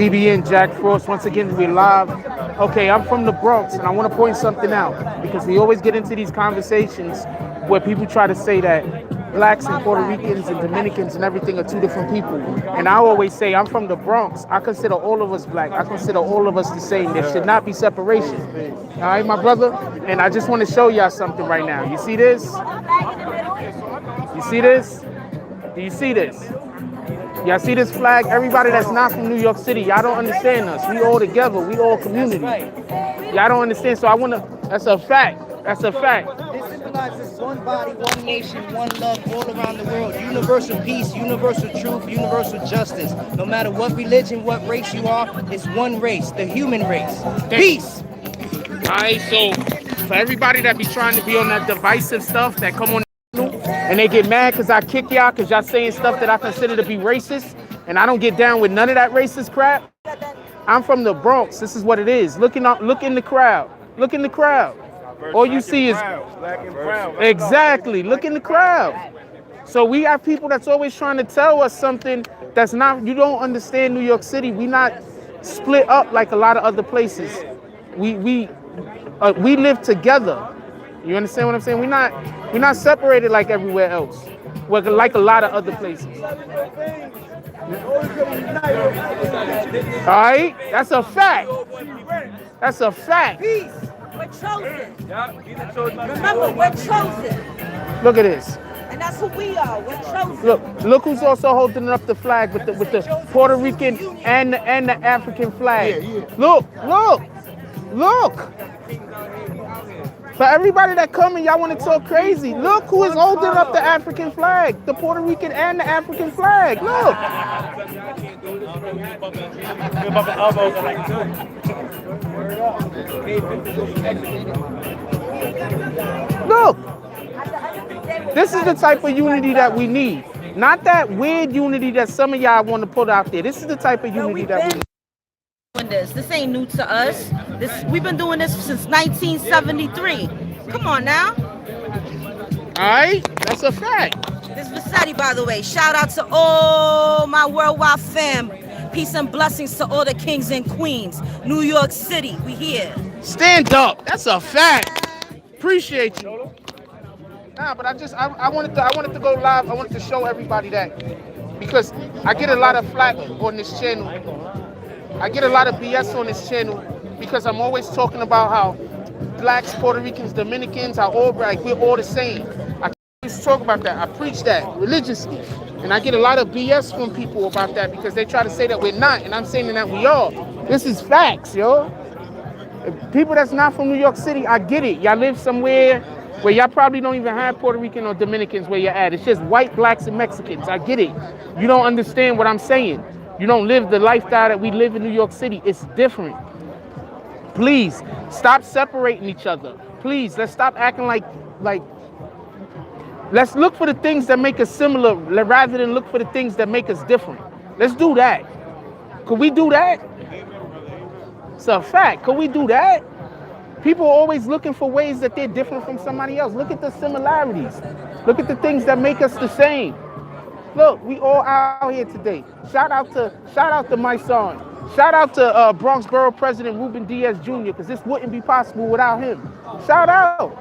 BBN Jack Frost. Once again, we're live. Okay, I'm from the Bronx, and I want to point something out because we always get into these conversations where people try to say that blacks and Puerto Ricans and Dominicans and everything are two different people. And I always say I'm from the Bronx. I consider all of us black. I consider all of us the same. There should not be separation. All right, my brother? And I just want to show y'all something right now. You see this? You see this? Do you see this? Y'all see this flag? Everybody that's not from New York City, y'all don't understand us. We all together. We all community. Y'all don't understand. So I want to, that's a fact. That's a fact. This symbolizes one body, one nation, one love all around the world. Universal peace, universal truth, universal justice. No matter what religion, what race you are, it's one race, the human race. Peace. All right, so for everybody that be trying to be on that divisive stuff, that come on and they get mad because I kick y'all because y'all saying stuff that I consider to be racist, and I don't get down with none of that racist crap. I'm from the Bronx. This is what it is. Look in the crowd. Look in the crowd. All you see is black and brown. exactly. Look in the crowd. So we have people that's always trying to tell us something that's not. You don't understand New York City. We not split up like a lot of other places. We live together. You understand what I'm saying? We're not separated like everywhere else. We're like a lot of other places. All right? That's a fact. That's a fact. Peace. We're chosen. Remember, we're chosen. Look at this. And that's who we are. We're chosen. Look who's also holding up the flag with the Puerto Rican and the African flag. Look. For everybody that come and y'all want to talk crazy, look who is holding up the African flag, the Puerto Rican and the African flag. Look. Look. This is the type of unity that we need. Not that weird unity that some of y'all want to put out there. This is the type of unity that we need. This ain't new to us. We've been doing this since 1973. Come on now. All right, that's a fact. This is Vassetti, by the way. Shout out to all my worldwide fam. Peace and blessings to all the kings and queens. New York City, we here. Stand up. That's a fact. Appreciate you. Nah, but I wanted to go live. I wanted to show everybody that because I get a lot of flack on this channel. I get a lot of BS on this channel because I'm always talking about how blacks, Puerto Ricans, Dominicans are all like we're all the same. I always talk about that. I preach that religiously. And I get a lot of BS from people about that because they try to say that we're not, and I'm saying that we are. This is facts, yo. People that's not from New York City, I get it. Y'all live somewhere where y'all probably don't even have Puerto Rican or Dominicans where you're at. It's just white, blacks, and Mexicans. I get it. You don't understand what I'm saying. You don't live the lifestyle that we live in New York City. It's different. Please, stop separating each other. Please, let's stop acting like, let's look for the things that make us similar rather than look for the things that make us different. Let's do that. Could we do that? It's a fact. Could we do that? People are always looking for ways that they're different from somebody else. Look at the similarities. Look at the things that make us the same. Look, we all out here today. Shout out to my son. Shout out to Bronx Borough President Ruben Diaz Jr. because this wouldn't be possible without him. Shout out.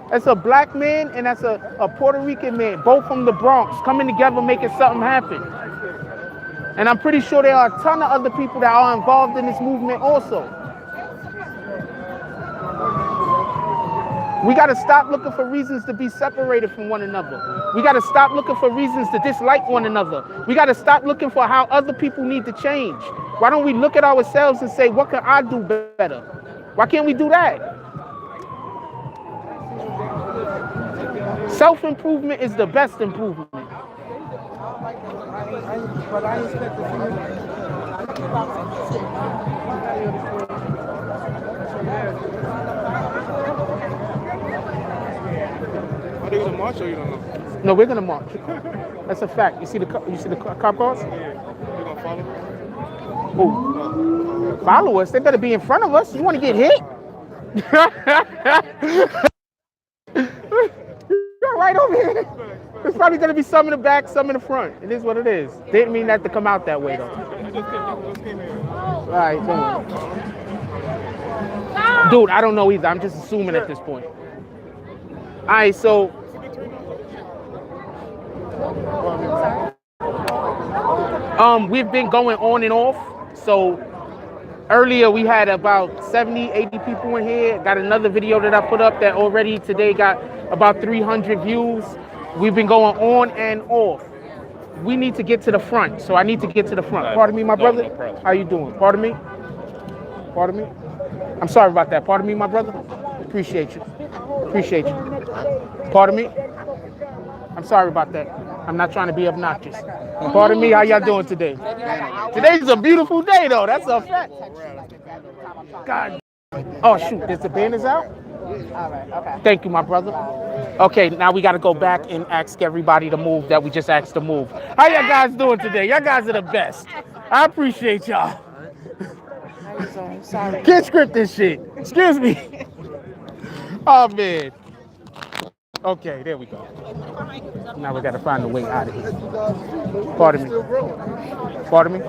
That's a black man and that's a Puerto Rican man, both from the Bronx, coming together, making something happen. And I'm pretty sure there are a ton of other people that are involved in this movement also. We got to stop looking for reasons to be separated from one another. We got to stop looking for reasons to dislike one another. We got to stop looking for how other people need to change. Why don't we look at ourselves and say, what can I do better? Why can't we do that? Self-improvement is the best improvement. Are they gonna march or you don't know? No, we're gonna march. That's a fact. You see the cop cars? Yeah. They gonna follow? Who? Follow us? They better be in front of us. You want to get hit? You're right over here. There's probably gonna be some in the back, some in the front. It is what it is. Didn't mean that to come out that way though. All right, don't worry. Dude, I don't know either. I'm just assuming at this point. All right, so we've been going on and off. So earlier we had about 70, 80 people in here. Got another video that I put up that already today got about 300 views. We've been going on and off. We need to get to the front, so I need to get to the front. Pardon me, my brother. How you doing? Pardon me. Pardon me. I'm sorry about that. Pardon me, my brother. Appreciate you. Appreciate you. Pardon me. I'm sorry about that. I'm not trying to be obnoxious. Pardon me. How y'all doing today? Today's a beautiful day, though. That's a fact. God. Oh shoot! Is the banners out? All right, okay. Thank you, my brother. Okay, now we got to go back and ask everybody to move that we just asked to move. How y'all guys doing today? Y'all guys are the best. I appreciate y'all. Sorry. Can't script this shit. Excuse me. Oh, man. Okay, there we go. Now we got to find a way out of here. Pardon me. Pardon me.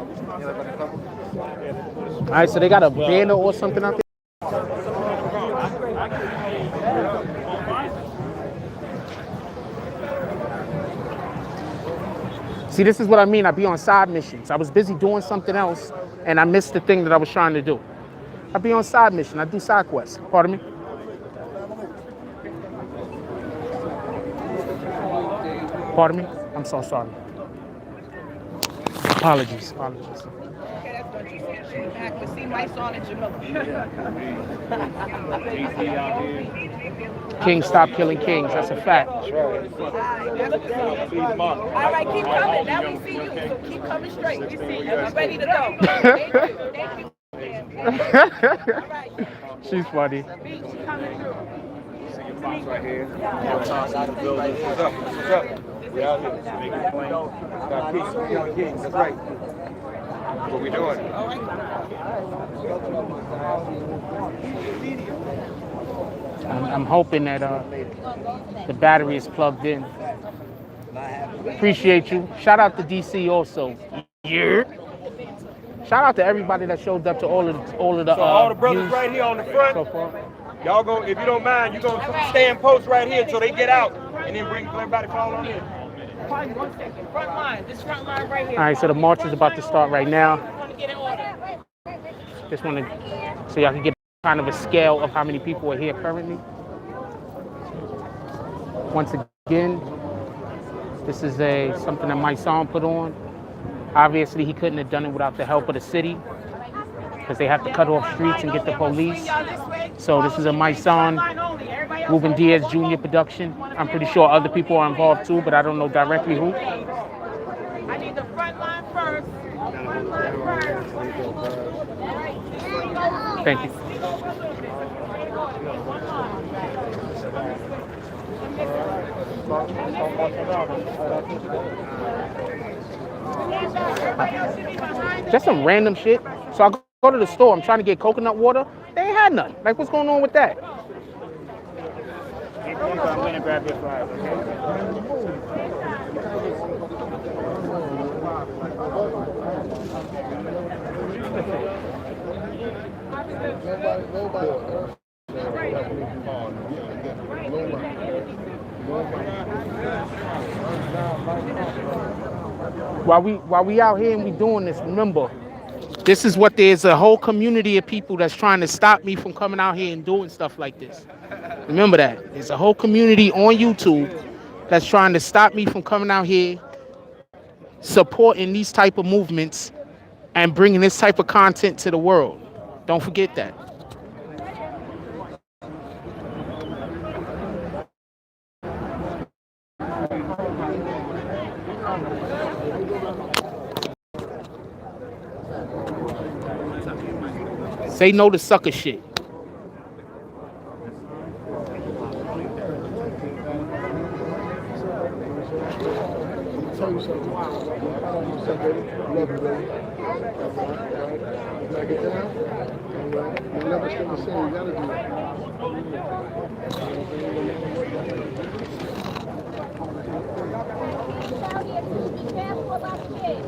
All right, so they got a banner or something out there. See, this is what I mean. I be on side missions. I was busy doing something else, and I missed the thing that I was trying to do. I be on side mission. I do side quests. Pardon me? Pardon me? I'm so sorry. Apologies. Apologies. Kings stop killing kings. That's a fact. All right, keep coming. Now we see you, so keep coming straight. We see you. I'm ready to go. Thank you. She's funny. Right here. What's up? What's up? We out here. Got peace. We on kings. That's right. What we doing? I'm hoping that the battery is plugged in. Appreciate you. Shout out to DC also. Yeah. Shout out to everybody that showed up to all of the all the brothers right here on the front. So far. Y'all go, if you don't mind, you gonna stay in post right here until they get out, and then bring everybody follow on in. Front line. This front line right here. All right, so the march is about to start right now. Just want to, so y'all can get kind of a scale of how many people are here currently. Once again, this is something that my son put on. Obviously, he couldn't have done it without the help of the city, because they have to cut off streets and get the police. So this is a my son, Ruben Diaz Jr. production. I'm pretty sure other people are involved too, but I don't know directly who. I need the front line first. Front line first. Thank you. Just some random shit. So I go to the store. I'm trying to get coconut water. They ain't had none. Like, what's going on with that? I'm gonna grab your flag. While we out here and we doing this, remember, this is what there's a whole community of people that's trying to stop me from coming out here and doing stuff like this. Remember that. There's a whole community on YouTube that's trying to stop me from coming out here, supporting these type of movements and bringing this type of content to the world. Don't forget that. Say no to sucker shit. Be careful about the kids.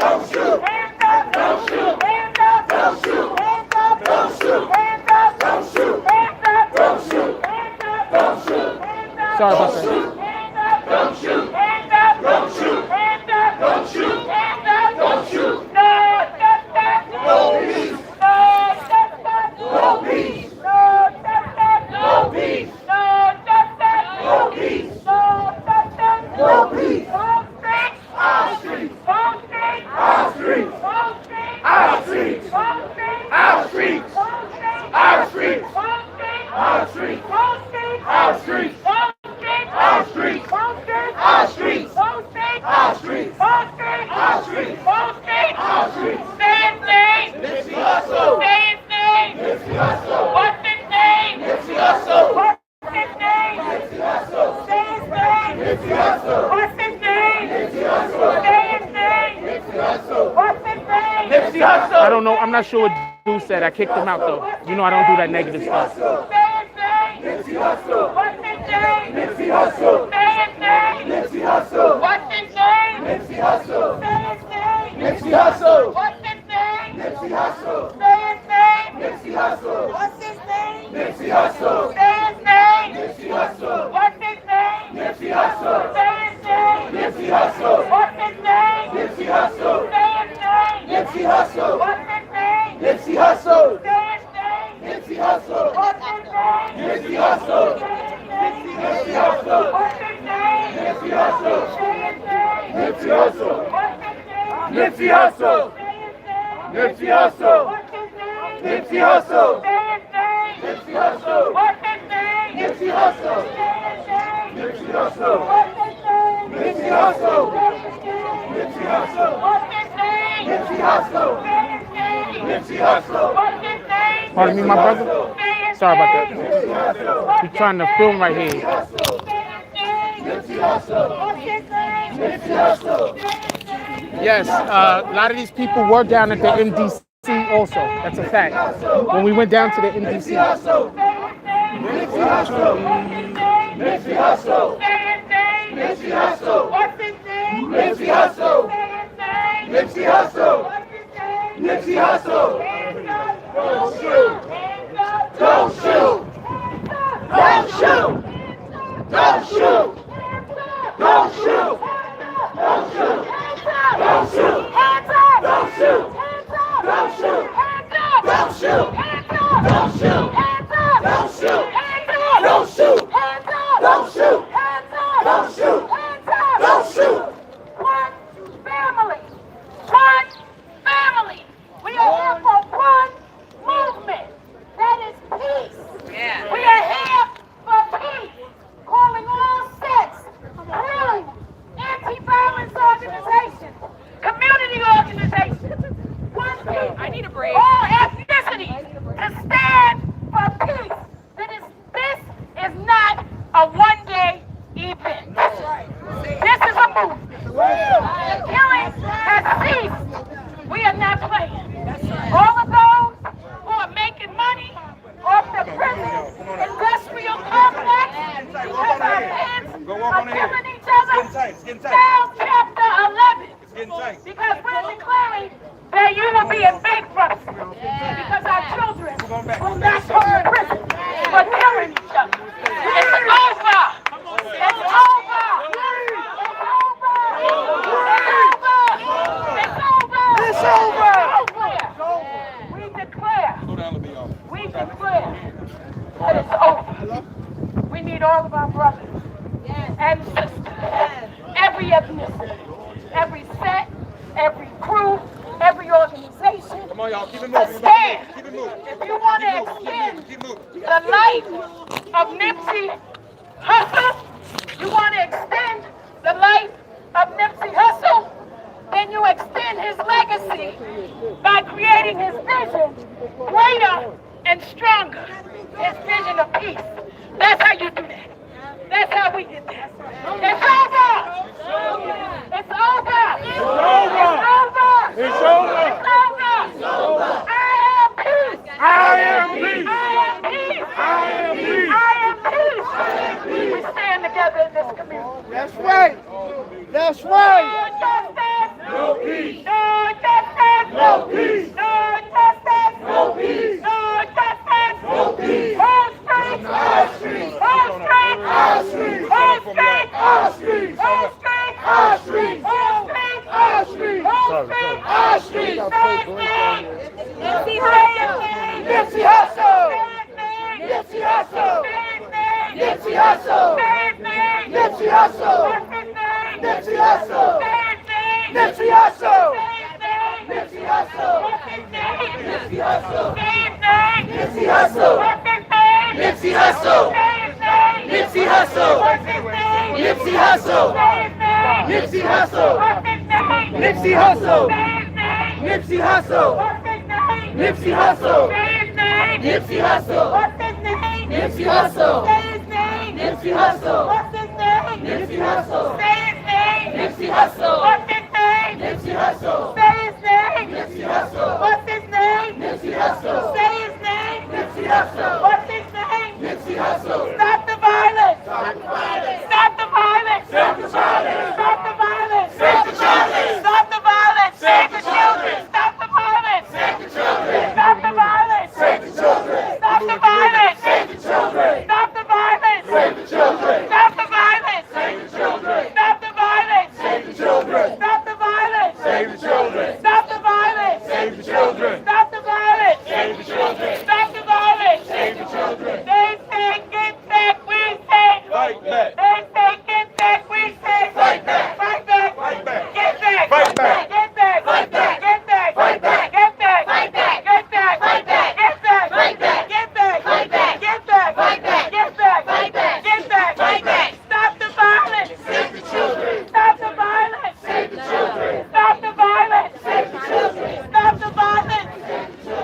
streets, our streets, our streets, our streets, our streets, our streets, our streets, our streets, our streets, our streets, our streets. Say his name. Nipsey Hussle. Say his name. Nipsey Hussle. What's his name? Nipsey Hussle. What's his name? Nipsey Hussle. Say his name. Nipsey Hussle. What's his name? Nipsey Hussle. Say his name. Nipsey Hussle. What's his name? Nipsey Hussle. I don't know. I'm not sure what dude said. I kicked him out though. You know I don't do that negative stuff. Say his name. Nipsey Hussle. What's his name? Nipsey Hussle. Say his name. Nipsey Hussle. What's his name? Nipsey Hussle. Say his name. Nipsey Hussle. What's his name? Nipsey Hussle. Say his name. Nipsey Hussle. What's his name? Nipsey Hussle. Say his name. Nipsey Hussle. What's his name? Nipsey Hussle. Say his name. Nipsey Hussle. What's his name? Nipsey Hussle. Say his name. Nipsey Hussle. What's his name? Nipsey Hussle. Say his name. Nipsey Hussle. What's his name? Nipsey Hussle. Nipsey Hussle. What's his name? Nipsey Hussle. Say his name. Nipsey Hussle. What's his name? Nipsey Hussle. Say his name. Nipsey Hussle. What's his name? Nipsey Hussle. Say his name. Nipsey Hussle. What's his name? Nipsey Hussle. Say his name. Nipsey Hussle. What's his name? Nipsey Hussle. Say his name. Nipsey Hussle. What's his name? Nipsey Hussle. Say his name. Nipsey Hussle. What's his name? Pardon me, my brother. Say his Sorry about name. that. Nipsey Hussle. He's trying to film right here. Say his name. Nipsey Hussle. What's his name? Nipsey Hussle. Say his name. Yes, a lot of these people were down at the MDC also. That's a fact. When we went down to the MDC. Say his name. Nipsey Hussle. Nipsey Hussle. Say his name. Nipsey Hussle. What's his name? Nipsey Hussle. Say his name. Nipsey Hussle. What's his name? Nipsey Hussle. Hands up. Don't shoot. Hands up. Don't shoot. Don't shoot. Don't shoot. Don't shoot. Don't shoot. Don't shoot. Hands up. Don't shoot. Hands up. Don't shoot. Hands up. Don't shoot. Hands up. Don't shoot. Hands up. Don't shoot. Hands up. Don't shoot. Hands up. Don't shoot. Hands up. Don't shoot. Hands up. Don't shoot. One family. One family. We are here for one movement. That is peace. Yeah. We are here for peace. Calling all sects, crews, anti-violence organizations, community organizations, one people, I need a break. All ethnicities to stand for peace. This is not a one-day event. That's right. This is a movement. The killing has ceased. We are not playing. All of those who are making money off the prison industrial complex because our hands are killing each other. Now chapter 11. Because we're declaring that you will be in bankruptcy because our children will not go to prison for killing each other. It's over. It's over. It's over. We declare that it's over. We need all of our brothers and sisters, every ethnicity, every set, every crew, every organization. Come on, y'all, keep it moving. Stand. Keep it moving. If you want to extend the life of Nipsey Hussle, you want to extend the life of Nipsey Hussle, then you extend his legacy by creating his vision greater and stronger. His vision of peace. That's how you do that. That's how we did that. It's over. It's over. It's over. It's over. It's over. I am peace. I am peace. I am peace. I am peace. I am peace. We stand together in this community. That's right. That's right. No justice. No peace. No justice. No peace. No justice. No peace. No justice. No peace. Whole streets. Our streets. Whole streets. Our streets. Whole streets. Our streets. Whole streets. Our streets. Whole streets. Our streets. Whole streets. Our streets. Nipsey Hussle. Nipsey Hussle. Nipsey Hussle. Nipsey Hussle. Nipsey Hussle. What's his name? Nipsey Hussle. Say his name. Nipsey Hussle. What's his name? Nipsey Hussle. Say his name. Nipsey Hussle. What's his name? Nipsey Hussle. Say his name. Nipsey Hussle. What's his name? Nipsey Hussle. Say his name. Nipsey Hussle. What's his name? Nipsey Hussle. Say his name. Nipsey Hussle. What's his name? Nipsey Hussle. Say his name. Nipsey Hussle. What's his name? Nipsey Hussle. Say his name. Nipsey Hussle. What's his name? Nipsey Hussle. Say his name. Nipsey Hussle. What's his name? Nipsey Hussle. Say his name. Nipsey Hussle. What's his name? Nipsey Hussle. Stop the violence. Stop the violence. Stop the violence. Stop the violence. Stop the violence. Stop the violence. Stop the violence. Save the children. Stop the violence. Save the children. Stop the violence. Save the children. Stop the violence. Save the children. Stop the violence. Save the children. Stop the violence. Save the children. Stop the violence. Save the children. Stop the violence. Save the children. Stop the violence. Save the children. Stop the violence. Save the children. Stop the violence. Save the children. They say get back, we say fight back. They say get back, we say fight back. Fight back. Fight back. Get back. Fight back. Get back. Fight back. Get back. Fight back. Get back. Fight back. Get back. Fight back. Get back. Fight back. Get back. Fight back. Get back. Fight back. Get back. Fight back. Get back. Fight back. Stop the violence. Save the children. Stop the violence. Save the children. Stop the violence. Save the children. Stop the violence. Save the children. Stop the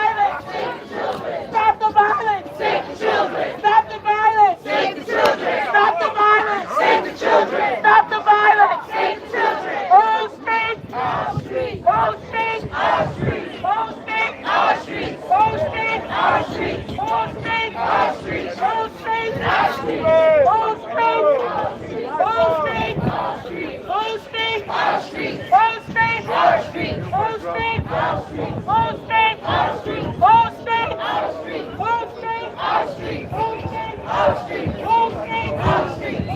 violence. Save the children. Stop the violence. Save the children. Stop the violence. Save the children. Stop the violence. Save the children. Stop the violence. Save the children. All streets. Our streets. All streets. Our streets. All streets. Our streets. All streets. Our streets. All streets. Our streets. All streets. Our streets. All streets. All streets. Our streets. All streets. Our streets. All streets. Our streets. All streets. Our streets. All streets. Our streets. All streets. Our streets. All streets. Our streets. All streets. Our streets. All streets. Our streets.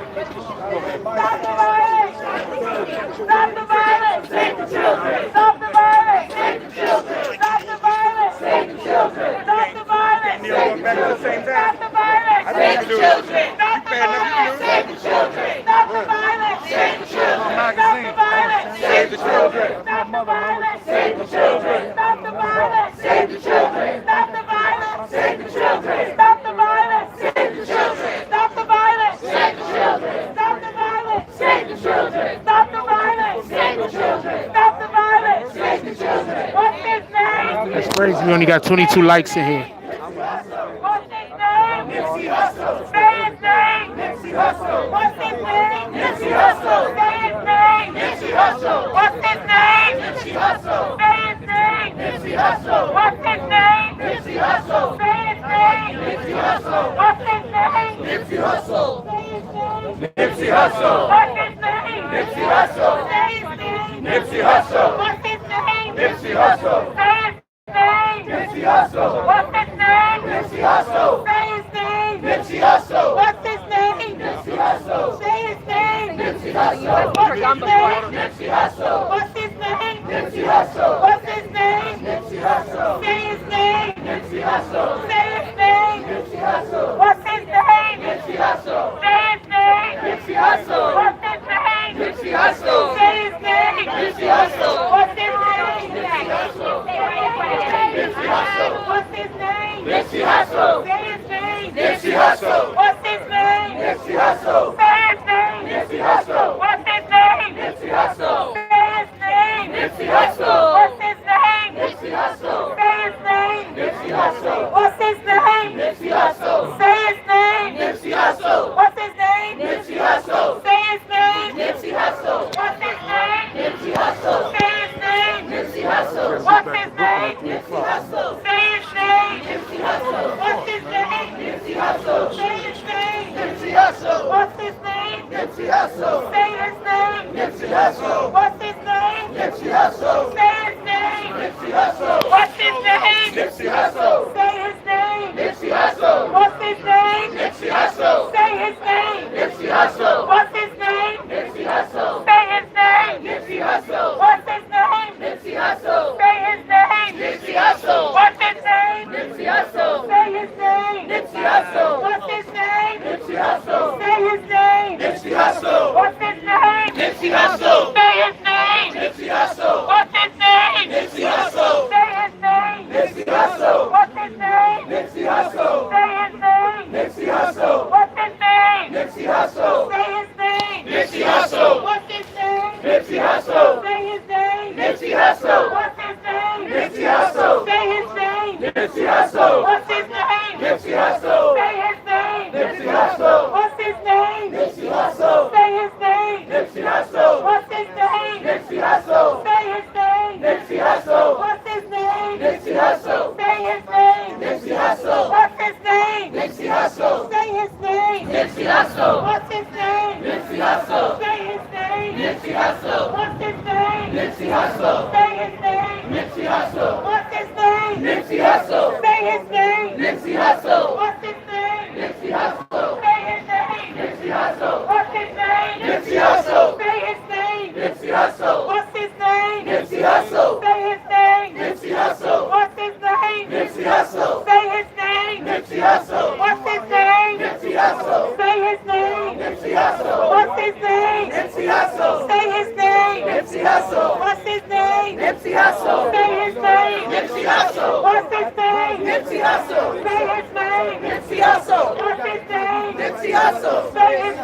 Stop the violence! Stop the violence! Save the children! Stop the violence! Save the children! Stop the violence! Save the children! Stop the violence! Save the children! Stop the violence! Save the children! Stop the violence! Save the children! Stop the violence! Save the children! Stop the violence! Save the children! Stop the violence! Save the children! Stop the violence! Save the children! Stop the violence! Save the children! Stop the violence! Save the children! Stop the violence! Save the children! Stop the violence! Save the children! Stop the violence! Save the children! Stop the violence! Save the children! What's his name? That's crazy. We only got 22 likes in here. What's his name? Nipsey Hussle. Say his name. Nipsey Hussle. What's his name? Nipsey Hussle. Say his name. Nipsey Hussle. What's his name? Nipsey Hussle. Say his name. Nipsey Hussle. What's his name? Nipsey Hussle. Say his name. Nipsey Hussle. What's his name? Nipsey Hussle. Say his name. Nipsey Hussle. What's his name? Nipsey Hussle. Say his name. Nipsey Hussle. What's his name? Nipsey Hussle. Say his name. Nipsey Hussle. What's his name? Nipsey Hussle. Say his name. Nipsey Hussle. What's his name? Nipsey Hussle. Say his name. Nipsey Hussle. What's his name? Nipsey Hussle. What's his name? Nipsey Hussle. What's his name? Nipsey Hussle. Say his name. Nipsey Hussle. Say his name. Nipsey Hussle. What's his name? Nipsey Hussle. Say his name. Nipsey Hussle. What's his name? Nipsey Hussle. Say his name. Nipsey Hussle. What's his name? Nipsey Hussle. Nipsey Hussle. What's his name? Nipsey Hussle. Say his name. Nipsey Hussle. What's his name? Nipsey Hussle. Say his name. Nipsey Hussle. What's his name? Nipsey Hussle. Say his name. Nipsey Hussle. What's his name? Nipsey Hussle. Say his name. Nipsey Hussle. What's his name? Nipsey Hussle. Say his name. Nipsey Hussle. What's his name? Nipsey Hussle. Say his name. Nipsey Hussle. What's his name? Nipsey Hussle. Say his name. Nipsey Hussle. What's his name? Nipsey Hussle. Say his name. Nipsey Hussle. What's his name? Nipsey Hussle. Say his name. Nipsey Hussle. What's his name? Nipsey Hussle. Say his name. Nipsey Hussle. What's his name? Nipsey Hussle. Say his name. Nipsey Hussle. What's his name? Nipsey Hussle. Say his name. Nipsey Hussle. What's his name? Nipsey Hussle. Say his name. Nipsey Hussle. What's his name? Nipsey Hussle. Say his name. Nipsey Hussle. What's his name? Nipsey Hussle. Say his name. Nipsey Hussle. What's his name? Nipsey Hussle. Say his name. Nipsey Hussle. What's his name? Say his name. What's his name? Say his name. What's his name? Say his name. What's his name? Say his name. What's his name? Say his name. What's his name? Say his name.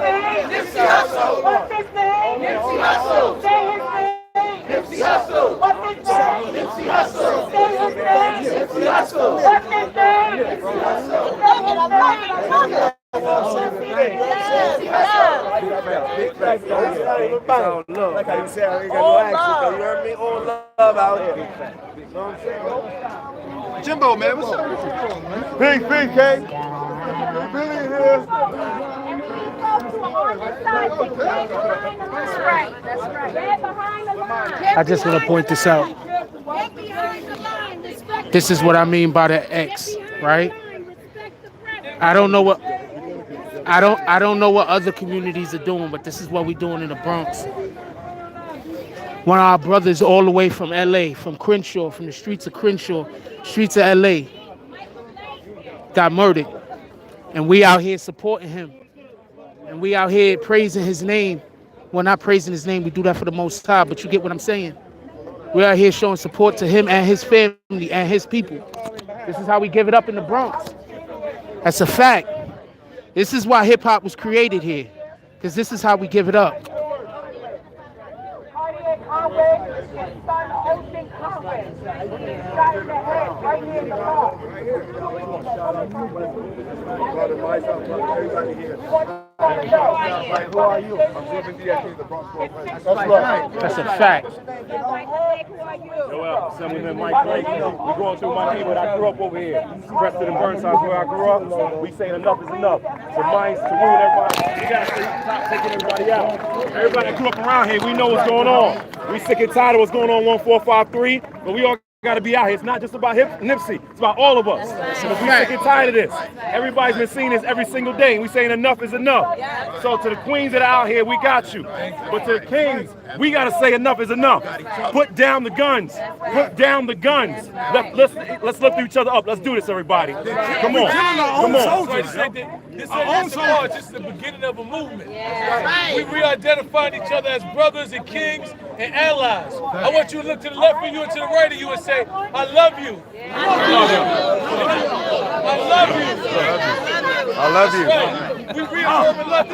Nipsey Hussle. What's his name? Nipsey Hussle. Say his name. Nipsey Hussle. What's his name? Nipsey Hussle. Say his name. Like how you said, I ain't got no accent, though. You heard me? All love out here. You know what I'm saying? Jimbo, man, what's up? Peace, K. Billy here. That's right. I just want to point this out. This is what I mean by the X, right? I don't know what other communities are doing, but this is what we're doing in the Bronx. One of our brothers all the way from LA, from Crenshaw, from the streets of Crenshaw, streets of LA, got murdered. And we out here supporting him. And we out here praising his name. Well, not praising his name, we do that for the Most High, but you get what I'm saying. We're out here showing support to him and his family and his people. This is how we give it up in the Bronx. That's a fact. This is why hip hop was created here, because this is how we give it up. Who are you? I'm CBD, the Bronx. That's a fact. Joel, Assemblyman Mike Blake. We going through my neighborhood. I grew up over here. Preston and Burnside is where I grew up. We saying enough is enough. To minds, to ruin everybody. We gotta stop taking everybody out. Everybody that grew up around here, we know what's going on. We sick and tired of what's going on 1453, but we all got to be out here. It's not just about Nipsey. It's about all of us. Because we sick and tired of this. Everybody's been seeing this every single day, and we saying enough is enough. So to the queens that are out here, we got you. But to the kings, we got to say enough is enough. Put down the guns. Put down the guns. Let's lift each other up. Let's do this, everybody. Come on. Come on. This ain't march. This is the beginning of a movement. We re-identifying each other as brothers and kings and allies. I want you to look to the left of you and to the right of you and say, I love you. I love you. I love you. We reaffirming love.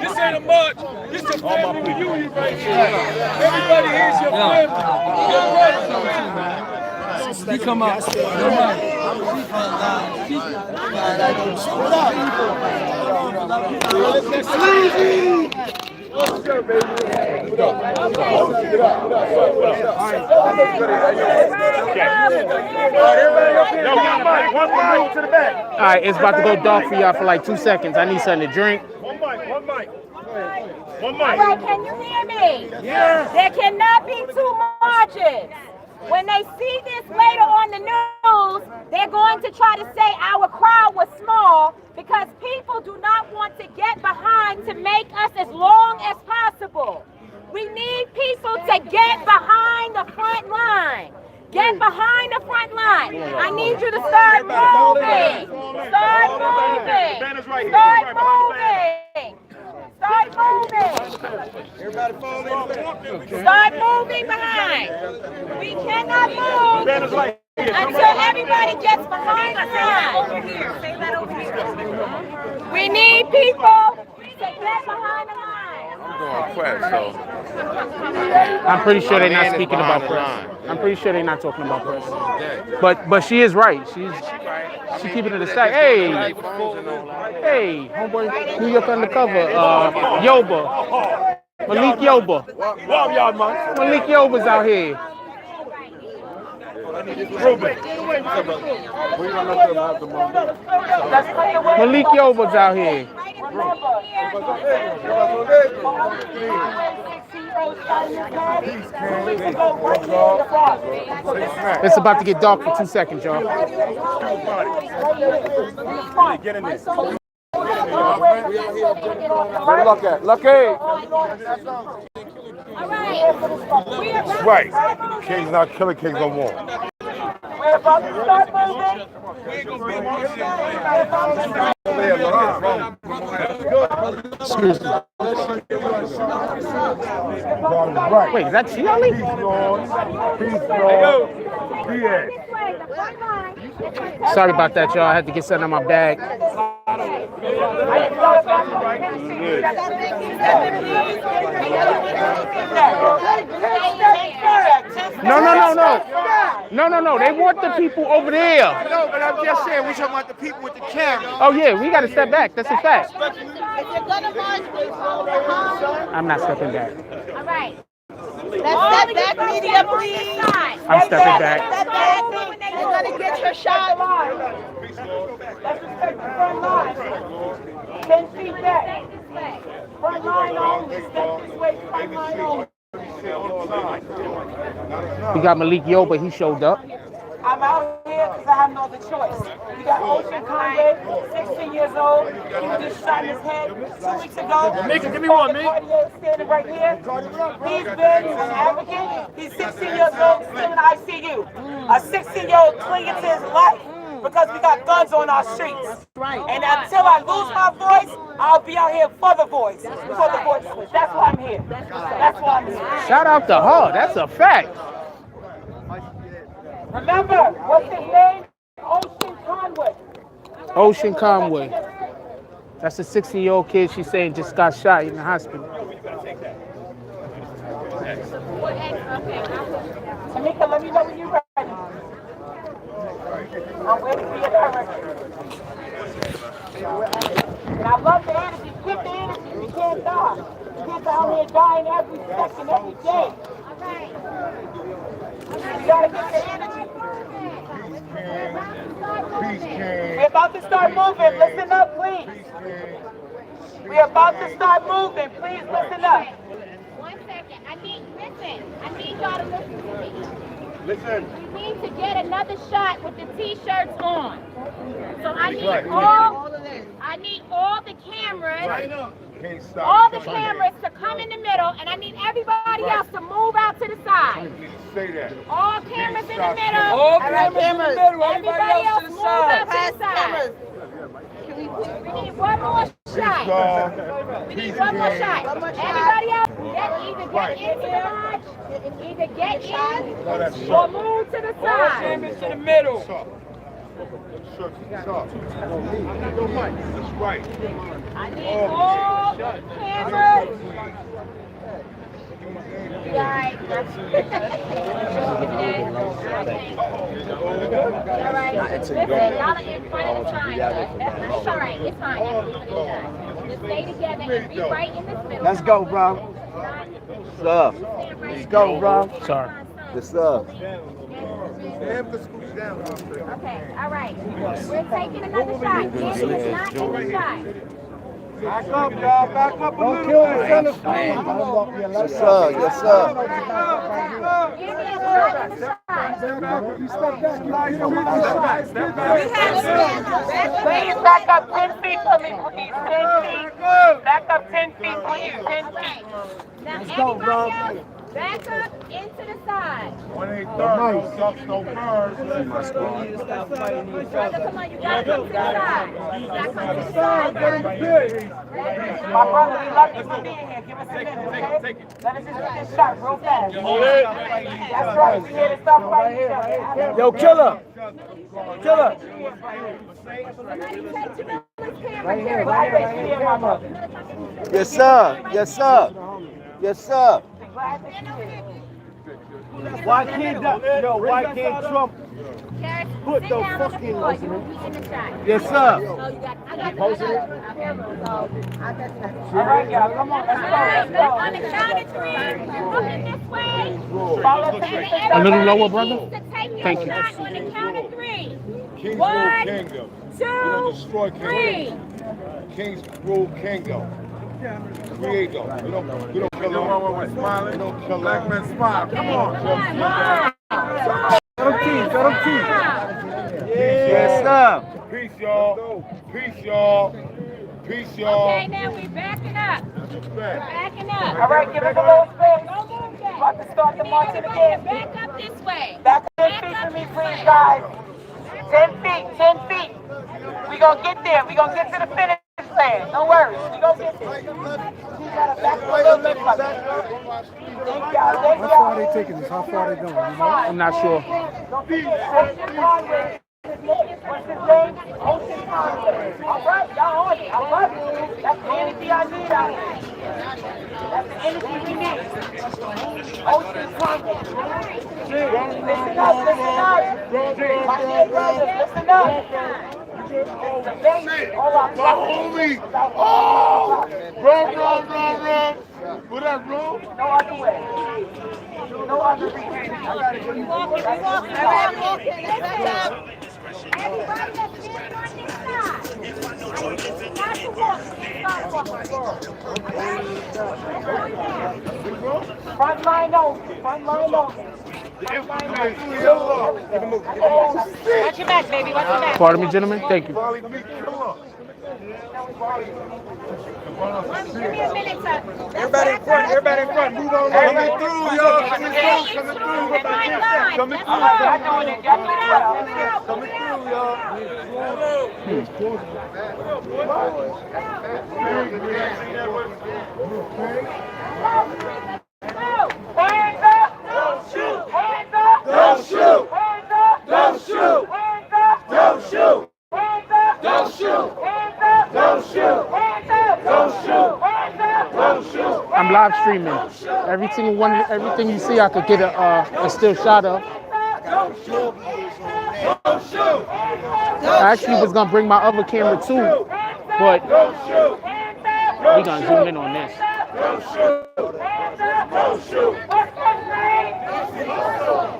This ain't a march. This is a family reunion right here. Everybody here's your family. Your brothers. You come out. All right, it's about to go dark for y'all for like 2 seconds. I need something to drink. One mic. All right, can you hear me? Yes. There cannot be two marches. When they see this later on the news, they're going to try to say our crowd was small because people do not want to get behind to make us as long as possible. We need people to get behind the front line. Get behind the front line. I need you to start moving. Start moving. Start moving. Start moving. Start moving behind. We cannot move until everybody gets behind the line. Over here. Say that over here. We need people to get behind the line. I'm pretty sure they're not speaking about press. I'm pretty sure they're not talking about press. But she is right. She keeping it a stack. Hey, homeboy, New York Undercover. Yoba. Malik Yoba. Malik Yoba's out here. Malik Yoba's out here. It's about to get dark for 2 seconds, y'all. Get in there. Lucky. Right. King's not killing kings no more. We're about to start moving. Excuse me. Right. Wait, is that Chiali? Peace, Lord. Peace, Lord. Yeah. Sorry about that, y'all. I had to get something in my bag. No. They want the people over there. No, but I'm just saying, we talking about the people with the camera. Oh, yeah, we got to step back. That's a fact. If you're gonna march, please follow behind. I'm not stepping back. All right. Let's step back, media, please. I'm stepping back. Step back. You're gonna get your shot. Let's respect the front line. 10 feet back. Front line only. Step this way, front line only. We got Malik Yoba. He showed up. I'm out here because I have no other choice. We got Ocean Conway, 16 years old. He was just shot in his head 2 weeks ago. Mika, give me one, man. Standing right here. He's been an advocate. He's 16 years old, still in ICU. A 16-year-old clinging to his life because we got guns on our streets. And until I lose my voice, I'll be out here for the voice. For the voiceless. That's why I'm here. That's why I'm here. Shout out to her. That's a fact. Remember, what's his name? Ocean Conway. Ocean Conway. That's a 16-year-old kid she's saying just got shot in the hospital. Tamika, let me know when you're ready. I'm waiting for your direction. And I love the energy. Get the energy. You can't die. Kids out here dying every second, every day. You gotta get the energy. We're about to start moving. Listen up, please. We're about to start moving. Please listen up. 1 second. I need y'all to listen to me. Listen. We need to get another shot with the t-shirts on. So I need all the cameras. Can't stop. All the cameras to come in the middle, and I need everybody else to move out to the side. Say that. All cameras in the middle. All cameras in the middle. Everybody else move out to the side. We need one more shot. We need one more shot. Everybody else, either get into the lodge, either get in or move to the side. All cameras to the middle. That's right. I need all cameras. Right. All right. Listen, y'all are in front of the sign. It's all right. It's fine. Just stay together and be right in this middle. Let's go, bro. What's up? Let's go, bro. Sorry. What's up? Okay, all right. We're taking another shot. Andy is not in the shot. Back up, y'all. Back up a little bit. Yes, sir. Yes, sir. Andy is not in the shot. Please back up 10 feet for me, please. 10 feet. Back up 10 feet, please. 10 feet. Now, everybody else, back up into the side. Brother, come on, you gotta come to the side. You gotta come to the side. My brother, we love you for being here. Give us a minute, okay? Let us just get this shot real fast. That's right. We here to stop fighting each other. Yo, killer. Killer. Yes, sir. Yes, sir. Yes, sir. Why can't Trump put the fucking... Yes, sir. All right, y'all, come on. Let's go. On the count of 3, looking this way. A little lower, brother. Thank you. On the count of 3. 1, 2, 3. Kings rule kingdom. Creator. We don't kill them. We don't kill black men smile. Come on. Got him teeth. Yes, sir. Peace, y'all. Peace, y'all. Peace, y'all. Okay, now we backing up. Backing up. All right, give us a little space. Don't move that. About to start the marching again. Back up this way. Back 10 feet for me, please, guys. 10 feet, 10 feet. We gonna get there. We gonna get to the finish plan. No worries. We gonna get this. You gotta back up a little bit from it. Thank y'all. Thank How y'all. far are they taking this? How far are they going? You know? I'm not sure. Don't forget, Ocean Conway. What's his name? Ocean Conway. All right, y'all on it. I love it. That's the energy I need out here. That's the energy we need. Ocean Conway. Listen up, listen up. My dear brothers, listen up. It's the base. All our homie. Oh! Run. What that, bro? no other way. No other reason. Everybody that's standing on this side. Not to walk. Front line only. Front line only. Watch your back, baby. Watch your back. Pardon me, gentlemen. Thank you. Give me a minute, sir. Everybody in front, move on. Coming through, y'all. Coming through. Hands up! Don't shoot! Hands up! Don't shoot. Hands up! Don't shoot. Hands up! Don't shoot. Hands up! Don't shoot. Hands up! Don't shoot. Hands up! Don't shoot. Hands up! Don't shoot. I'm live streaming. Everything you see, I could get a still shot of. Don't shoot. I actually was gonna bring my other camera too, but Don't shoot. we're gonna zoom in on this. Don't shoot. Don't shoot. What's his name?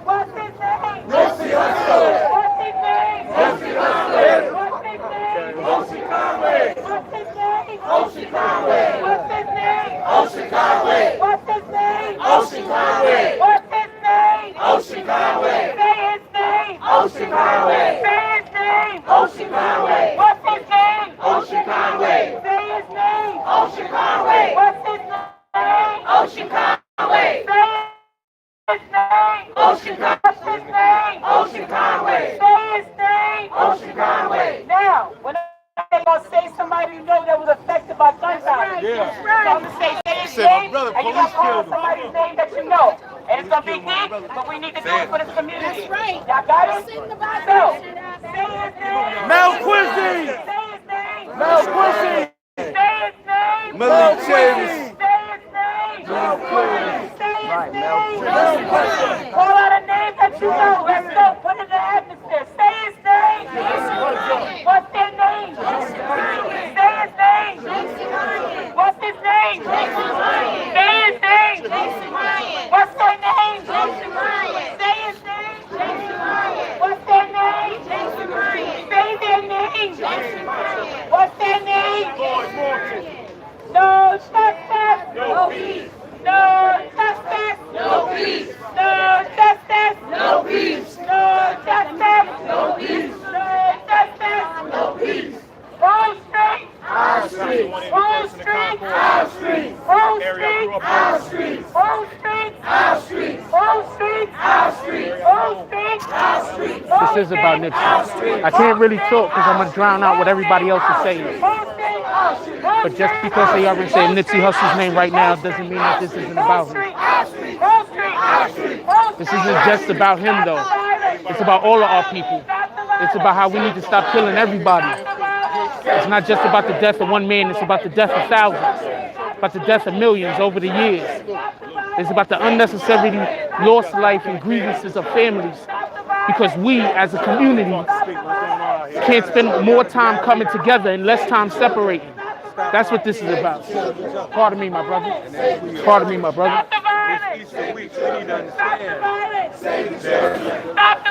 What's his name? Mercy Hustle. What's his name? Mercy Hustle. What's his name? Ocean Conway. What's his name? Ocean Conway. What's his name? Ocean Conway. What's his name? Ocean Conway. What's his name? Ocean Conway. Say his name. Ocean Conway. Say his name. Ocean Conway. What's his name? Ocean Conway. Say his name. Ocean Conway. What's his name? Ocean Conway. Say his name. Ocean Conway. What's his name? Ocean Conway. Say his name. Ocean Conway. Now, when I'm gonna say somebody you know that was affected by gunfire, so I'm gonna say his Said my name, brother, and you police gotta call killed him. somebody's name that you know. And it's gonna be deep, but we need to do it for this community. Y'all got it? So, say his name. Mel Quincy. Say his name. Mel Quincy. Say his name. Malik Chavis. Say his name. Mel Quincy. Say his name. Call out a name that you know. Let's go. Put it in the atmosphere. Say his name. What's their name? Say his name. What's his name? Say his name. What's their name? Say his name. What's their name? Say their name. What's their name? No trespass. No peace. No trespass. No peace. No trespass. No peace. No trespass. No peace. No trespass. No peace. Wrong street. Our street. Wrong street. Our street. Wrong street. Our street. Wrong street. Our street. Wrong street. Our street. Wrong street. Our street. This is about Nipsey. I can't really talk because I'm gonna drown out what everybody else is saying. But just because they already say Nipsey Hussle's name right now doesn't mean that this isn't about him. This isn't just about him though. It's about all of our people. It's about how we need to stop killing everybody. It's not just about the death of one man, it's about the death of thousands, about the death of millions over the years. It's about the unnecessary lost life and grievances of families because we as a community can't spend more time coming together and less time separating. That's what this is about. Pardon me, my brother. Pardon me, my brother.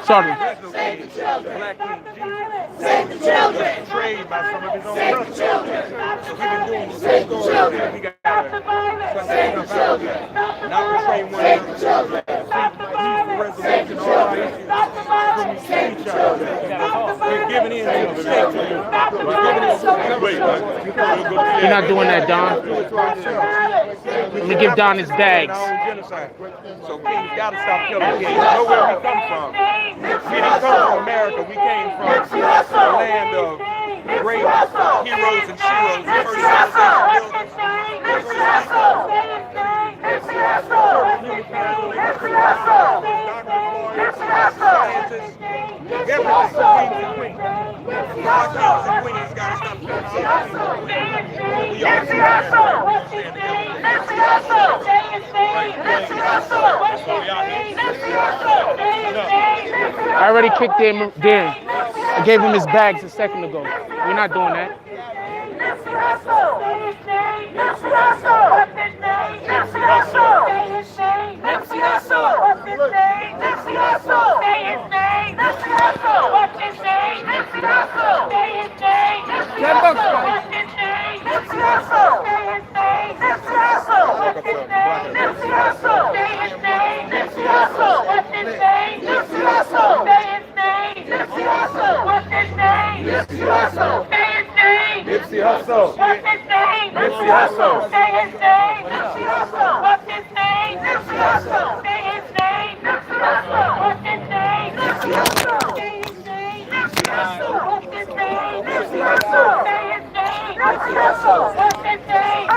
Sorry. Save the children. Betrayed by some of his own brothers. So we've been doing the Save the children. We got Save the children. not betray one Save the another. children. Save the children. Save the children. We're giving in to the state. We're giving in to You're not doing that, Don. Let me give Don his bags. genocide. So Kings gotta stop killing Kings. Know where we come from. We didn't come from America. We came from the land of great heroes and sheroes I already kicked Dan. I gave him his bags a second ago. We're not doing that. Nipsey Hussle. What's his name? Nipsey Hussle. Say his name. Nipsey Hussle. What's his name? Nipsey Hussle. Say his name. Nipsey Hussle. What's his name? Nipsey Hussle. Say his name. Nipsey Hussle. What's his name? Nipsey Hussle. Say his name. Nipsey Hussle. What's his name?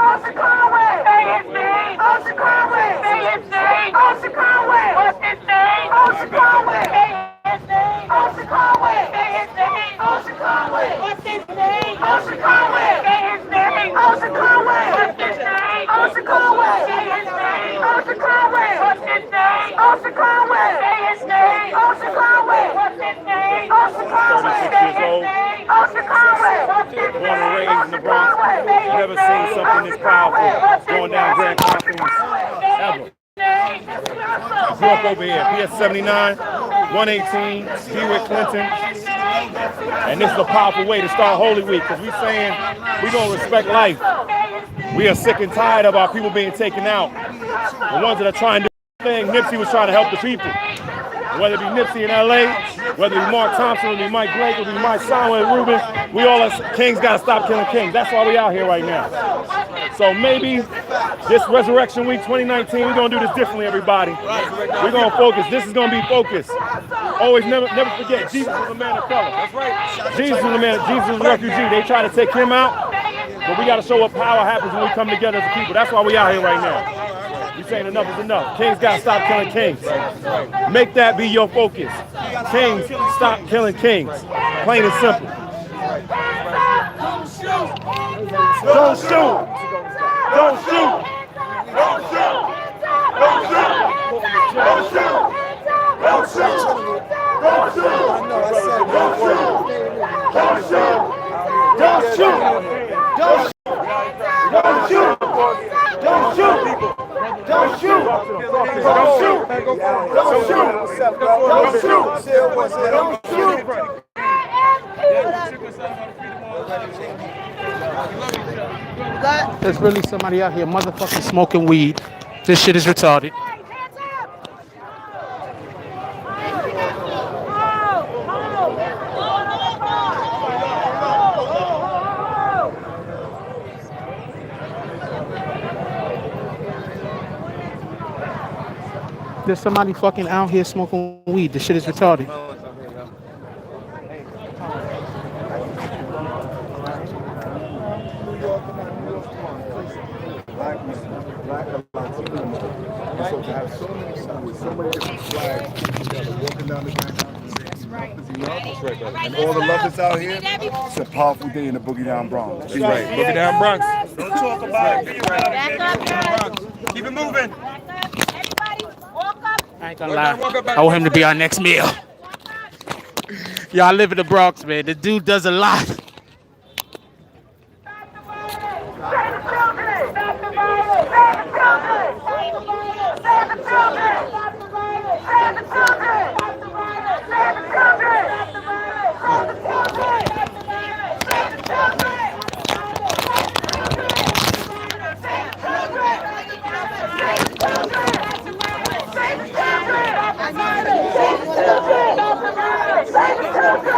Usher Conway. Say his name. Usher Conway. Say his name. Usher Conway. Say his name. Usher Conway. What's his name? Usher Conway. Say his name. Usher Conway. Say his name. Usher Conway. What's his name? Usher Conway. Say his name. Usher Conway. What's his name? Usher Conway. Say his name. Usher Conway. What's his name? Usher Conway. Say his name. Usher Conway. What's his name? Usher Conway. Say his name. Usher Conway. What's his name? Born and raised in the Bronx. Never seen something this powerful going down Grand Conference ever. Grew up over here, PS 79, 118, Hewitt Clinton. And this is a powerful way to start Holy Week because we're saying we're going to respect life. We are sick and tired of our people being taken out. The ones that are trying to do the thing, Nipsey was trying to help the people. Whether it be Nipsey in LA, whether it be Mark Thompson, whether it be Mike Blake, whether it be Mike Simon and Ruben, we all as kings got to stop killing kings. That's why we out here right now. So maybe this Resurrection Week 2019, we're going to do this differently, everybody. We're going to focus. This is going to be focused. Always never forget, Jesus was a man of color. That's right. Jesus was a refugee. They try to take him out, but we got to show what power happens when we come together as a people. That's why we out here right now. We're saying enough is enough. Kings got to stop killing kings. Make that be your focus. Kings, stop killing kings. Plain and simple. Don't shoot. Don't shoot. Don't shoot. Don't shoot. Don't shoot. Don't shoot. Don't shoot. Don't shoot. Don't shoot. Don't shoot. Don't shoot. Don't shoot. Don't shoot. Don't shoot. Don't shoot. Don't shoot. There's really somebody out here motherfucking smoking weed. This shit is retarded. There's somebody fucking out here smoking weed. This shit is retarded. So to have so many songs with so many different flags together, walking down the Grand Conference, and all the love that's out here, it's a powerful day in the Boogie Down Bronx. That's right, Boogie Down Bronx. Don't talk about it. Keep it moving. I ain't gonna lie. I want him to be our next meal. Y'all live in the Bronx, man. The dude does a lot. Save the children!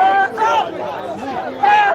Sorry about that, my brother. Animals serve the Most High too. Stop the violence! Stop the violence! Save the children! Stop the violence! Save the children! Stop the violence! Save the children! Stop the violence! Save the children! Stop the violence! Save the children! Stop the violence! Save the children! Stop the violence! Save the children! Stop the violence! Save the children! Stop the violence! Save the children! Stop the violence! Save the children! Stop the violence! Save the children! I can't hear now! Stop the violence! Save the children! Stop the violence! Save the children! Stop the violence! Save the children! Stop the violence! Save the children! Stop the violence! Save the children! Stop the violence! Save the children! Stop the violence! Save the children! Stop the violence! Save the children! Stop the violence! Save the children! Stop the violence! Save the children! Stop the violence! Save the children! Stop the violence! Save the children!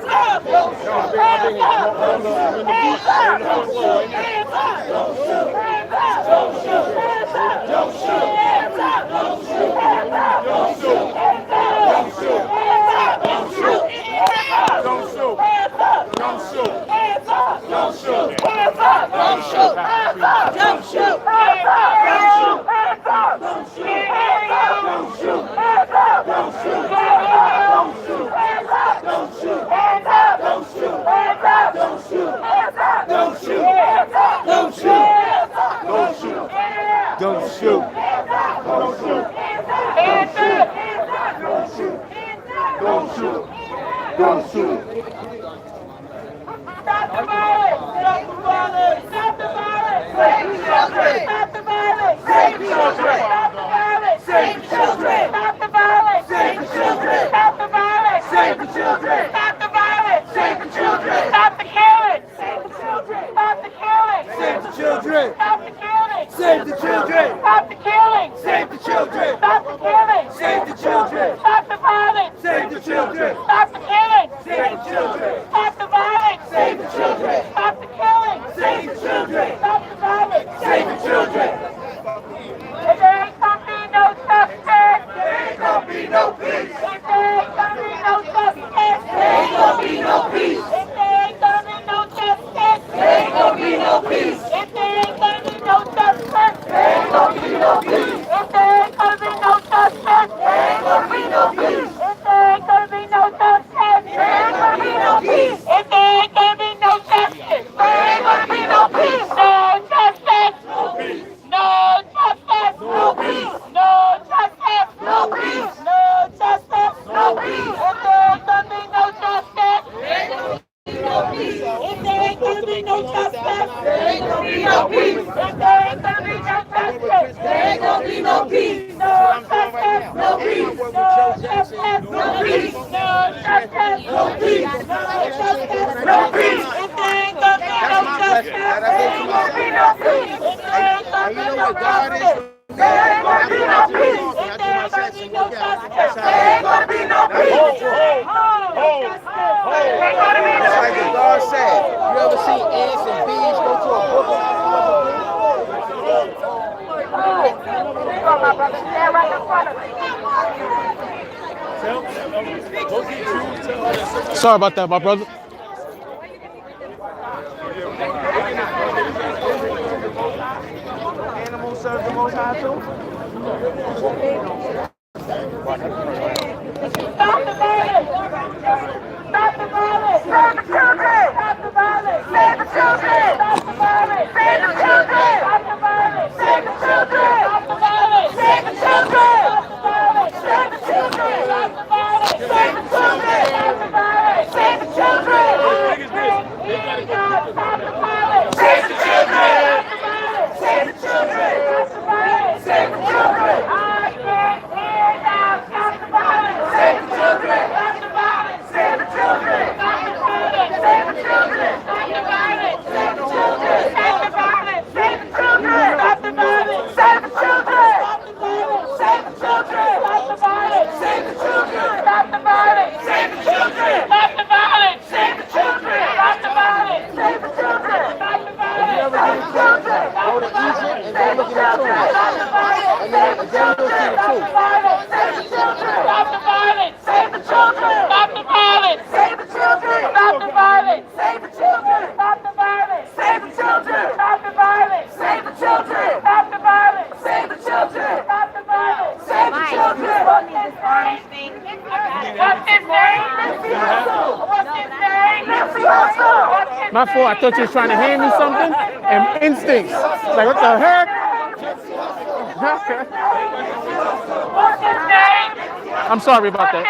Go to Egypt and go look at the tomb. And then you'll see the truth. Save the children! Stop the violence! Save the children! Stop the violence! Save the children! Stop the violence! Save the children! Stop the violence! Save the children! Stop the violence! Save the children! Stop the violence! Save the children! Stop the violence! Save the children! What's his name? What's his name? What's his name? My fault. I thought you was trying to hand me something. And instincts. Like, what the heck? What's his name? I'm sorry about that.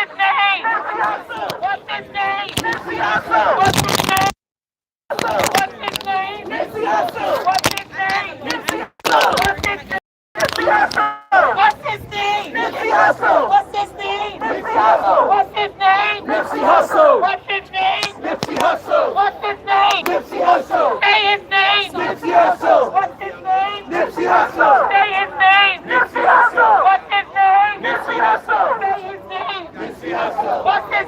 What's his name? What's his name? What's his name? What's his name? What's his name? What's his name? What's his name? What's his name? What's his name? Nipsey Hussle. What's his name? Nipsey Hussle. What's his name? Nipsey Hussle. Say his name. Nipsey Hussle. What's his name? Nipsey Hussle. Say his name. Nipsey Hussle. What's his name? Nipsey Hussle. Say his name. Nipsey Hussle. What's his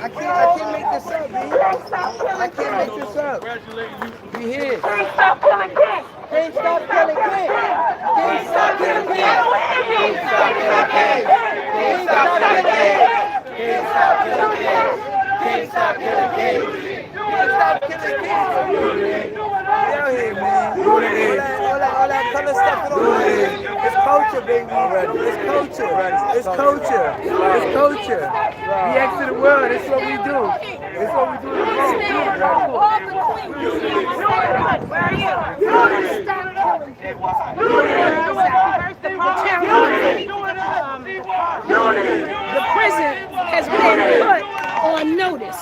I can't make this up, man. I can't make this up. We here. Can't stop killing kids. Can't stop killing kids. Can't stop killing kids. Can't stop killing kids. Can't stop killing kids. Can't stop killing kids. Can't stop killing kids. Can't stop killing kids. We out here, man. All that color stuff and all that. It's culture, baby. It's culture. It's culture. It's culture. We X to the world. It's what we do. It's what we do in the world. Where are you? The prison has been put on notice.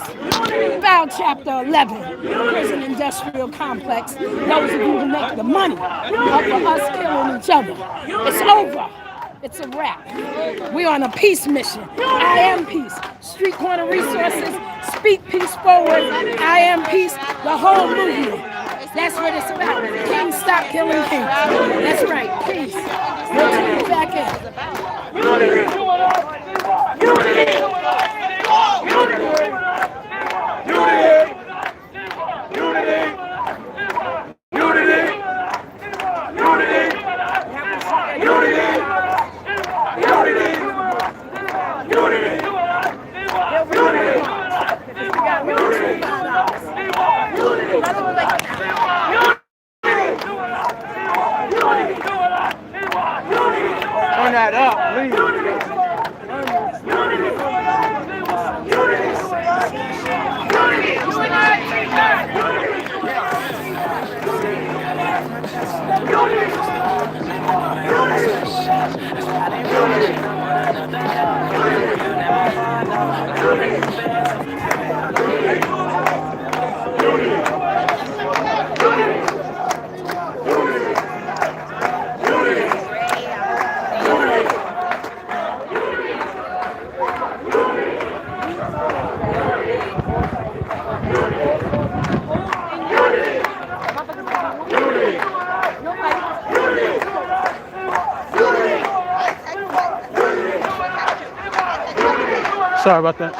Foul Chapter 11, prison industrial complex. Those of you who make the money off of us killing each other. It's over. It's a wrap. We're on a peace mission. I am peace. Street corner resources. Speak peace forward. I am peace. The whole movement. That's what it's about. Kings stop killing kings. That's right. Peace. We'll tune you back in. Turn that up, please. Sorry about that.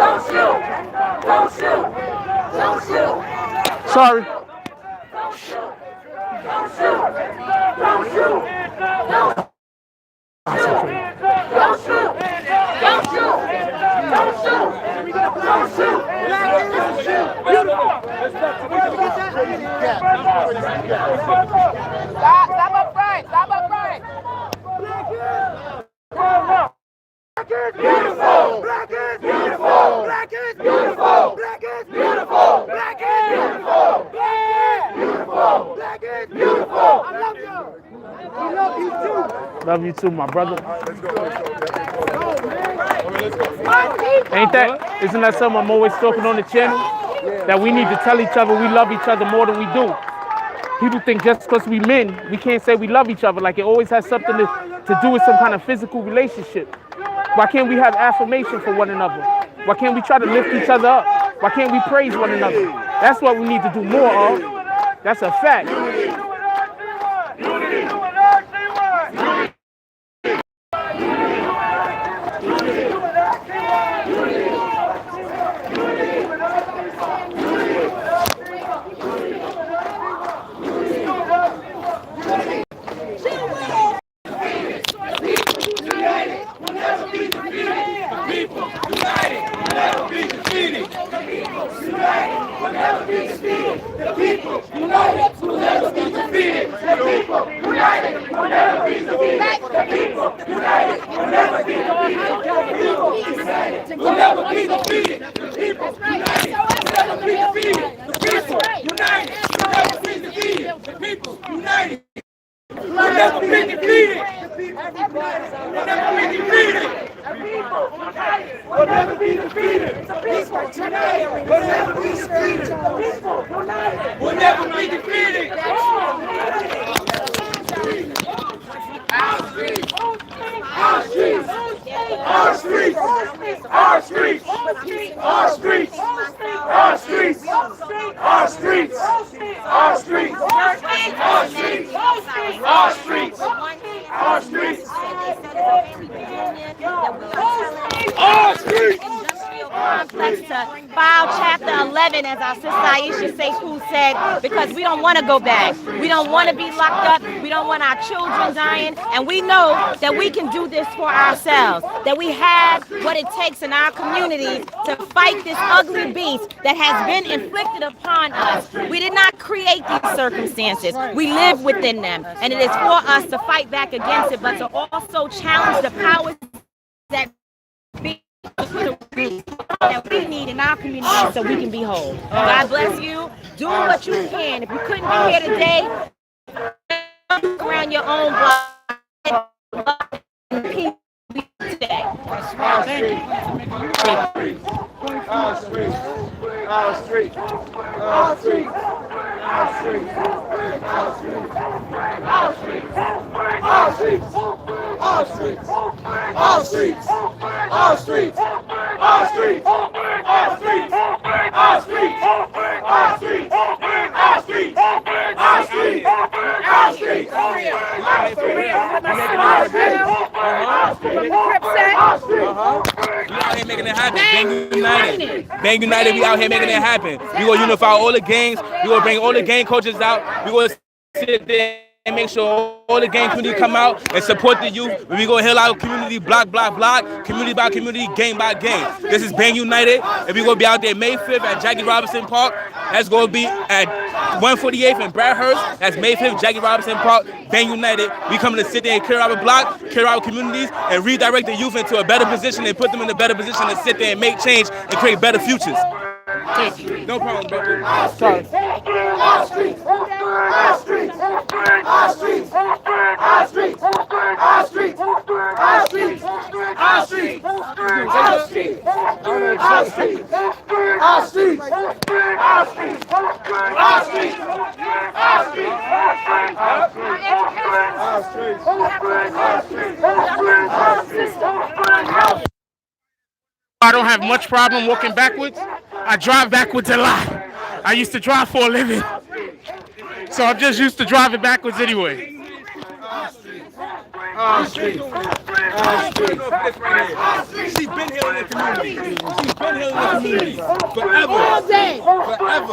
Don't shoot! Sorry. Stop upright. Stop upright. Black is beautiful. Black is beautiful. Black is beautiful. Black is beautiful. Black is beautiful. Yeah. Beautiful. Black is beautiful. I love you. We love you too. Love you too, my brother. Let's go. Isn't that something I'm always talking on the channel? That we need to tell each other we love each other more than we do. People think just because we men, we can't say we love each other. Like it always has something to do with some kind of physical relationship. Why can't we have affirmation for one another? Why can't we try to lift each other up? Why can't we praise one another? That's what we need to do more of. That's a fact. File chapter 11, as our sister Aisha Sekou said, because we don't want to go back. We don't want to be locked up. We don't want our children dying. And we know that we can do this for ourselves, that we have what it takes in our community to fight this ugly beast that has been inflicted upon us. We did not create these circumstances. We live within them. And it is for us to fight back against it, but to also challenge the powers that be that we need in our community so we can be whole. God bless you. Do what you can. If you couldn't be here today, look around your own block and peace today. Making it happen. Bang United. Bang United, we out here making it happen. We gonna unify all the gangs. We gonna bring all the gang coaches out. We gonna sit there and make sure all the gang community come out and support the youth. We gonna heal our community block, community by community, game by game. This is Bang United, and we gonna be out there May 5th at Jackie Robinson Park. That's gonna be at 148th and Bradhurst. That's May 5th, Jackie Robinson Park. Bang United. We coming to sit there and clear our block, clear our communities, and redirect the youth into a better position and put them in a better position to sit there and make change and create better futures. No problem, brother. Sorry. Our streets, our streets, our streets, our streets, our streets, our streets, our streets, our streets, our streets, our streets, our streets, our streets, I don't have much problem walking backwards. I drive backwards a lot. I used to drive for a living. So I'm just used to driving backwards anyway. She's been healing the community. She's been healing the community forever. All day. Forever.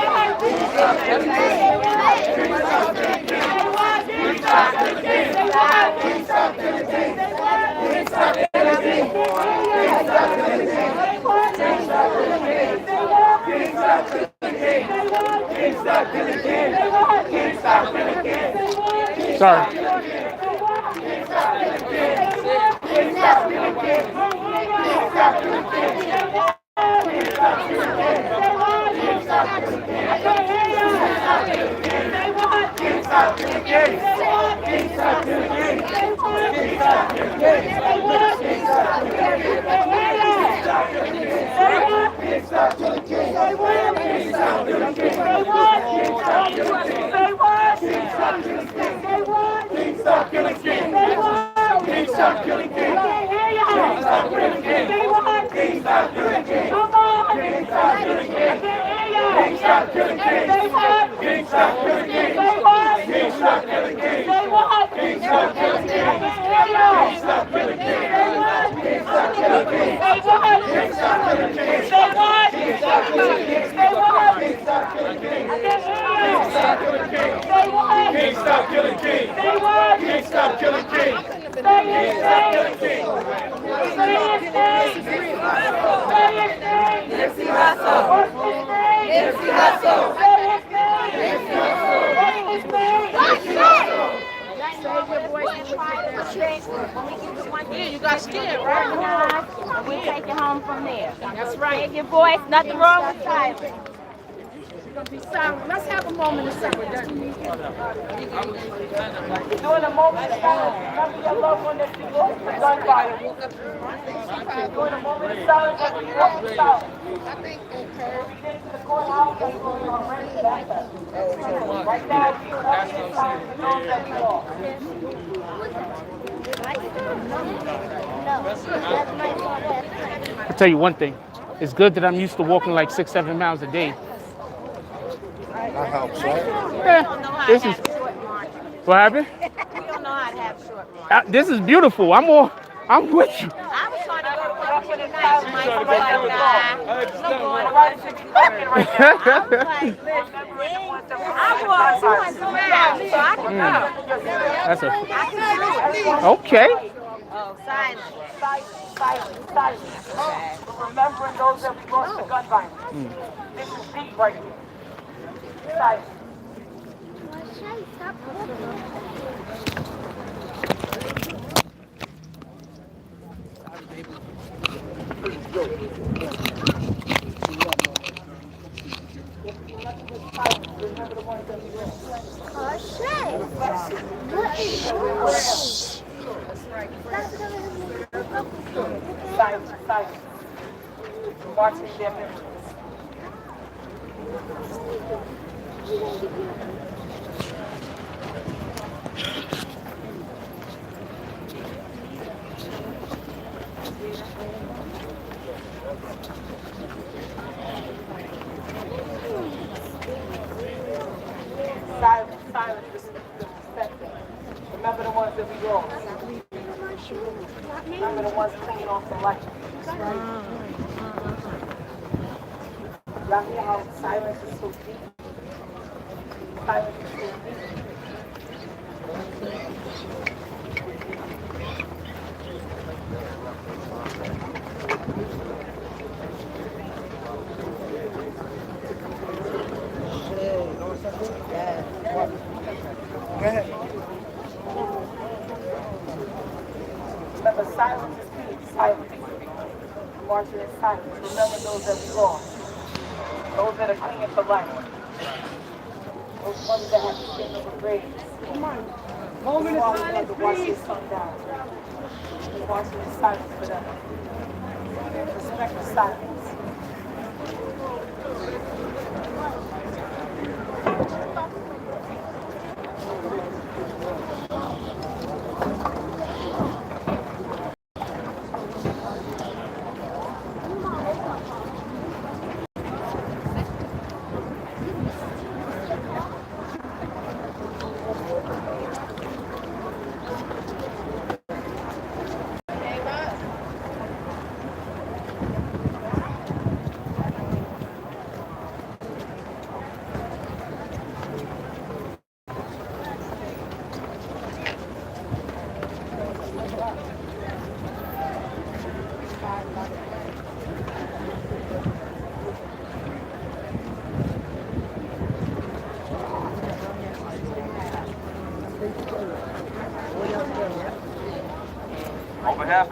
You got scared, right? And we take it home from there. That's right. Save your voice. Nothing wrong with silence. Be silent. Let's have a moment of silence. During a moment of silence, remember your loved one that you lost to gun violence. During a moment of silence, remember you lost the child. When we get to the courthouse, that's where we're going to bring it back up. Right now, you have to get silent for those that we lost. I'll tell you one thing. It's good that I'm used to walking like 6-7 miles a day. That helps, right? Yeah, this is what happened. We don't know how to have short march. This is beautiful. I'm with you. I was trying to go to work for the night. My brother died. I'm going to work 61st. I was 200 miles, so I can go. That's a I can do it. okay. Oh, silence. Remembering those that we lost to gun violence. This is deep right here. Silence. Silence. Marching their memories. Silence, respect them. Remember the ones that we lost. Remember the ones clinging on to life. Y'all hear how silence is so deep? Silence is so deep. Go ahead. Remember, silence is peace. Silence. Marching in silence. Remember those that we lost. Those that are clinging for life. Those ones that have to stand over graves. Come on. Moment of silence, please. Marching in silence for them. Respect the silence.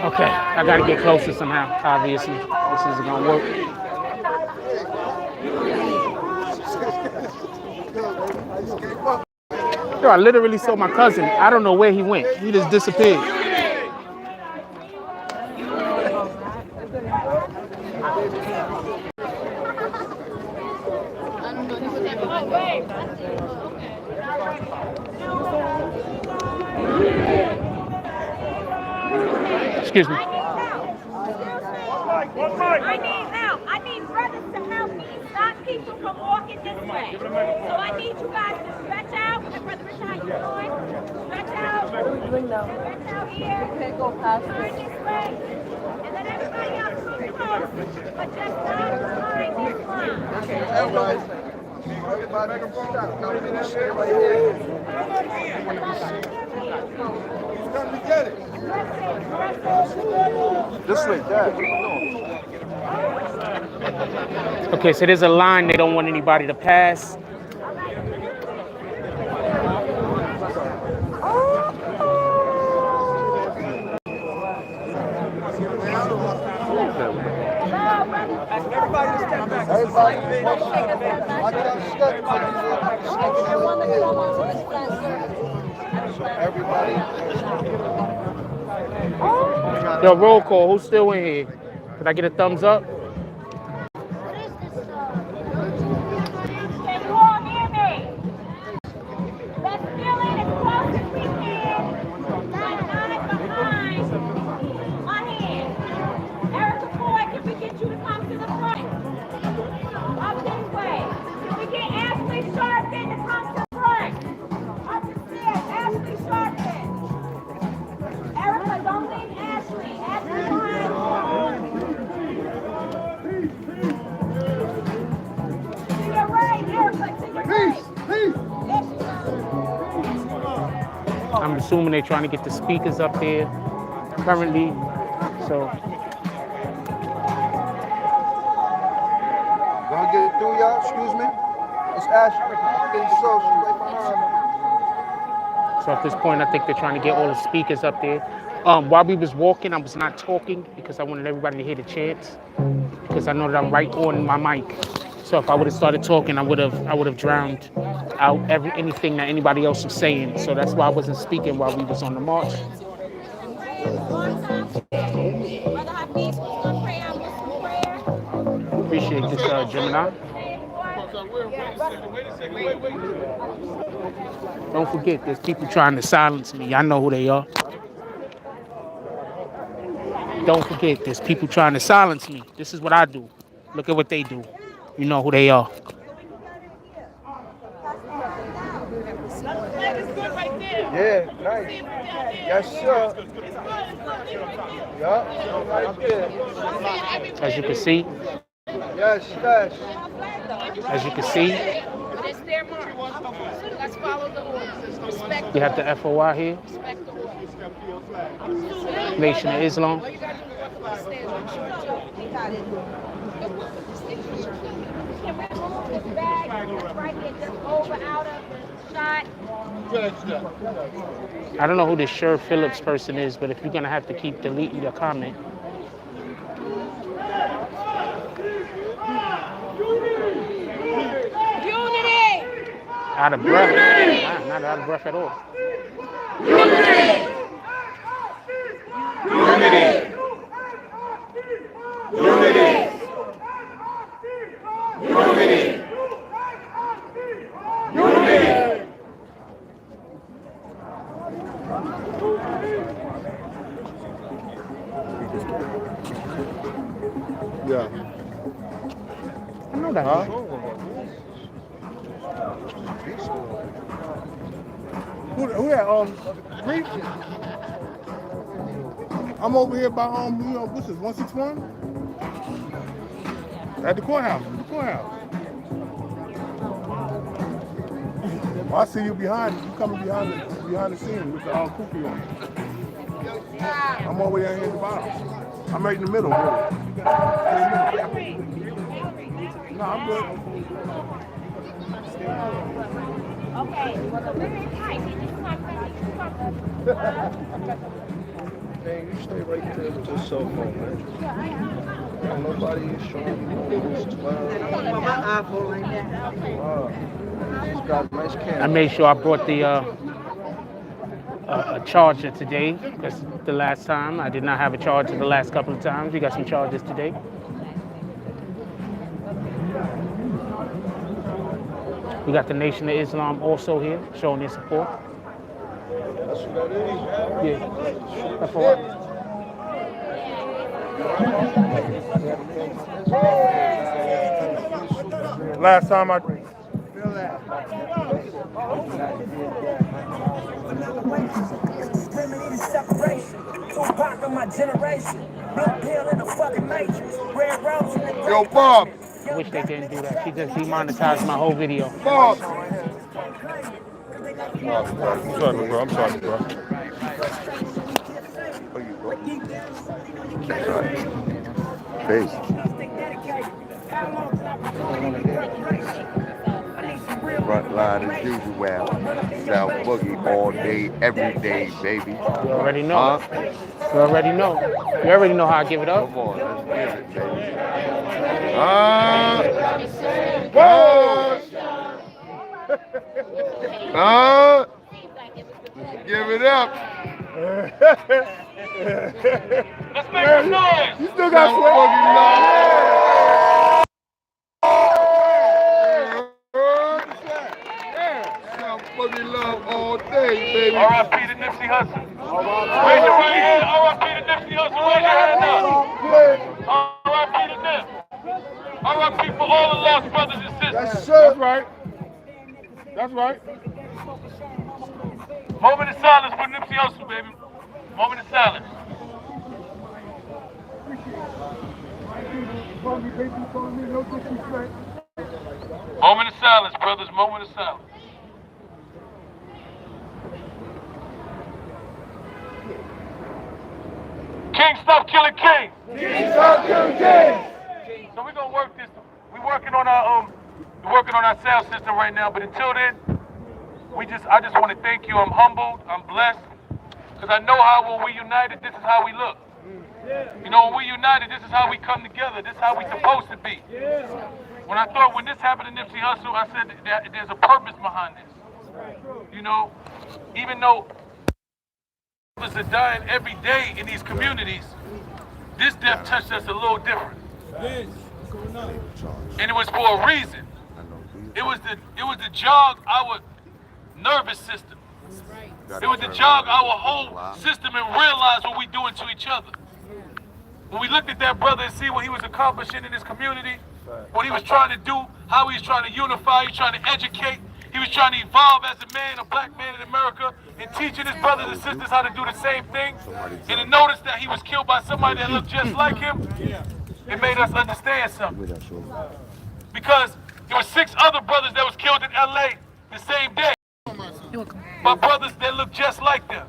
Okay, I gotta get closer somehow, obviously. This isn't gonna work. Yo, I literally saw my cousin. I don't know where he went. He just disappeared. Excuse me. I need help. I need brothers to help me stop people from walking this way. So I need you guys to stretch out. And Brother Richard, how you doing? Stretch out. What are we doing now? Stretch out here. You can't go past this. Turn this way. And then everybody else come close. But just not behind this line. Everybody stay right here. Come to get it. This way, Dad. Okay, so there's a line they don't want anybody to pass. Everybody step back. Yo, roll call. Who's still in here? Can I get a thumbs up? Can you all hear me? Let's fill in as close as we can. Like not behind my hand. Erica Boy, can we get you to come to the front? Up this way. Can we get Ashley Sharpton to come to the front? Up the stairs, Ashley Sharpton. Erica, don't leave Ashley. Ashley behind. To your right, Erica, to your right. I'm assuming they're trying to get the speakers up there currently. So Gonna get it through, y'all. Excuse me. It's Ashley. So at this point, I think they're trying to get all the speakers up there. While we was walking, I was not talking because I wanted everybody to hear the chants because I know that I'm right on my mic. So if I would have started talking, I would have drowned out anything that anybody else was saying. So that's why I wasn't speaking while we was on the march. Appreciate this, Gemini. Don't forget, there's people trying to silence me. I know who they are. Don't forget, there's people trying to silence me. This is what I do. Look at what they do. You know who they are. Yeah, nice. Yes, sir. Yeah, right there. As you can see. Yes, yes. As you can see. It's their mark. So let's follow the orders. Respect We have the FOI here. Respect the orders. Nation of Islam. All you gotta do is walk up the stairs. Can we move this bag that's right here just over out of the shot? I don't know who this Sher Phillips person is, but if you're gonna have to keep deleting your comment. Unity! Out of breath. Nah, not out of breath at all. Unity! Unity. Unity. Unity. Unity. Yeah. I know that. Huh? Who that? Reed? I'm over here by what's this? 161? At the courthouse. Oh, I see you behind. You coming behind me. behind the scenes with the cookie on. I'm all the way down here at the bottom. I'm right in the middle, really. No, I'm good. Okay. Man, you stay right there with your cell phone, man. Nobody is showing you it's 12. Wow. She's got a nice camera. I made sure I brought the a charger today, because the last time I did not have a charger the last couple of times. We got some chargers today. We got the Nation of Islam also here, showing their support. That's what that is. Yeah, that's for what? Last time I... Yo, Bob. I wish they didn't do that. She just demonetized my whole video. Bob. I'm sorry, bro. I'm sorry, bro. Peace. Front line as usual. South Boogie all day, every day, baby. You already know. You already know. You already know how I give it up. Come on, let's give it, baby. Give it up. Let's make some noise. You still got some fucking love all day, baby. R.I.P. to Nipsey Hussle. Raise your right hand. R.I.P. to Nipsey Hussle. Raise your hand up. R.I.P. to Nip. R.I.P. for all the lost brothers and sisters. That's right. That's right. Moment of silence for Nipsey Hussle, baby. Moment of silence. Moment of silence, brothers. Moment of silence. King, stop killing King. King, stop killing King. So we're gonna work this. We're working on our sound system right now. But until then, I just want to thank you. I'm humbled. I'm blessed. Because I know how when we united, this is how we look. You know, when we united, this is how we come together. This is how we supposed to be. When this happened to Nipsey Hussle, I said that there's a purpose behind this. You know, even though brothers are dying every day in these communities, this death touched us a little different. And it was for a reason. It was to jog our nervous system. It was to jog our whole system and realize what we're doing to each other. When we looked at that brother and see what he was accomplishing in his community, what he was trying to do, how he was trying to unify, he was trying to educate, he was trying to evolve as a man, a black man in America, and teaching his brothers and sisters how to do the same thing. And to notice that he was killed by somebody that looked just like him, it made us understand something. Because there were 6 other brothers that was killed in LA the same day. By brothers that look just like them.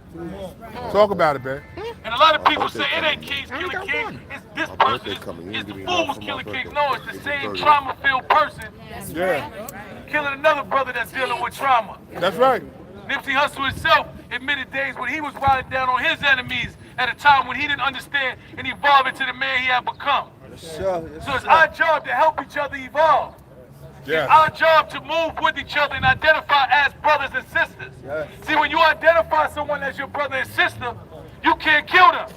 Talk about it, man. And a lot of people say it ain't kings killing kings, it's this person, it's the fools killing kings. No, it's the same trauma-filled person killing another brother that's dealing with trauma. That's right. Nipsey Hussle himself admitted days when he was riding down on his enemies at a time when he didn't understand and evolve into the man he had become. So it's our job to help each other evolve. It's our job to move with each other and identify as brothers and sisters. See, when you identify someone as your brother and sister, you can't kill them.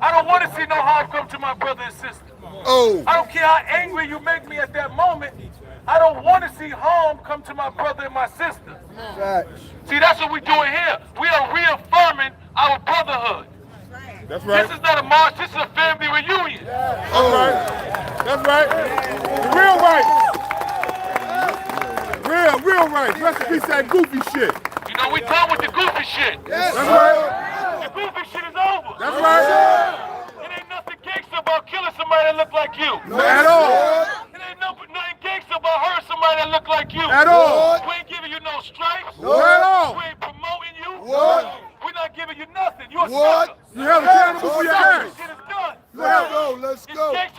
I don't want to see no harm come to my brother and sister. I don't care how angry you make me at that moment. I don't want to see harm come to my brother and my sister. See, that's what we're doing here. We are reaffirming our brotherhood. That's right. This is not a march, this is a family reunion. That's right. That's right. Real right. Real right. Rest in peace, that goofy shit. You know, we done with the goofy shit. That's right. The goofy shit is over. That's right. It ain't nothing gangster about killing somebody that look like you. No, at all. It ain't nothing gangster about hurting somebody that look like you. At all. We ain't giving you no stripes. No, at all. We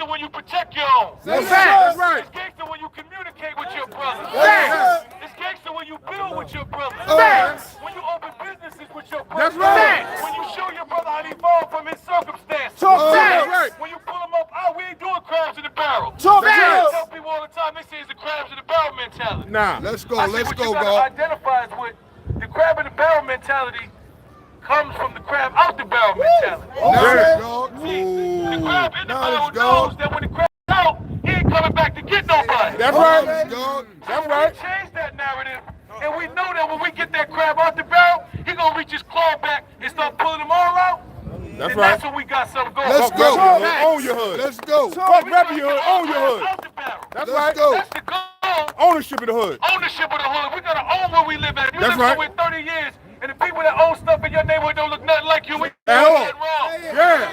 gangster when you protect your own. That's right. It's gangster when you communicate with your brothers. Facts. It's gangster when you build with your brothers. Facts. When you open businesses with your brothers. That's right. When you show your brother how to evolve from his circumstances. That's right. When you pull him up, we ain't doing crabs in the barrel. Facts. I tell people all the time, they say it's the crabs in the barrel mentality. Nah. Let's go, I say let's what go, you gotta God. identify is with the crab in the barrel mentality comes from the crab out the barrel mentality. Knowledge, God. The crab in the barrel Knowledge, knows God. that when the crab's out, he ain't coming back to get nobody. That's right. Knowledge, God. That's right. We change that narrative, and we know that when we get that crab out the barrel, he gonna reach his claw back and start pulling them all out. That's and right. That's when we got something going. Let's go. Own your hood. Let's go. Fuck rep your hood. Own your hood. Out the barrel. That's Let's right. go. That's the goal. Ownership of the hood. Ownership of the hood. We gotta own where we live at. If you That's live right. somewhere 30 years, and the people that own stuff in your neighborhood don't look nothing like you, we At doing all. something wrong. Yeah.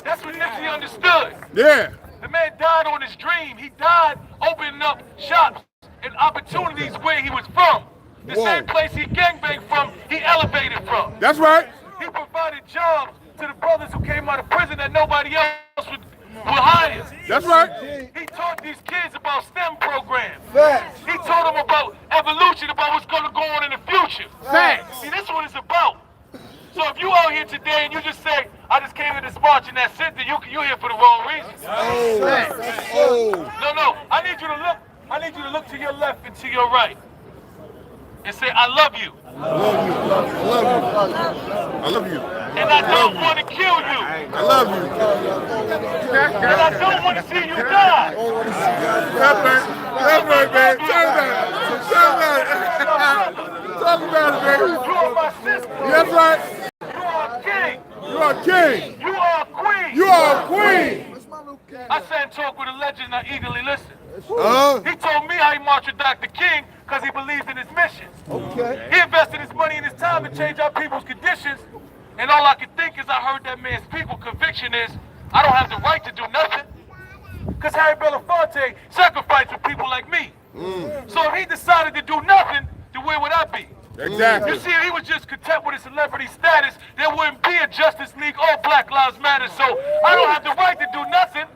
That's what Nipsey understood. Yeah. The man died on his dream. He died opening up shops and opportunities where he was from. The same place he gangbanged from, he elevated from. That's right. He provided jobs to the brothers who came out of prison that nobody else would hire. That's right. He taught these kids about STEM programs. Facts. He taught them about evolution, about what's going to go on in the future. Facts. See, this is what it's about. So if you out here today and you just say, I just came to this march and that's it, then you're here for the wrong reason. No. I need you to look to your left and to your right. And say, I love you. I love you. And I don't want to kill you. I love you. And I don't want to see you die. That's right, man. Talk about it, baby. You are my sister. That's right. You are a king. You are a king. You are a queen. You are a queen. I sat and talked with a legend, I eagerly listened. Huh? He told me how he marched with Dr. King because he believed in his mission. Okay. He invested his money and his time to change our people's conditions. And all I could think is I heard that man's people conviction is, I don't have the right to do nothing. Because Harry Belafonte sacrificed for people like me. So if he decided to do nothing, then where would I be? Exactly. You see, if he was just content with his celebrity status, there wouldn't be a Justice League or Black Lives Matter. So I don't have the right to do nothing.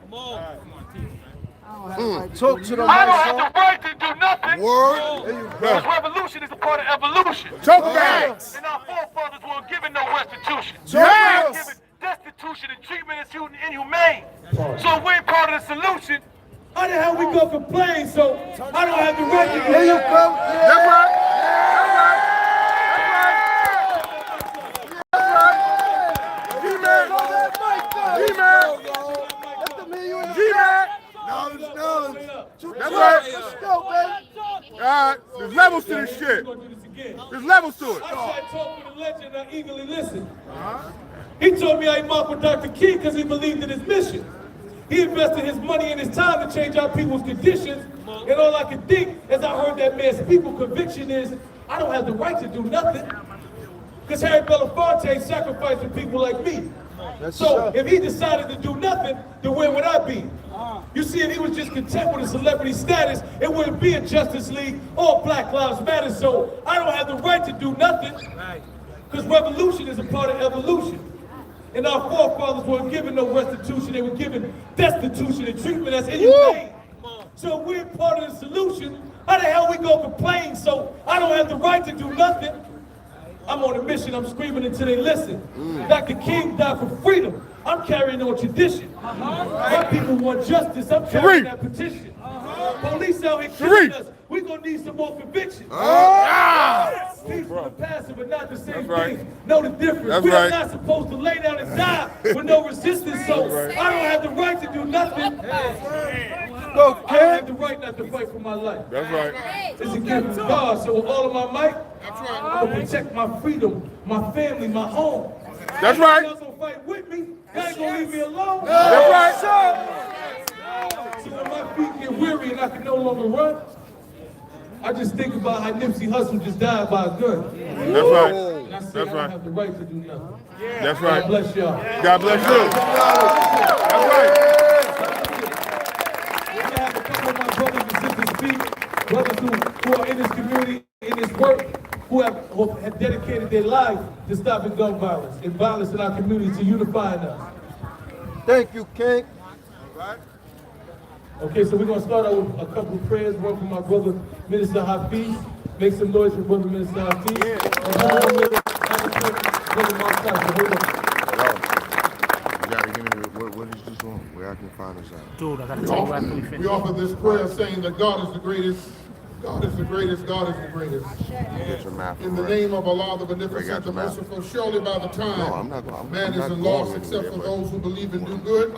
Talk to them. I don't have the right to do nothing. Word. Because revolution is a part of evolution. Talk about it. And our forefathers weren't given no restitution. Yes. They were given destitution and treatment as inhumane. So if we're part of the solution, how the hell we gonna complain? So I don't have the right to do There you nothing. go. That's right. Knowledge. That's right. Let's go, baby. There's levels to this shit. There's levels to it. I tried to talk with a legend, I eagerly listened. He told me I marked with Dr. King because he believed in his mission. He invested his money and his time to change our people's conditions. And all I could think as I heard that man's people conviction is, I don't have the right to do nothing. Because Harry Belafonte sacrificed for people like me. So if he decided to do nothing, then where would I be? You see, if he was just content with his celebrity status, it wouldn't be a Justice League or Black Lives Matter. So I don't have the right to do nothing. Because revolution is a part of evolution. And our forefathers weren't given no restitution, they were given destitution and treatment as inhumane. So if we're part of the solution, how the hell we gonna complain? So I don't have the right to do nothing. I'm on a mission, I'm screaming until they listen. Dr. King died for freedom. I'm carrying on tradition. My people want justice, I'm carrying that petition. Police out here killing us, we're gonna need some more conviction. Peaceful and passive are not the same thing. Know the difference. We are not supposed to lay down and die with no resistance, so I don't have the right to do nothing. I don't have the right not to fight for my life. That's right. It's a gift from God, so with all of my might, I'm gonna protect my freedom, my family, my home. That's right. Y'all gonna fight with me? Y'all ain't gonna leave me alone? That's right. So when my feet get weary and I can no longer run, I just think about how Nipsey Hussle just died by a gun. That's right. And I say I don't have the right to do nothing. That's right. God bless y'all. God bless you. That's right. I have a couple of my brothers and sisters speak, brothers who are in this community, in this work, who have dedicated their lives to stopping gun violence and violence in our community, to unifying us. Thank you, King. Right? Okay, so we're going to start out with a couple of prayers. One from my brother, Minister Hafiz. Make some noise for brother Minister Hafiz. And You gotta give me what is this on? Where I can find this out. Dude, I gotta tell you what I finish. We offer this prayer saying that God is the greatest. God is the greatest, God is the greatest. In the name of Allah, the Beneficent, the Merciful, surely by the time man isn't lost except for those who believe and do good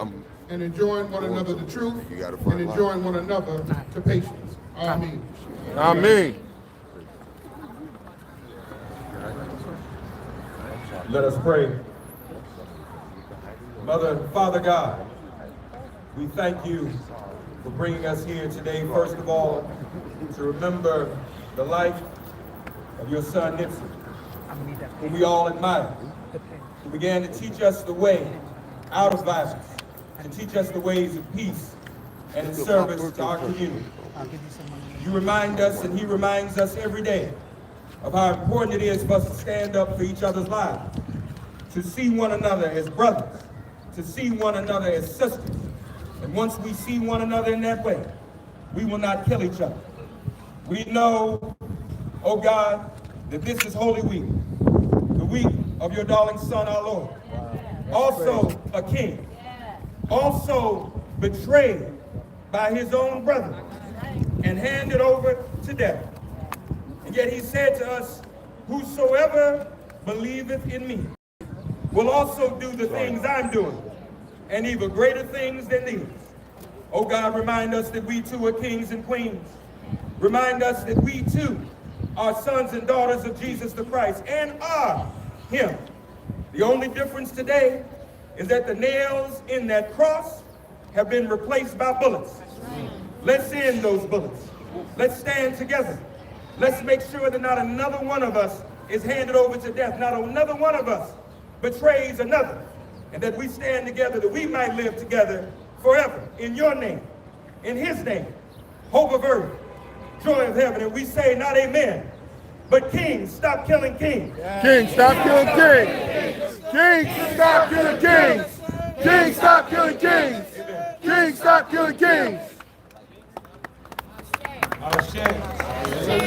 and enjoying one another the truth and enjoying one another to patience. Amen. Amen. Let us pray. Mother and Father God, we thank you for bringing us here today, first of all, to remember the life of your son Nipsey, whom we all admire, who began to teach us the way out of violence, and teach us the ways of peace and in service to our community. You remind us, and he reminds us every day, of how important it is for us to stand up for each other's lives, to see one another as brothers, to see one another as sisters. And once we see one another in that way, we will not kill each other. We know, oh God, that this is Holy Week, the week of your darling Son, our Lord. Also a king, also betrayed by his own brother and handed over to death. And yet he said to us, whosoever believeth in me will also do the things I'm doing, and even greater things than these. Oh God, remind us that we too are kings and queens. Remind us that we too are sons and daughters of Jesus the Christ and are him. The only difference today is that the nails in that cross have been replaced by bullets. Let's end those bullets. Let's stand together. Let's make sure that not another one of us is handed over to death. Not another one of us betrays another. And that we stand together, that we might live together forever in your name, in his name, hope of earth, joy of heaven. And we say not amen, but kings, stop killing kings. Kings, stop killing kings. Kings, stop killing kings. Kings, stop killing kings. Kings, stop killing kings.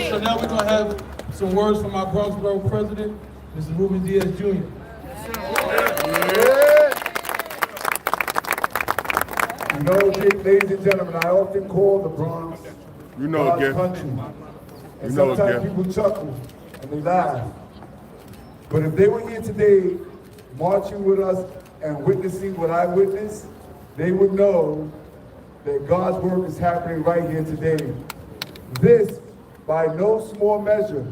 So now we're going to have some words from our Bronx Borough President, Mr. Ruben Diaz Jr. You know, ladies and gentlemen, I often call the Bronx God's country. And sometimes people chuckle and they laugh. But if they were here today marching with us and witnessing what I witnessed, they would know that God's work is happening right here today. This, by no small measure,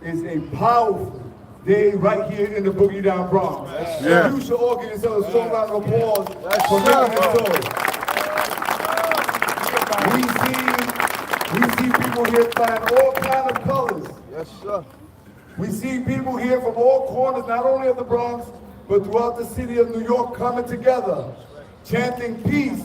is a powerful day right here in the Boogie Down Bronx. Yeah. You should all give yourselves a strong round of applause for making it so. We see people here flying all kinds of colors. Yes, sir. We see people here from all corners, not only of the Bronx, but throughout the city of New York coming together, chanting peace,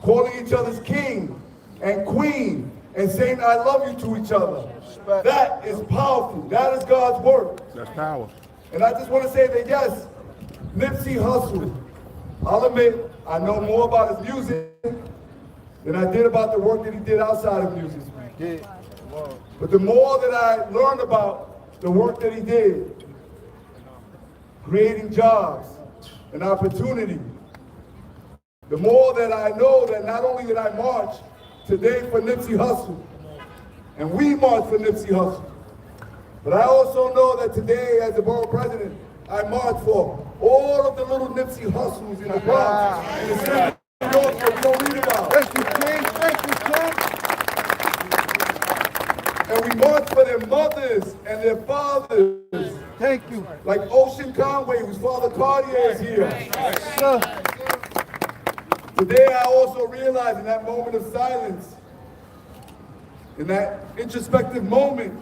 calling each other's king and queen, and saying I love you to each other. That is powerful. That is God's work. That's power. And I just want to say that yes, Nipsey Hussle, I'll admit, I know more about his music than I did about the work that he did outside of music. But the more that I learned about the work that he did, creating jobs and opportunity, the more that I know that not only did I march today for Nipsey Hussle, and we march for Nipsey Hussle, but I also know that today, as the borough president, I march for all of the little Nipsey Hussles in the Bronx and the city of New York that we don't read about. Thank you, King. Thank you, King. And we march for their mothers and their fathers. Thank you. Like Ocean Conway, whose father Cartier is here. Today, I also realize in that moment of silence, in that introspective moment,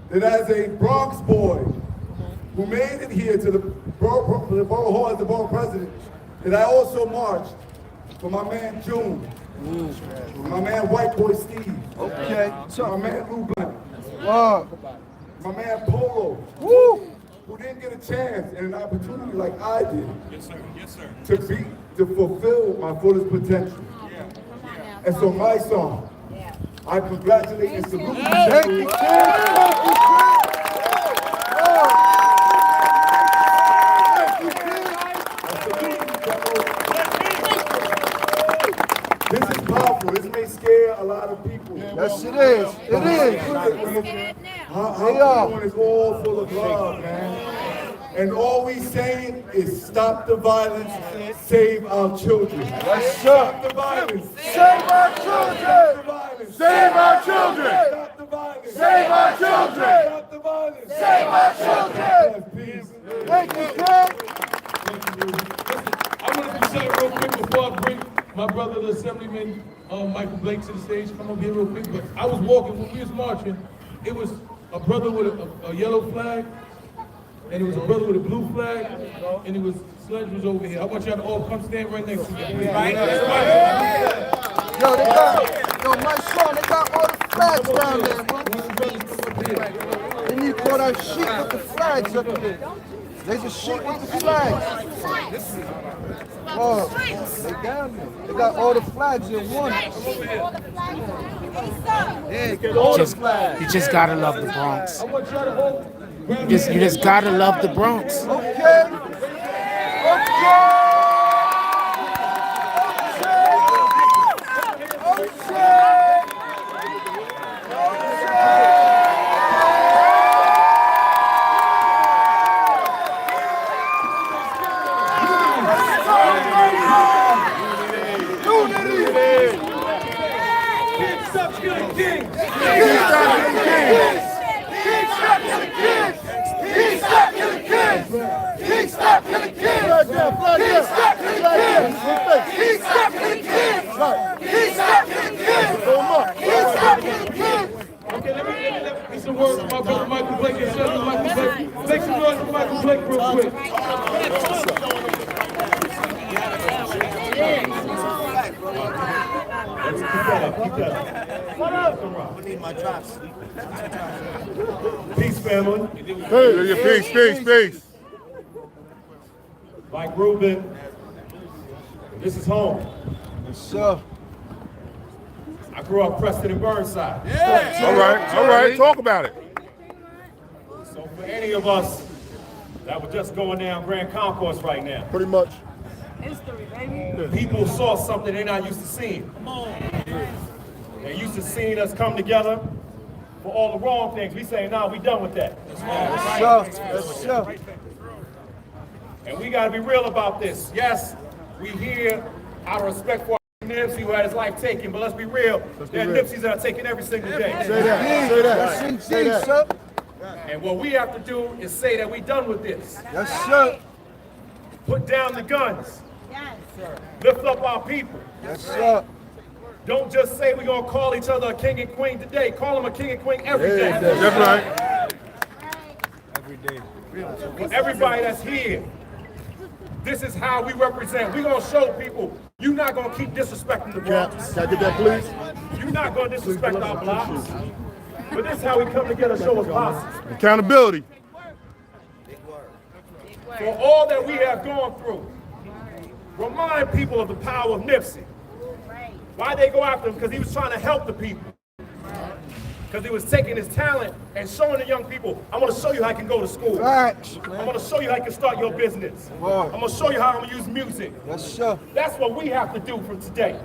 that as a Bronx boy who made it here to the borough hall as the borough president, that I also marched for my man June, for my man White Boy Steve, for my man Lou Blunt, my man Polo, who didn't get a chance and an opportunity like I did. Yes, sir. Yes, sir. To fulfill my fullest potential. And so my song, I congratulate and salute you. Thank you, This is powerful. This may scare a lot of people. Yes, it is. It is. How everyone is all full of love, man. And all we saying is stop the violence, save our children. Yes, sir. Stop the violence. Save our children. Save our children. Stop the violence. Save our children. Stop the violence. Save our children. Peace. Thank you, King. I wanted to say real quick before I bring my brother, the Assemblyman Michael Blake, to the stage. Come up here real quick. But I was walking when we was marching. It was a brother with a yellow flag, and it was a brother with a blue flag, and it was Sledge was over here. I want y'all to all come stand right next to me. Right? Yo, my son, they got all the flags down there, bro. They need to put a sheet with the flags up there. There's a sheet with the flags. Oh, they down there. They got all the flags in one. You just gotta love the Bronx. You just gotta love the Bronx. Okay. Okay, let me some words from my brother Michael Blake and show you Michael Blake. Make some noise for Michael Blake real quick. We need my drops. Peace, family. Peace. Mike Rubin, this is home. Yes, sir. I grew up Preston and Burnside. All right. Talk about it. So for any of us that were just going down Grand Concourse right now, Pretty much. people saw something they're not used to seeing. They're used to seeing us come together for all the wrong things. We say, nah, we done with that. Yes, sir. And we got to be real about this. Yes, we hear out of respect for Nipsey, who had his life taken, but let's be real. There are Nipseys that are taken every single day. Say that. Sir. And what we have to do is say that we done with this. Yes, sir. Put down the guns. Lift up our people. Yes, sir. Don't just say we're going to call each other a king and queen today. Call them a king and queen every day. That's right. Every day. For everybody that's here, this is how we represent. We're going to show people you're not going to keep disrespecting the Bronx. Can I get that, please? You're not going to disrespect our blocks. But this is how we come together, show us possible. Accountability. For all that we have gone through, remind people of the power of Nipsey. Why they go after him? Because he was trying to help the people. Because he was taking his talent and showing the young people, I want to show you how I can go to school. Right. I want to show you how you can start your business. Right. I'm going to show you how I'm going to use music. Yes, sir. That's what we have to do from today.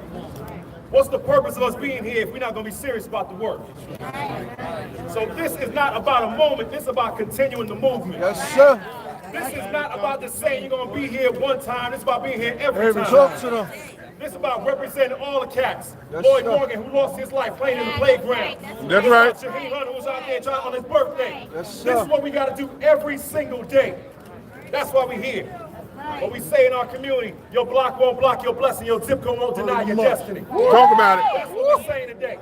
What's the purpose of us being here if we're not going to be serious about the work? So this is not about a moment. This is about continuing the movement. Yes, sir. This is not about just saying you're going to be here one time. It's about being here every time. Talk to them. This is about representing all the cats. Yes, Lloyd sir. Morgan, who lost his life playing in the playground. That's right. Shaheed Hunter, who was out there trying on his birthday. Yes, sir. This is what we got to do every single day. That's why we're here. What we say in our community, your block won't block your blessing, your zip code won't deny your destiny. Talk about it. That's what we're saying today.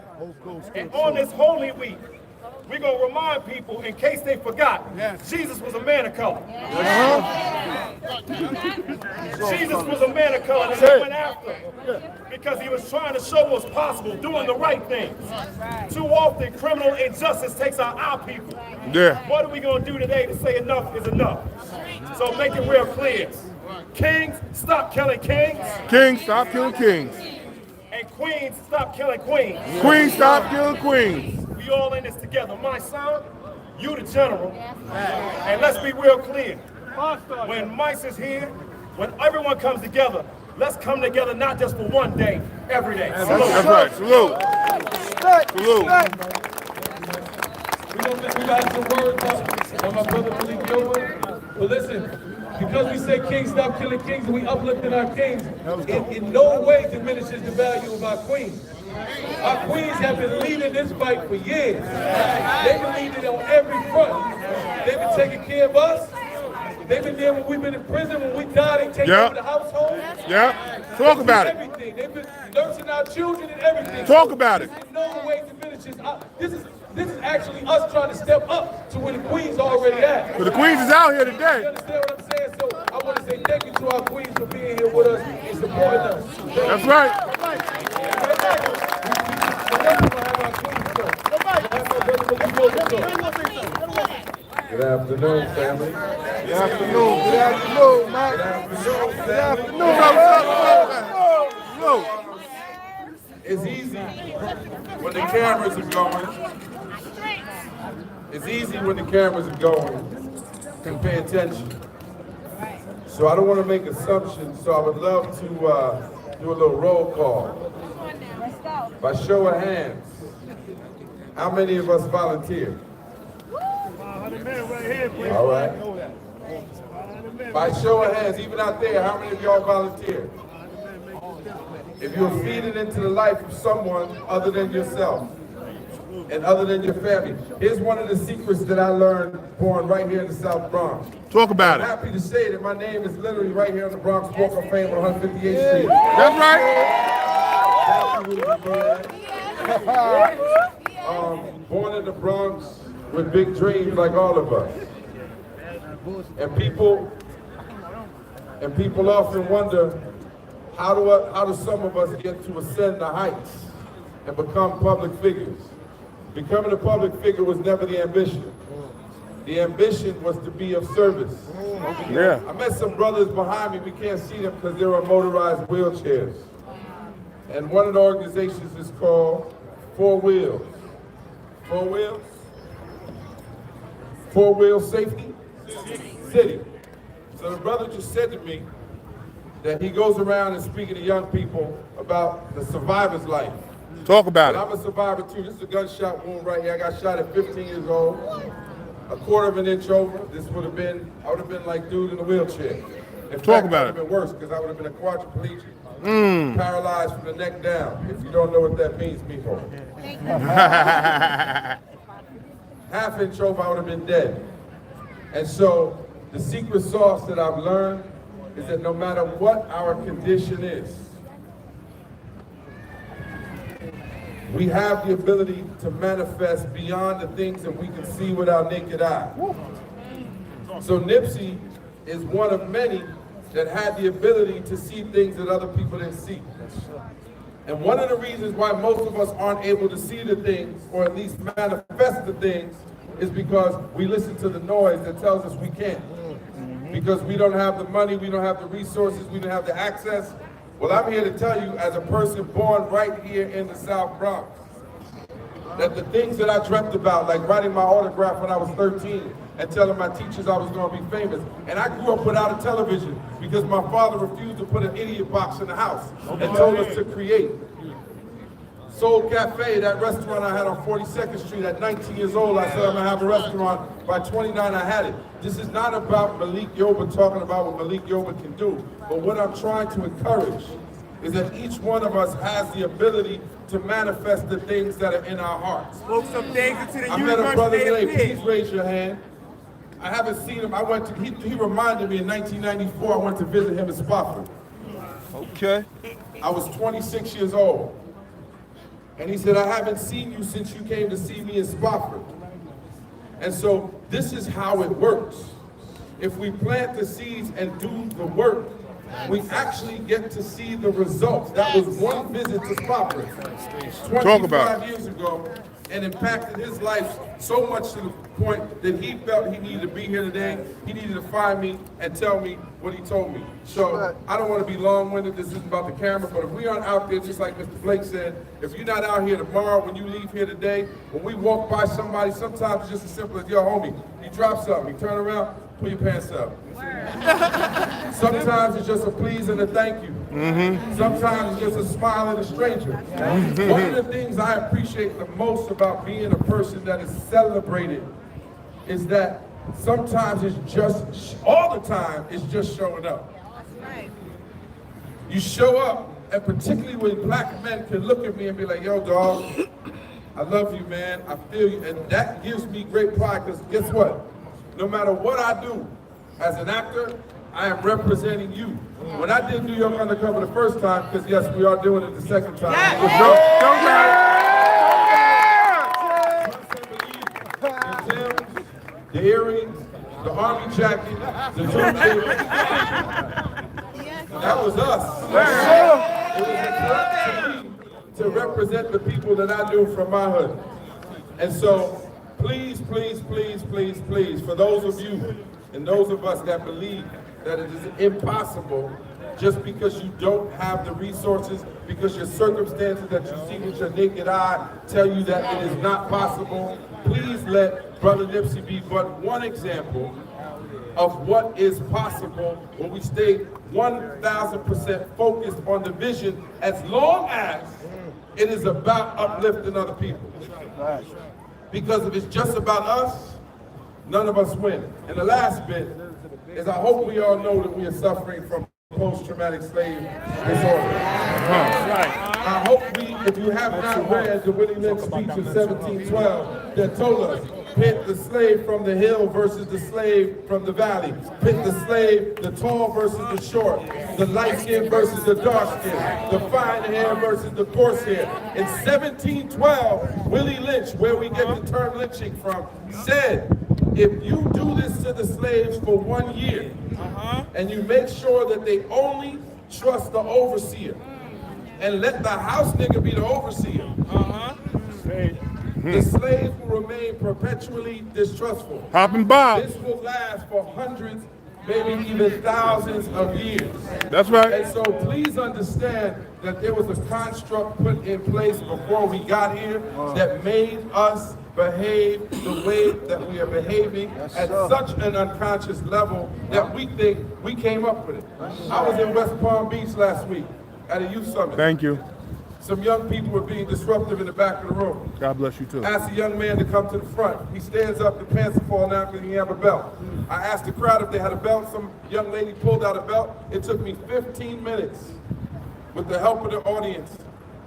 And on this Holy Week, we're going to remind people, in case they forgot, Jesus was a man of color. Jesus was a man of color that they went after because he was trying to show what's possible, doing the right things. Too often, criminal injustice takes out our people. Yeah. What are we going to do today to say enough is enough? So make it real clear. Kings, stop killing kings. Kings, stop killing kings. And queens, stop killing queens. Queens, stop killing queens. We all in this together. My son, you the general. And let's be real clear. When Mice is here, when everyone comes together, let's come together not just for one day, every day. That's right. Salute. Salute. We got some words on my brother Malik Gilbert. But listen, because we say kings stop killing kings and we uplifting our kings, it in no way diminishes the value of our queens. Our queens have been leading this fight for years. They've been leading on every front. They've been taking care of us. They've been there when we've been in prison, when we died, they take over the household. Yeah. Talk about it. Everything. They've been nursing our children and everything. Talk about it. In no way diminishes. This is actually us trying to step up to where the queens already at. But the queens is out here today. You understand what I'm saying? So I want to say thank you to our queens for being here with us and supporting us. That's right. Good afternoon, family. Good afternoon. Good afternoon, man. Good afternoon. It's easy when the cameras are going. It's easy when the cameras are going to pay attention. So I don't want to make assumptions, so I would love to do a little roll call. By show of hands, how many of us volunteered? All right. By show of hands, even out there, how many of y'all volunteered? If you're feeding into the life of someone other than yourself and other than your family, here's one of the secrets that I learned born right here in the South Bronx. Talk about it. I'm happy to say that my name is literally right here on the Bronx Walk of Fame on 158th Street. That's right. Born in the Bronx with big dreams like all of us. And people often wonder, how do some of us get to ascend the heights and become public figures? Becoming a public figure was never the ambition. The ambition was to be of service. Yeah. I met some brothers behind me. We can't see them because they're on motorized wheelchairs. And one of the organizations is called Four Wheels. Four Wheels? Four Wheel Safety? City. So the brother just said to me that he goes around and speaking to young people about the survivor's life. Talk about it. I'm a survivor too. This is a gunshot wound right here. I got shot at 15 years old, a quarter of an inch over. This would have been, I would have been like dude in a wheelchair. In fact, about it would have been worse because I would have been a quadriplegic, paralyzed from the neck down. If you don't know what that means, people. Half inch over, I would have been dead. And so the secret sauce that I've learned is that no matter what our condition is, we have the ability to manifest beyond the things that we can see with our naked eye. So Nipsey is one of many that had the ability to see things that other people didn't see. And one of the reasons why most of us aren't able to see the things, or at least manifest the things, is because we listen to the noise that tells us we can't. Because we don't have the money, we don't have the resources, we don't have the access. Well, I'm here to tell you, as a person born right here in the South Bronx, that the things that I dreamt about, like writing my autograph when I was 13 and telling my teachers I was going to be famous. And I grew up without a television because my father refused to put an idiot box in the house and told us to create. Soul Cafe, that restaurant I had on 42nd Street at 19 years old, I said I'm going to have a restaurant. By 29, I had it. This is not about Malik Yoba talking about what Malik Yoba can do, but what I'm trying to encourage is that each one of us has the ability to manifest the things that are in our hearts. Spoke some things into the I met a brother today, universe. please raise your hand. I haven't seen him. He reminded me in 1994, I went to visit him in Spofford. Okay. I was 26 years old. And he said, I haven't seen you since you came to see me in Spofford. And so this is how it works. If we plant the seeds and do the work, we actually get to see the results. That was one visit to Spofford 25 years ago and impacted his life so much to the point that he felt he needed to be here today. He needed to find me and tell me what he told me. So I don't want to be long-winded. This isn't about the camera, but if we aren't out there, just like Mr. Blake said, if you're not out here tomorrow, when you leave here today, when we walk by somebody, sometimes it's just as simple as, yo, homie, you drop something, you turn around, pull your pants up. Sometimes it's just a please and a thank you. Sometimes it's just a smile at a stranger. One of the things I appreciate the most about being a person that is celebrated is that sometimes it's just, all the time, it's just showing up. You show up, and particularly when black men can look at me and be like, yo, dog, I love you, man, I feel you, and that gives me great pride, because guess what? No matter what I do, as an actor, I am representing you. When I did New York Undercover the first time, because yes, we are doing it the second time. The earrings, the army jacket, the toothpick. That was us. It was important to me to represent the people that I knew from my hood. And so, please, please, please, please, please, for those of you and those of us that believe that it is impossible just because you don't have the resources, because your circumstances that you see with your naked eye tell you that it is not possible, please let Brother Nipsey be but one example of what is possible when we stay 1,000% focused on the vision, as long as it is about uplifting other people. Because if it's just about us, none of us win. And the last bit is, I hope we all know that we are suffering from post-traumatic slave disorder. I hope if you have not read the Willie Lynch speech of 1712 that told us, pit the slave from the hill versus the slave from the valley. Pit the slave, the tall versus the short. The light skin versus the dark skin. The fine hair versus the coarse hair. In 1712, Willie Lynch, where we get the term lynching from, said, if you do this to the slaves for 1 year, and you make sure that they only trust the overseer, and let the house nigga be the overseer, the slaves will remain perpetually distrustful. This will last for hundreds, maybe even thousands of years. That's right. And so please understand that there was a construct put in place before we got here that made us behave the way that we are behaving at such an unconscious level that we think we came up with it. I was in West Palm Beach last week at a youth summit. Thank you. Some young people were being disruptive in the back of the room. God bless you too. Asked a young man to come to the front. He stands up, the pants are falling down because he have a belt. I asked the crowd if they had a belt. Some young lady pulled out a belt. It took me 15 minutes with the help of the audience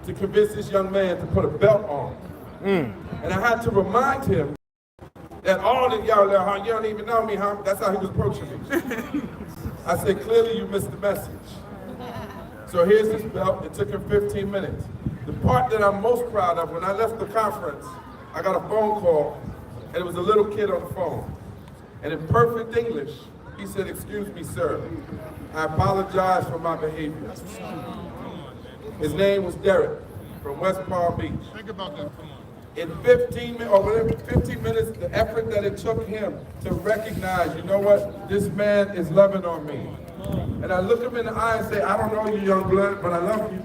to convince this young man to put a belt on. And I had to remind him that all of y'all, you don't even know me, huh? That's how he was approaching me. I said, clearly you missed the message. So here's this belt. It took him 15 minutes. The part that I'm most proud of, when I left the conference, I got a phone call, and it was a little kid on the phone. And in perfect English, he said, excuse me, sir. I apologize for my behavior. His name was Derek from West Palm Beach. Think about that. In 15 minutes, or whatever, 15 minutes, the effort that it took him to recognize, you know what, this man is loving on me. And I look him in the eye and say, I don't know you, young blood, but I love you.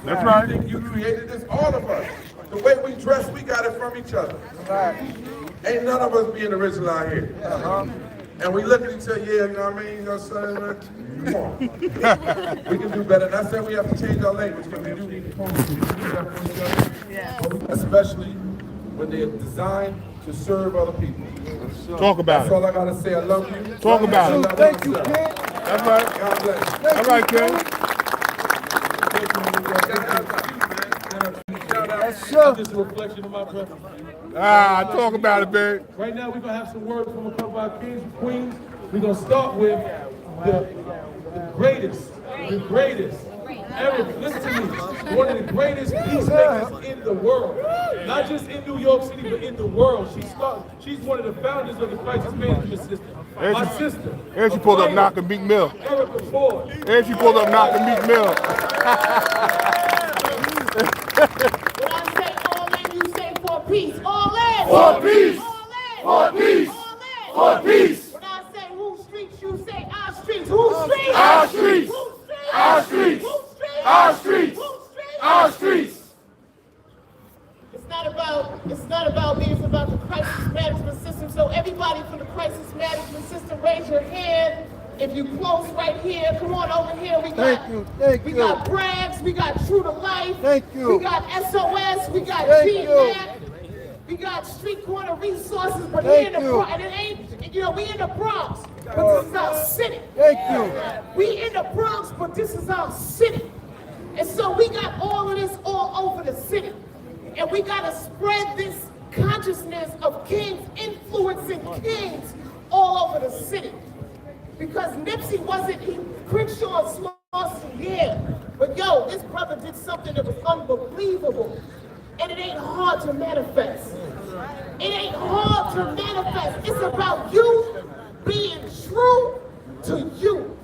That's right. You think you created this? All of us. The way we dress, we got it from each other. Ain't none of us being original out here. And we look at each other, yeah, you know what I mean? You know, son, come on. We can do better. And I said we have to change our language, because we do need to do that for each other. Especially when they're designed to serve other people. Talk about That's all I gotta say. I love you. Talk about it. Thank you, kid. That's right. God bless. All right, kid. Just a reflection of my brother. Talk about it, babe. Right now, we're going to have some words from a couple of our kings and queens. We're going to start with the greatest ever. Listen to me. One of the greatest peacemakers in the world. Not just in New York City, but in the world. She's one of the founders of the crisis management system. My sister. And she pulled up Knock and Meek Mill. Erica Ford. And she pulled up Knock and Meek Mill. When I say all in, you say for peace. All in. For peace. All in. For peace. peace. When I say whose streets, you say our streets. Whose streets? Our streets. Whose streets? Our streets. Whose streets? Our streets. Whose streets? Our streets. It's not about me, it's about the crisis management system. So everybody from the crisis management system, raise your hand. If you close right here, come on over here. We got we got Brags, we got True to Life. Thank you. We got SOS, we got GMAC. We got Street Corner Resources, but we in the Bronx, and it ain't, we in the Bronx, but this is our city. Thank you. We in the Bronx, but this is our city. And so we got all of this all over the city. And we got to spread this consciousness of kings influencing kings all over the city. Because Nipsey wasn't, Crenshaw lost some hair. But yo, this brother did something that was unbelievable. And it ain't hard to manifest. It ain't hard to manifest. It's about you being true to you.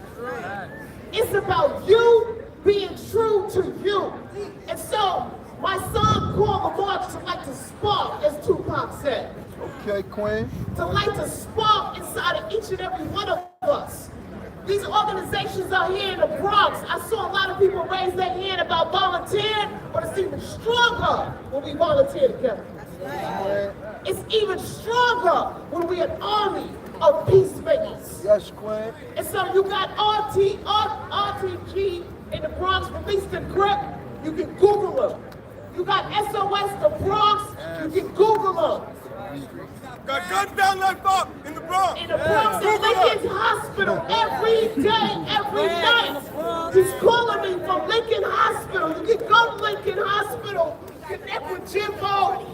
It's about you being true to you. And so, my son called the march to light the spark, as Tupac said. Okay, Queen. To light the spark inside of each and every one of us. These organizations out here in the Bronx, I saw a lot of people raise their hand about volunteering, but it's even stronger when we volunteer together. It's even stronger when we're an army of peacemakers. Yes, Queen. And so you got RTG in the Bronx, released in grip, you can Google them. You got SOS the Bronx, you can Google them. Got guns down left up in the Bronx. In the Bronx, in Lincoln Hospital, every day, every night. He's calling me from Lincoln Hospital. You can go to Lincoln Hospital, connect with Jimbo,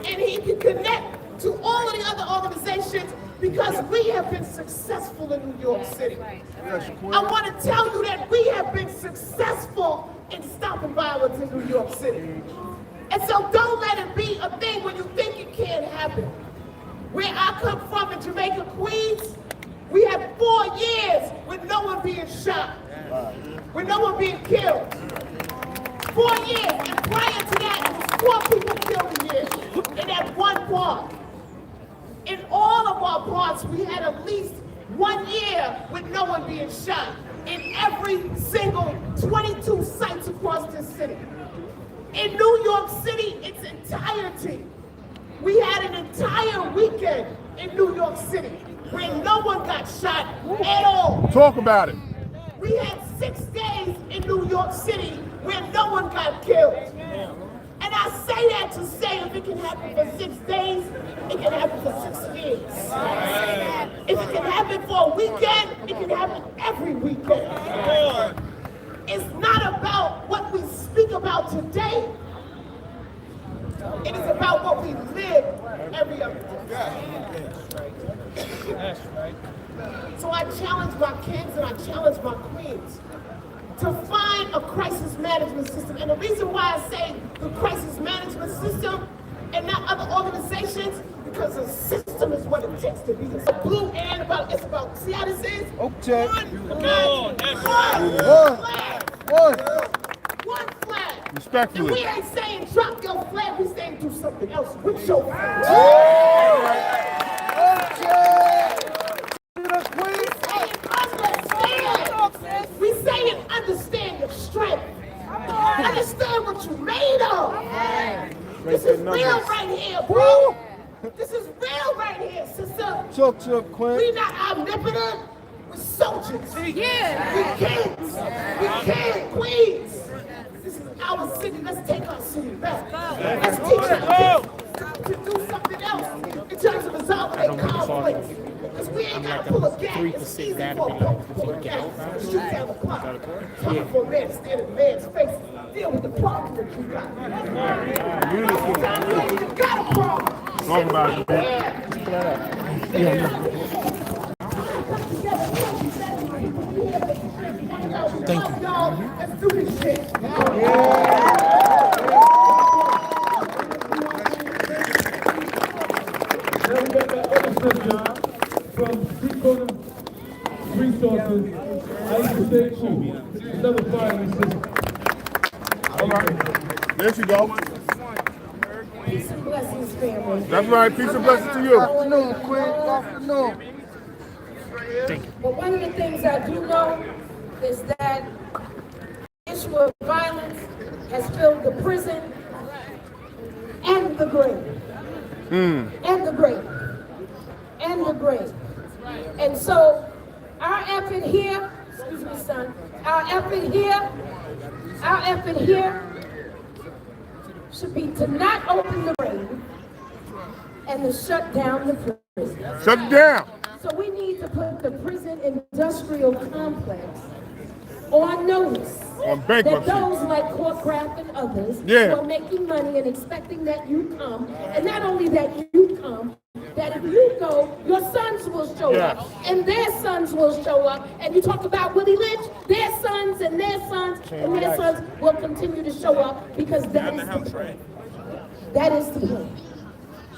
and he can connect to all of the other organizations because we have been successful in New York City. I want to tell you that we have been successful in stopping violence in New York City. And so don't let it be a thing when you think it can't happen. Where I come from in Jamaica, Queens, we had 4 years with no one being shot, with no one being killed. 4 years, and prior to that, it was 4 people killed a year in that one park. In all of our parks, we had at least 1 year with no one being shot in every single 22 sites across this city. In New York City, its entirety, we had an entire weekend in New York City where no one got shot at all. Talk about it. We had 6 days in New York City where no one got killed. And I say that to say if it can happen for 6 days, it can happen for 6 years. If it can happen for a weekend, it can happen every weekend. It's not about what we speak about today. It is about what we live every other day. That's right. So I challenge my kings and I challenge my queens to find a crisis management system. And the reason why I say the crisis management system and not other organizations, because a system is what it takes to be. It's a blue and it's about, see how this is? Okay. One flag. Respectfully. And we ain't saying drop your flag, we saying do something else with your flag. We saying understand your strength. Understand what you made of. This is real right here, bro. This is real right here, sister. Talk to him, Queen. We not omnipotent. We're soldiers. Yeah. We kings. We king, queens. This is our city. Let's take our city back. Let's teach our kids to do something else in terms of resolving their conflicts. Because we ain't got to pull a gap. It's easy for a punk to pull a gap. Shoot down the clock. Time for a man to stand in a man's face. Deal with the problem that you got. You got a problem. Talk about it, man. Thank you. Let's do this shit. From Street Corner Resources, I used to say cool. Another firing system. All right. There you go. Peace and blessings, family. That's right. Peace and blessings to you. Good afternoon, Queen. Good afternoon. But one of the things I do know is that the issue of violence has filled the prison and the grave. And the grave. And the grave. And so our effort here, excuse me, son, our effort here should be to not open the grave and to shut down the prison. Shut it down. So we need to put the prison industrial complex on notice On that bankruptcy. those like Courtcraft and others Yeah. who are making money and expecting that you come, and not only that you come, that if you go, your sons will show up, and their sons will show up, and you talk about Willie Lynch, their sons and their sons and their sons will continue to show up because that is the plan. That is the plan.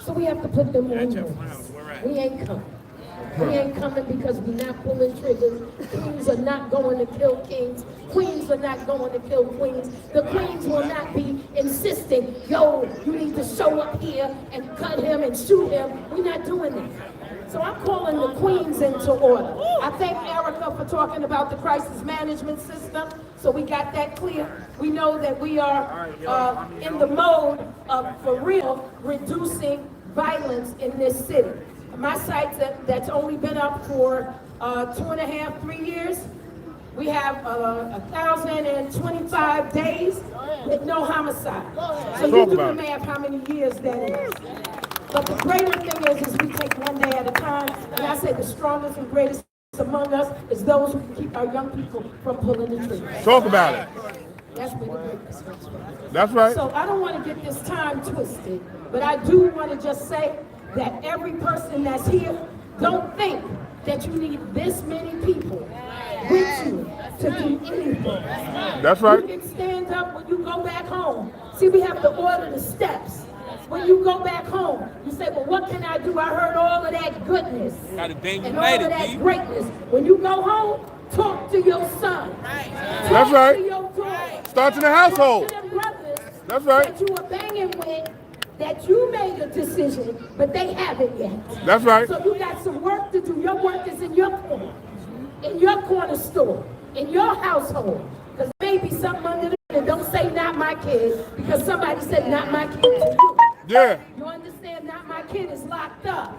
So we have to put them on notice. We ain't coming. We ain't coming because we're not pulling triggers. Kings are not going to kill kings. Queens are not going to kill queens. The queens will not be insisting, yo, you need to show up here and cut him and shoot him. We're not doing that. So I'm calling the queens into order. I thank Erica for talking about the crisis management system. So we got that clear. We know that we are in the mode of, for real, reducing violence in this city. My site that's only been up for 2.5, 3 years, we have 1,025 days with no homicide. So you do the math how many years that is. But the greater thing is we take one day at a time, and I say the strongest and greatest among us is those who can keep our young people from pulling the trigger. Talk about it. That's where the greatness comes from. That's right. So I don't want to get this time twisted, but I do want to just say that every person that's here, don't think that you need this many people with you to do anything. That's right. You can stand up when you go back home. See, we have to order the steps. When you go back home, you say, well, what can I do? I heard all of that goodness and all of that greatness. When you go home, talk to your son. That's right. To your daughter. Starts in the household. Talk to them brothers That's right. that you are banging with, that you made a decision, but they haven't yet. That's right. So you got some work to do. Your work is in your corner store, in your household. Because maybe something under the and don't say not my kid, because somebody said not my kid to you. Yeah. You understand? Not my kid is locked up.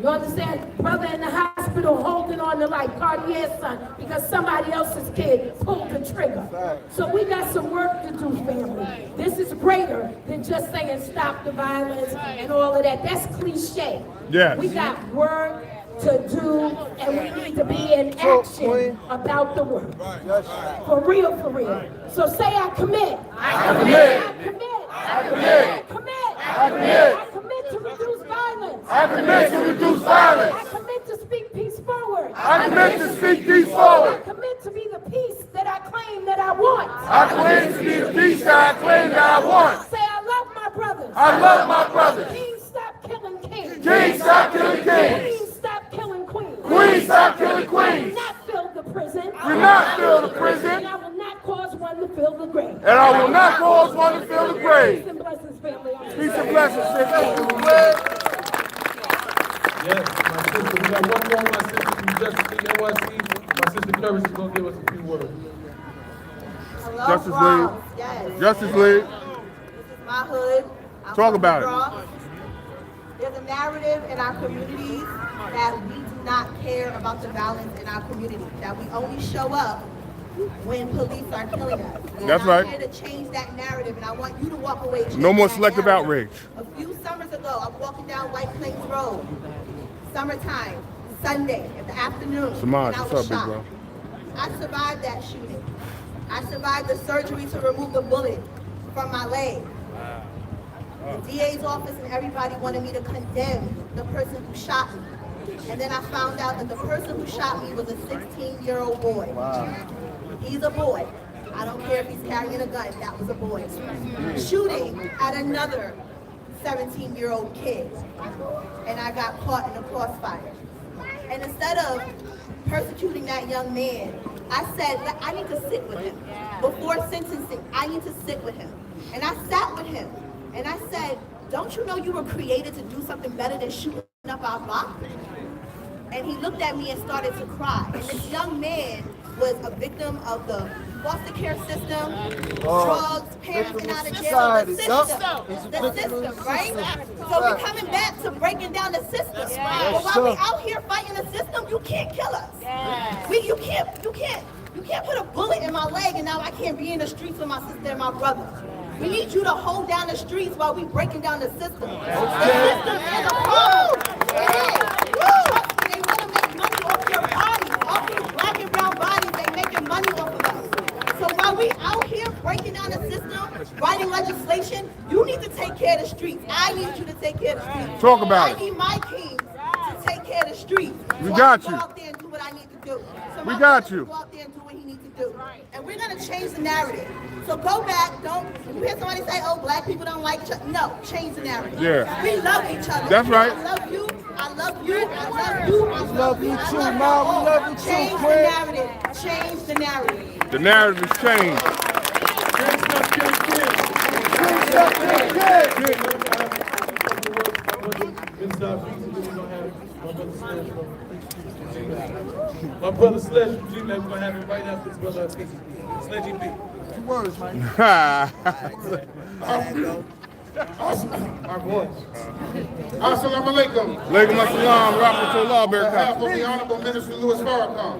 You understand? Brother in the hospital holding on to life, Cartier's son, because somebody else's kid pulled the trigger. So we got some work to do, family. This is greater than just saying stop the violence and all of that. That's cliche. Yes. We got work to do, and we need to be in action about the work. For real, for real. So say I commit. I commit. I commit. I commit. I commit. I commit. I commit to reduce violence. I commit to reduce violence. I commit to speak peace forward. I commit to speak peace forward. I commit to be the peace that I claim that I want. I claim to be the peace that I claim that I want. Say I love my brothers. I love my brothers. Kings stop killing kings. Kings stop killing kings. Queens stop killing queens. Queens stop killing queens. Do not fill the prison. Do not fill the prison. And I will not cause one to fill the grave. And I will not cause one to fill the grave. Peace and blessings, family. Peace and blessings, sister. Yes, my sister. We got one more, my sister from Justice League NYC. My sister Curtis is going to give us a few words. Hello, Justice Bronx. League. Yes. Justice League. This is my hood. I'm Talk from about the it. Bronx. There's a narrative in our communities that we do not care about the violence in our community, that we only show up when police are killing us. That's right. I'm here to change that narrative, and I want you to walk away changing No more that selective narrative. outrage. A few summers ago, I'm walking down White Plains Road, summertime, Sunday, in the afternoon, Samaj, and I what's was up, big shot. bro? I survived that shooting. I survived the surgery to remove the bullet from my leg. The DA's office and everybody wanted me to condemn the person who shot me. And then I found out that the person who shot me was a 16-year-old boy. Wow. He's a boy. I don't care if he's carrying a gun, that was a boy. Shooting at another 17-year-old kid. And I got caught in a crossfire. And instead of persecuting that young man, I said, I need to sit with him. Before sentencing, I need to sit with him. And I sat with him. And I said, don't you know you were created to do something better than shooting up our block? and he looked at me and started to cry. And this young man was a victim of the foster care system, drugs, parents and out of jail, the system, right? So we're coming back to breaking down the system. But while we're out here fighting the system, you can't kill us. You can't put a bullet in my leg and now I can't be in the streets with my sister and my brother. We need you to hold down the streets while we breaking down the system. The system is a problem. They want to make money off your bodies, off your black and brown bodies. They making money off of us. So while we out here breaking down the system, writing legislation, you need to take care of the streets. I need you to take care of the streets. Talk about it. I need my kings to take care of the streets. We got you. Go out there and do what I need to do. So We got you. Go out there and do what he needs to do. And we're going to change the narrative. So go back, you hear somebody say, oh, black people don't like each other. No, change the narrative. Yeah. We love each other. That's right. I love you, I love you, I love you, I love you too, Mom. We love you too, Change the narrative. Change the narrative. The narrative is changed. My brother Sledge from G-Man, we're going to have him right after his brother Sledgy B. 2 words, man. Assalamu alaikum. Alaikum assalam. Rahmatullah On behalf of the Honorable Minister Louis Farrakhan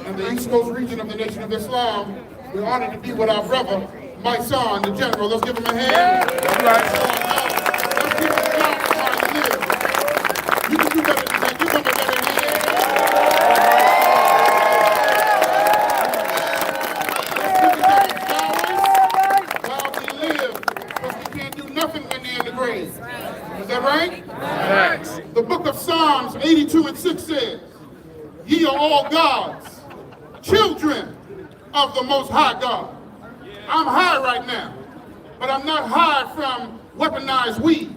and the East Coast region of the Nation of Islam, we're honored to be with our brother, my son, the General. Let's give him a hand. All right. Let's give him a hand for how he lives. You can do better than that. Give him a better hand. Is that right? Yes. The book of Psalms 82 and 6 says, ye are all gods, children of the Most High God. I'm high right now, but I'm not high from weaponized weed.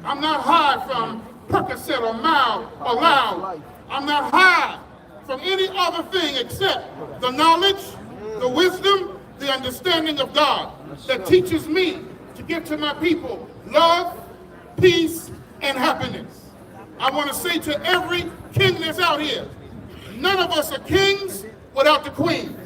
I'm not high from Percocet or Mao or Loud. I'm not high from any other thing except the knowledge, the wisdom, the understanding of God that teaches me to give to my people love, peace, and happiness. I want to say to every king that's out here, none of us are kings without the queen.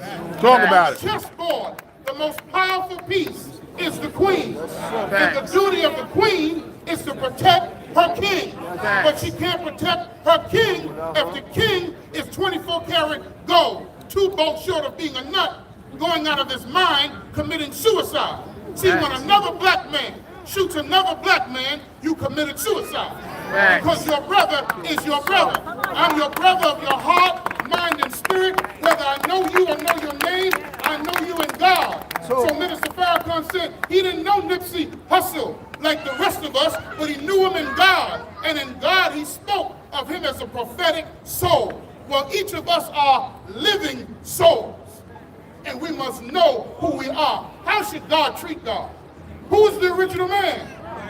Talk about it. Chessboard, the most powerful piece is the queen. And the duty of the queen is to protect her king. But she can't protect her king if the king is 24 karat gold, 2 bolts short of being a nut, going out of his mind, committing suicide. See, when another black man shoots another black man, you committed suicide. Because your brother is your brother. I'm your brother of your heart, mind, and spirit. Whether I know you or know your name, I know you in God. So Minister Farrakhan said he didn't know Nipsey Hussle like the rest of us, but he knew him in God. And in God, he spoke of him as a prophetic soul. Well, each of us are living souls. And we must know who we are. How should God treat God? Who is the original man?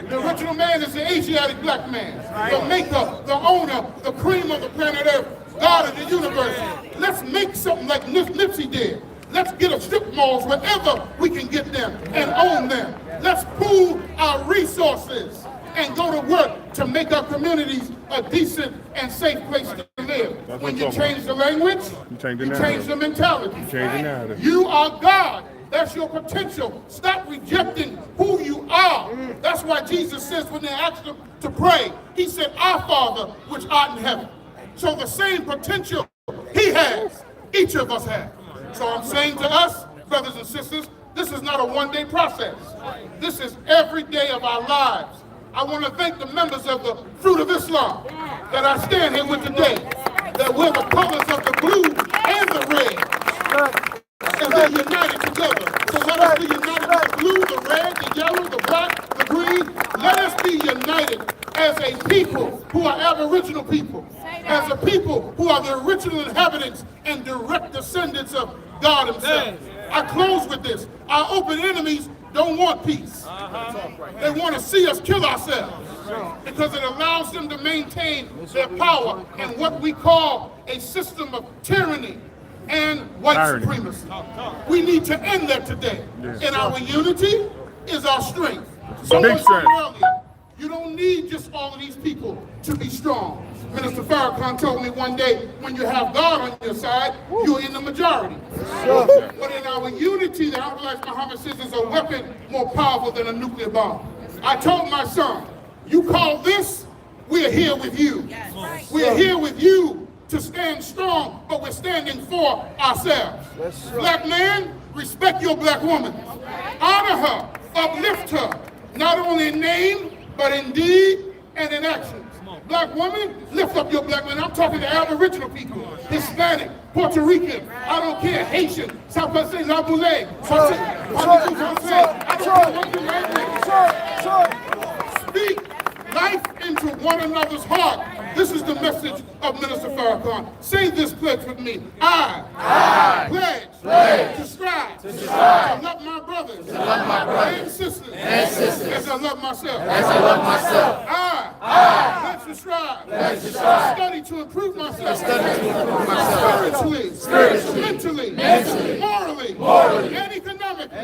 The original man is the Asiatic black man, the maker, the owner, the cream of the planet Earth, God of the universe. Let's make something like Nipsey did. Let's get a strip malls wherever we can get them and own them. Let's pool our resources and go to work to make our communities a decent and safe place to live. When you change the language, you change the mentality. You change the narrative. You are God. That's your potential. Stop rejecting who you are. That's why Jesus says when they asked him to pray, he said, our Father which art in heaven. So the same potential he has, each of us have. So I'm saying to us, brothers and sisters, this is not a one-day process. This is every day of our lives. I want to thank the members of the Fruit of Islam that I stand here with today, that wear the colors of the blue and the red. And they're united together. So let us be united with the blue, the red, the yellow, the black, the green. Let us be united as a people who are Aboriginal people, as a people who are the original inhabitants and direct descendants of God himself. I close with this. Our open enemies don't want peace. They want to see us kill ourselves because it allows them to maintain their power in what we call a system of tyranny and white supremacy. We need to end that today. And our unity is our strength. Someone said earlier, you don't need just all of these people to be strong. Minister Farrakhan told me one day, when you have God on your side, you're in the majority. But in our unity, the Honorable Muhammad says is a weapon more powerful than a nuclear bomb. I told my son, you call this, we're here with you. We're here with you to stand strong, but we're standing for ourselves. Black man, respect your black woman. Honor her, uplift her, not only in name, but in deed and in action. Black woman, lift up your black man. I'm talking to Aboriginal people, Hispanic, Puerto Rican, I don't care, Haitian, South Pacific, Laboulet, speak life into one another's heart. This is the message of Minister Farrakhan. Say this pledge with me. I pledge to strive to love my brothers and sisters as I love myself. I pledge to strive to study to improve myself spiritually, mentally, morally, and economically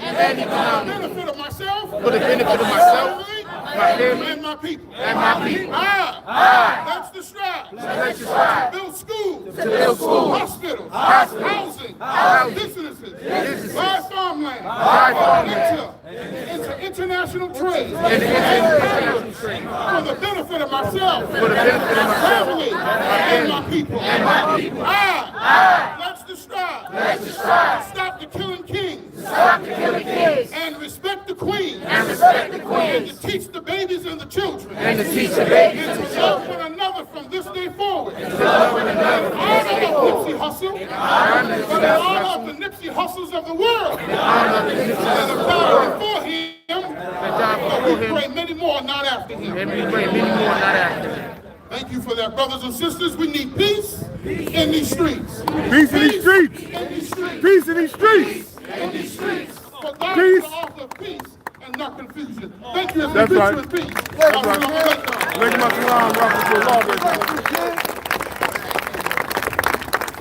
for the benefit of myself, my family, and my people. That's the strive. Build schools, hospitals, housing, businesses, buy farmland, enter international trade, for the benefit of myself, my family, and my people. That's the strive. Stop the killing kings, and respect the queen, and to teach the babies and the children, and to love one another from this day forward. Honor of Nipsey Hussle, but honor of the Nipsey Hussles of the world, and the power before him, but we pray many more not after him. Thank you for that, brothers and sisters. We need peace in these streets. Peace in these streets. Peace in these streets. For God is the author of peace and not confusion. Thank you, and peace. That's right.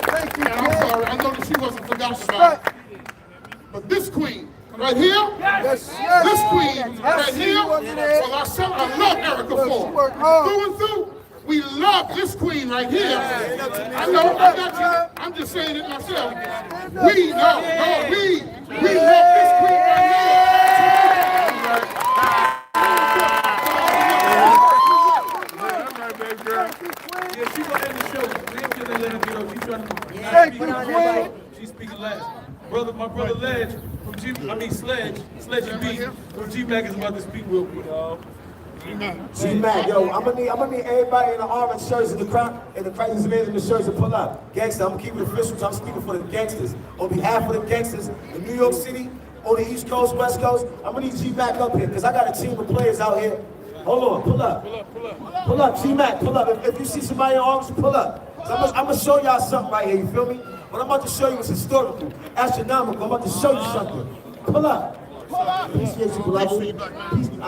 Thank you, and I'm sorry, I know that she wasn't forgotten about. But this queen right here, this queen right here, well, I love Erica Ford. Through and through, we love this queen right here. I know, I got you. I'm just saying it myself. We love this queen right here. Yeah, she gonna end the show. We ain't gonna let her get over. She's trying to she's speaking last. My brother Ledge from Sledge and B from G-Mac is about to speak real quick. G-Mac, yo, I'm gonna need everybody in the orange shirts and the crazy men in the shirts to pull up. Gangster, I'm gonna keep it official. I'm speaking for the gangsters. On behalf of the gangsters in New York City, on the East Coast, West Coast, I'm gonna need G-Mac up here because I got a team of players out here. Hold on, pull up. Pull up, G-Mac, pull up. If you see somebody in orange, pull up. I'm gonna show y'all something right here, you feel me? What I'm about to show you is historical, astronomical. I'm about to show you something. Pull up. Appreciate you, beloved. I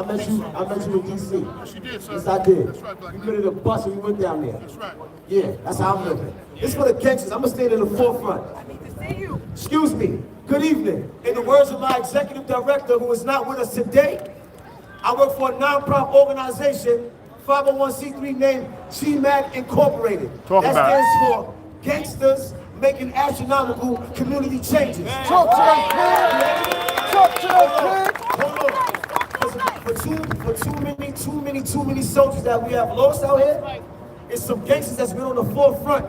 met you in DC. Yes, you did, sir. Yes, I did. That's right, black You went to the bus and we went down there. That's right. Yeah, that's how I'm living. It's for the gangsters. I'm gonna stand in the forefront. I need to see you. Excuse me. Good evening. In the words of my executive director, who is not with us today, I work for a non-profit organization, 501c3 named GMAC Incorporated. That stands for Gangsters Making Astronomical Community Changes. Talk to them, kid. Talk to them, kid. For too many soldiers that we have lost out here, it's some gangsters that's been on the forefront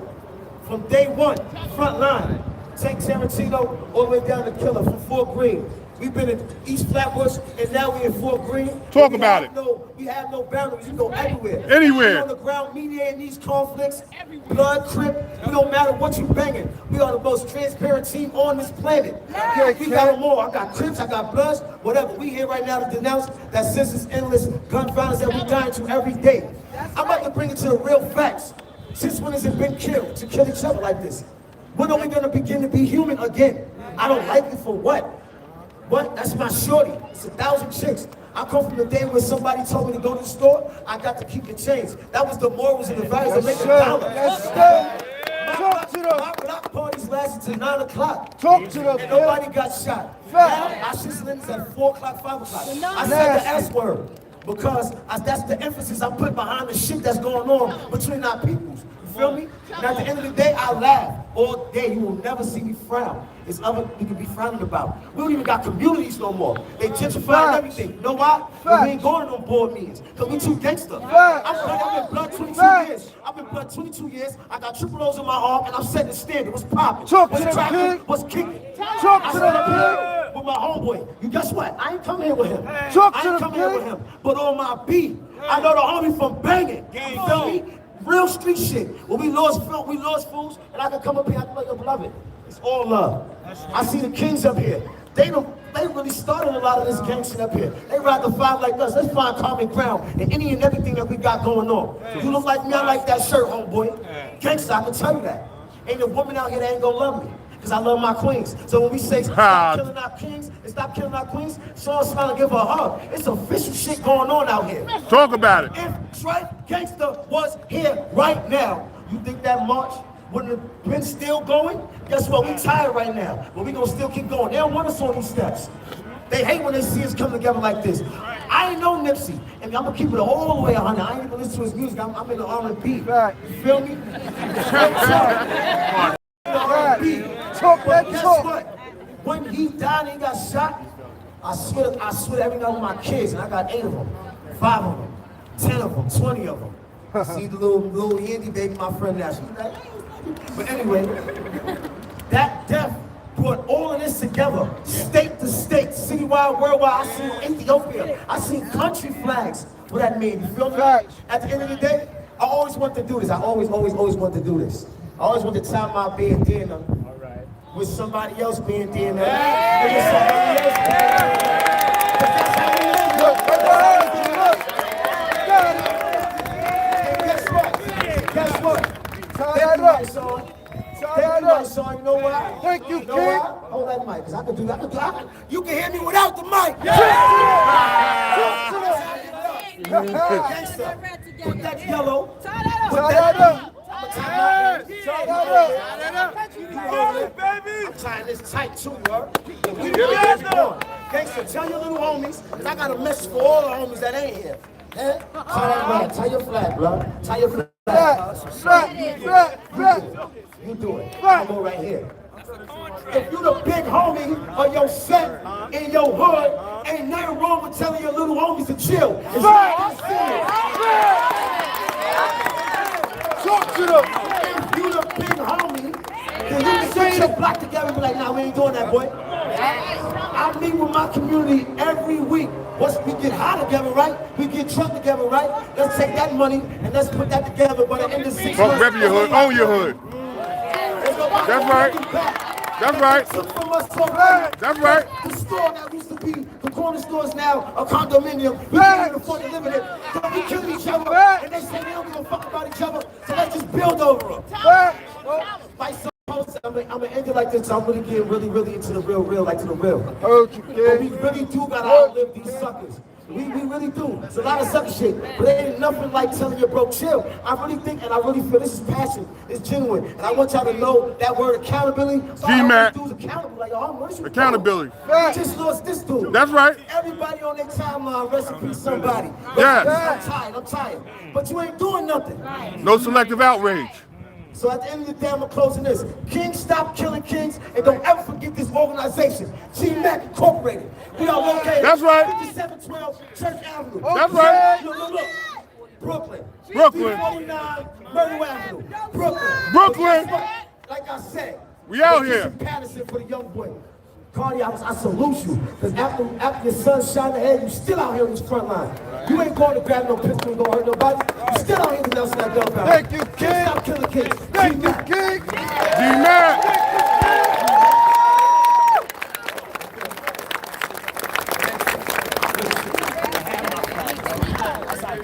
from day one, front line. Tank Tarantino all the way down to Killer from Fort Greene. We've been in East Flatbush, and now we're in Fort Greene. Talk about it. We have no boundaries. You go everywhere. Anywhere. We're on the ground mediating these conflicts. Blood, crip, it don't matter what you banging. We are the most transparent team on this planet. We got them all. I got Crips, I got Bloods, whatever. We here right now to denounce that senseless, endless gun violence that we dying to every day. I'm about to bring it to the real facts. Since when has it been killed to kill each other like this? When are we gonna begin to be human again? I don't like it for what? What? That's my shorty. It's 1,000 chicks. I come from the day when somebody told me to go to the store, I got to keep the change. That was the morals and the values that make a dollar. Talk to them. My block parties lasted till 9 o'clock. Talk to them. And nobody got shot. Now, our shit ends at 4 o'clock, 5 o'clock. I said the S word. Because that's the emphasis I put behind the shit that's going on between our peoples. You feel me? And at the end of the day, I laugh all day. You will never see me frown. It's other you can be frowning about. We don't even got communities no more. They gentrify everything. You know why? We ain't going to no board meetings. Because we too gangster. I've been blood 22 years. I've been blood 22 years. I got triple O's in my arm and I'm setting the standard. What's popping? What's cracking? What's kicking? I stand up here with my homeboy. You guess what? I ain't come here with him. I ain't come here with him. But on my beat, I know the homie from banging. You feel me? Real street shit. When we lost fools, and I can come up here, I can like, yo, beloved, it's all love. I see the kings up here. They really started a lot of this gang shit up here. They rather fight like us. Let's find common ground in any and everything that we got going on. You look like me, I like that shirt, homeboy. Gangsta, I can tell you that. Ain't a woman out here that ain't gonna love me. Because I love my queens. So when we say stop killing our kings and stop killing our queens, Sean Smile and give her a hug. It's official shit going on out here. Talk about it. If Trife Gangsta was here right now, you think that march wouldn't have been still going? Guess what? We tired right now, but we gonna still keep going. They don't want us on these steps. They hate when they see us come together like this. I ain't know Nipsey, and I'm gonna keep it all the way 100. I ain't even listen to his music. I'm in the R&B. You feel me? But guess what? When he died and he got shot, I swear every night with my kids, and I got 8 of them, 5 of them, 10 of them, 20 of them. See the little Yandy baby, my friend now. She's like, but anyway, that death brought all of this together, state to state, citywide, worldwide. I seen Ethiopia. I seen country flags. What that mean? You feel me? At the end of the day, I always want to do this. I always want to do this. I always want to tie my bandana with somebody else bandana. With somebody else bandana. Guess what? Thank you, my son. Thank you, my son. You know why? Thank you, King. Hold that mic, because I can do that. You can hear me without the mic. Gangsta. Put that yellow. Put that up. I'm tying this tight too, bro. We Gangsta, tell your little homies, because I got a message for all the homies that ain't here. Tie that flag. Tie your flag, bro. Tie your flag. You do it. I'm go right here. If you the big homie of your set in your hood, ain't nothing wrong with telling your little homies to chill. It's not talk to them. If you the big homie, then you can get your block together and be like, nah, we ain't doing that, boy. I meet with my community every week. Once we get high together, right? We get drunk together, right? Let's take that money and let's put that together by the end of 6 months. Rep your hood, own your hood. That's right. That's right. That's right. The store that used to be, the corner store is now a condominium. We can't even afford to live in it. So we kill each other, and they say they don't give a fuck about each other, so let's just build over them. I'm gonna end it like this. I'm really getting really into the real, like to the real. Okay. But we really do gotta outlive these suckers. We really do. It's a lot of sucker shit, but it ain't nothing like telling your bro chill. I really think and I really feel this is passion. It's genuine, and I want y'all to know that word accountability. G-Mac. Dude's accountable. Like, oh, what you accountability. We just lost this dude. That's right. Everybody on their timeline, rest in peace, somebody. Yes. I'm tired. But you ain't doing nothing. No selective outrage. So at the end of the day, I'm closing this. Kings, stop killing kings, and don't ever forget this organization, G-Mac Incorporated. We are located. That's right. 5712 Church Avenue. That's right. Look. Brooklyn. 349 Myrtle Avenue. Brooklyn. Like I said, we out here. Patterson for the young boy. Cardi, I salute you, because after your son shot in the head, you still out here on this front line. You ain't going to grab no pistol and go hurt nobody. You still out here denouncing that gun battle. Thank you, King. Stop killing kids. Thank you, King. G-Mac.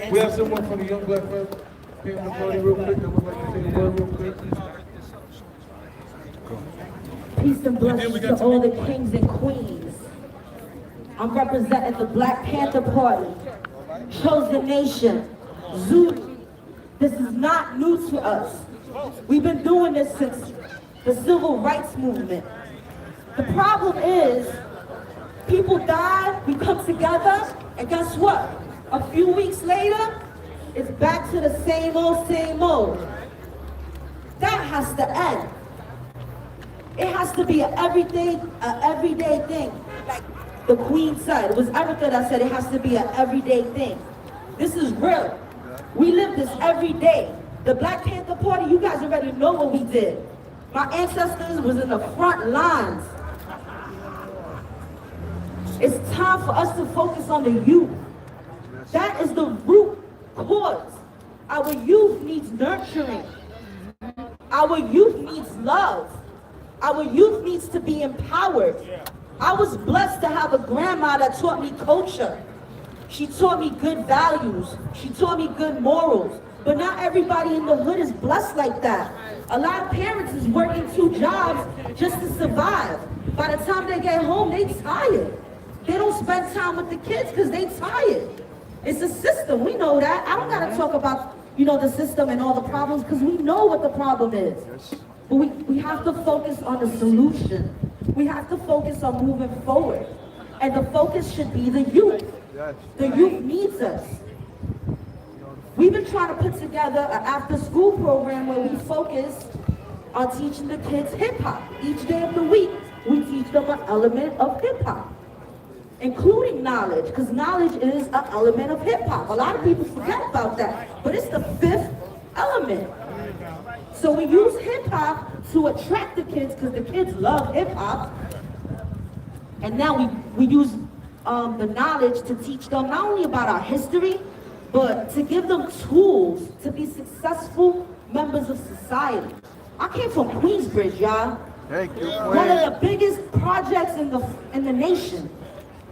We have someone from the Young Black Family. Came to the party real quick. I would like to say a word real quick. Peace and blessings to all the kings and queens. I'm representing the Black Panther Party, Chosen Nation, Zulu. This is not new to us. We've been doing this since the Civil Rights Movement. The problem is, people die, we come together, and guess what? A few weeks later, it's back to the same old, same old. That has to end. It has to be an everyday thing. Like the Queen said, it was Erica that said it has to be an everyday thing. This is real. We live this every day. The Black Panther Party, you guys already know what we did. My ancestors was in the front lines. It's time for us to focus on the youth. That is the root cause. Our youth needs nurturing. Our youth needs love. Our youth needs to be empowered. I was blessed to have a grandma that taught me culture. She taught me good values. She taught me good morals. But not everybody in the hood is blessed like that. A lot of parents is working 2 jobs just to survive. By the time they get home, they tired. They don't spend time with the kids because they tired. It's a system, we know that. I don't gotta talk about, the system and all the problems because we know what the problem is. But we have to focus on the solution. We have to focus on moving forward. And the focus should be the youth. The youth needs us. We've been trying to put together an after-school program where we focus on teaching the kids hip-hop. Each day of the week, we teach them an element of hip-hop, including knowledge, because knowledge is an element of hip-hop. A lot of people forget about that, but it's the 5th element. So we use hip-hop to attract the kids, because the kids love hip-hop. And now we use the knowledge to teach them not only about our history, but to give them tools to be successful members of society. I came from Queensbridge, y'all. Thank you, One of the biggest projects in the nation.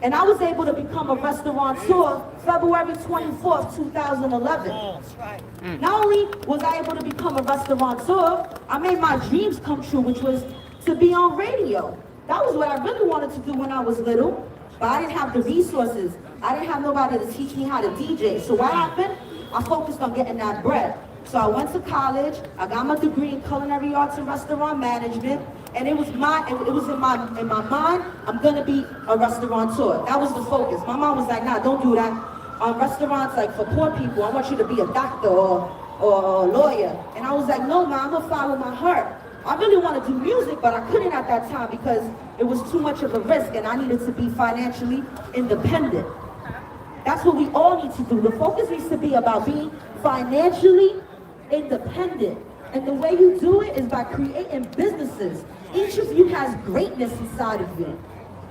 And I was able to become a restaurateur February 24th, 2011. Not only was I able to become a restaurateur, I made my dreams come true, which was to be on radio. That was what I really wanted to do when I was little, but I didn't have the resources. I didn't have nobody to teach me how to DJ. So what happened? I focused on getting that bread. So I went to college, I got my degree in culinary arts and restaurant management, and it was in my mind, I'm gonna be a restaurateur. That was the focus. My mom was like, nah, don't do that. Restaurants, like for poor people, I want you to be a doctor or a lawyer. And I was like, no, ma, I'm gonna follow my heart. I really want to do music, but I couldn't at that time because it was too much of a risk and I needed to be financially independent. That's what we all need to do. The focus needs to be about being financially independent. And the way you do it is by creating businesses. Each of you has greatness inside of you.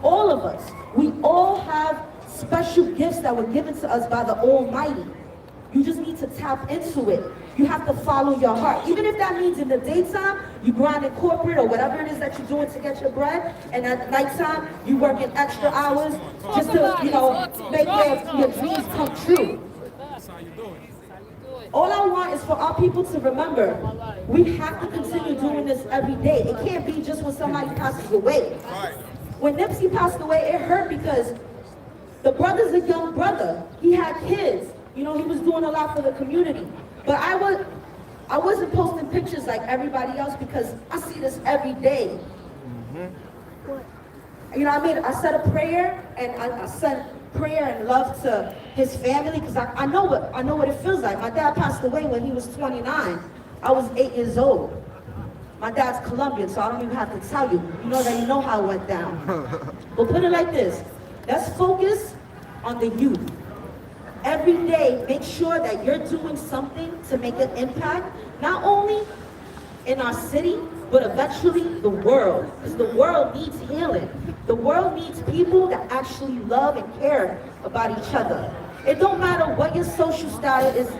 All of us. We all have special gifts that were given to us by the Almighty. You just need to tap into it. You have to follow your heart. Even if that means in the daytime, you grind in corporate or whatever it is that you're doing to get your bread, and at nighttime, you work in extra hours just to, make your dreams come true. All I want is for our people to remember, we have to continue doing this every day. It can't be just when somebody passes away. When Nipsey passed away, it hurt because the brother's a young brother. He had kids. He was doing a lot for the community. But I wasn't posting pictures like everybody else because I see this every day. I said a prayer and I sent prayer and love to his family because I know what it feels like. My dad passed away when he was 29. I was 8 years old. My dad's Colombian, so I don't even have to tell you. You know how it went down. But put it like this. Let's focus on the youth. Every day, make sure that you're doing something to make an impact, not only in our city, but eventually the world. Because the world needs healing. The world needs people that actually love and care about each other. It don't matter what your social status is.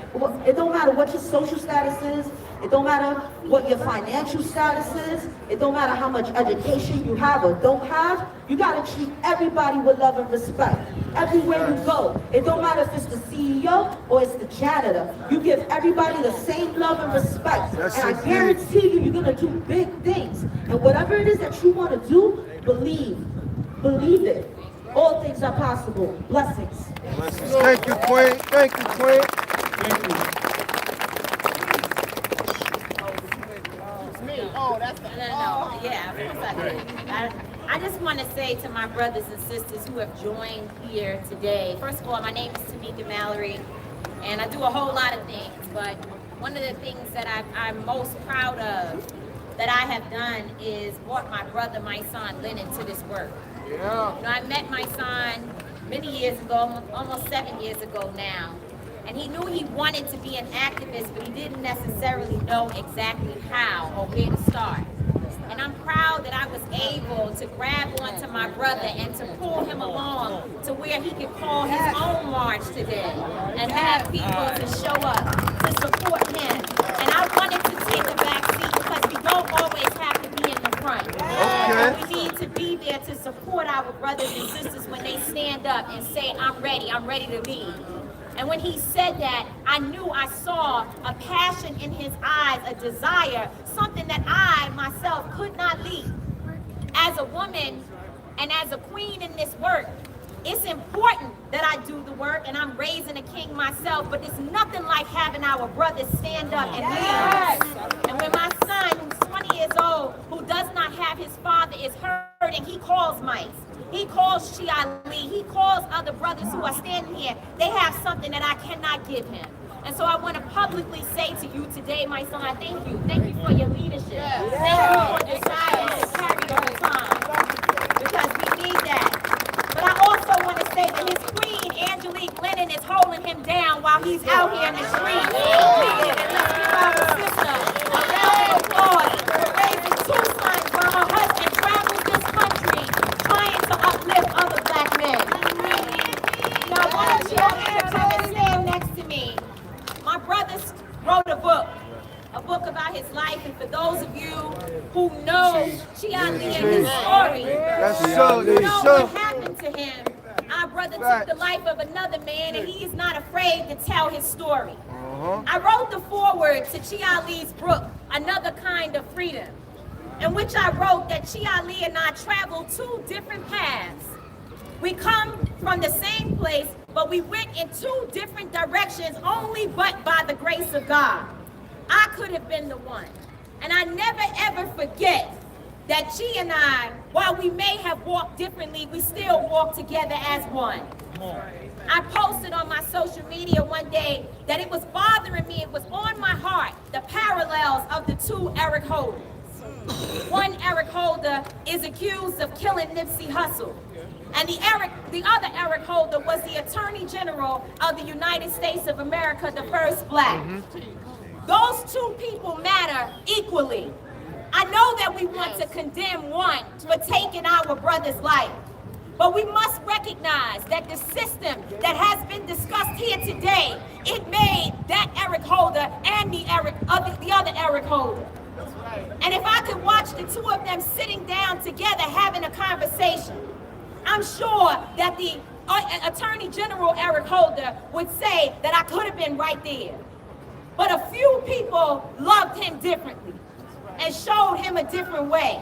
It don't matter what your social status is. It don't matter what your financial status is. It don't matter how much education you have or don't have. You gotta treat everybody with love and respect. Everywhere you go. It don't matter if it's the CEO or it's the janitor. You give everybody the same love and respect. And I guarantee you, you're gonna do big things. And whatever it is that you wanna do, believe. Believe it. All things are possible. Blessings. Blessings. Thank you, Queen. Thank you, Queen. Thank you. Oh, that's the... No. Yeah, of course I did. I just want to say to my brothers and sisters who have joined here today, first of all, my name is Tamika Mallory, and I do a whole lot of things, but one of the things that I'm most proud of that I have done is brought my brother, my son, Lennon, to this work. Yeah. You know, I met my son many years ago, almost 7 years ago now, and he knew he wanted to be an activist, but he didn't necessarily know exactly how or where to start. And I'm proud that I was able to grab onto my brother and to pull him along to where he could call his own march today and have people to show up to support him. And I wanted to take a back seat because we don't always have to be in the front. Okay. We need to be there to support our brothers and sisters when they stand up and say, I'm ready to lead. And when he said that, I knew I saw a passion in his eyes, a desire, something that I myself could not lead. As a woman and as a queen in this work, it's important that I do the work, and I'm raising a king myself, but it's nothing like having our brothers stand up and lead. And when my son, who's 20 years old, who does not have his father, is hurting, he calls Mike. He calls Chi Ali, he calls other brothers who are standing here. They have something that I cannot give him. And so I want to publicly say to you today, my son, I thank you. Thank you for your leadership. Thank you for deciding to carry on time, because we need that. But I also want to say that his queen, Angelique Lennon, is holding him down while he's out here in the streets. Leading, and let's give our sister a round of applause for raising 2 sons while her husband travels this country trying to uplift other black men. Now, I want you to come and stand next to me. My brother wrote a book about his life, and for those of you who know Chi Ali and his story, you know what happened to him. Our brother took the life of another man, and he is not afraid to tell his story. I wrote the foreword to Chi Ali's book, Another Kind of Freedom, in which I wrote that Chi Ali and I traveled 2 different paths. We come from the same place, but we went in 2 different directions only but by the grace of God. I could have been the one. And I never ever forget that Chi and I, while we may have walked differently, we still walk together as one. I posted on my social media one day that it was bothering me, it was on my heart, the parallels of the 2 Eric Holders. One Eric Holder is accused of killing Nipsey Hussle. And the other Eric Holder was the Attorney General of the United States of America, the first black. Those 2 people matter equally. I know that we want to condemn one for taking our brother's life, but we must recognize that the system that has been discussed here today, it made that Eric Holder and the other Eric Holder. And if I could watch the 2 of them sitting down together having a conversation, I'm sure that the Attorney General Eric Holder would say that I could have been right there. But a few people loved him differently and showed him a different way.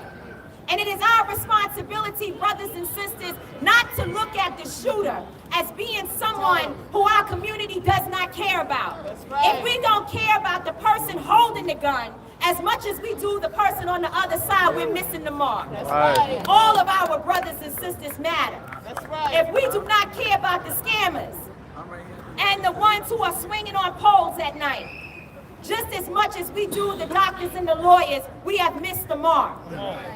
And it is our responsibility, brothers and sisters, not to look at the shooter as being someone who our community does not care about. If we don't care about the person holding the gun as much as we do the person on the other side, we're missing the mark. All of our brothers and sisters matter. If we do not care about the scammers and the ones who are swinging on poles at night, just as much as we do the doctors and the lawyers, we have missed the mark.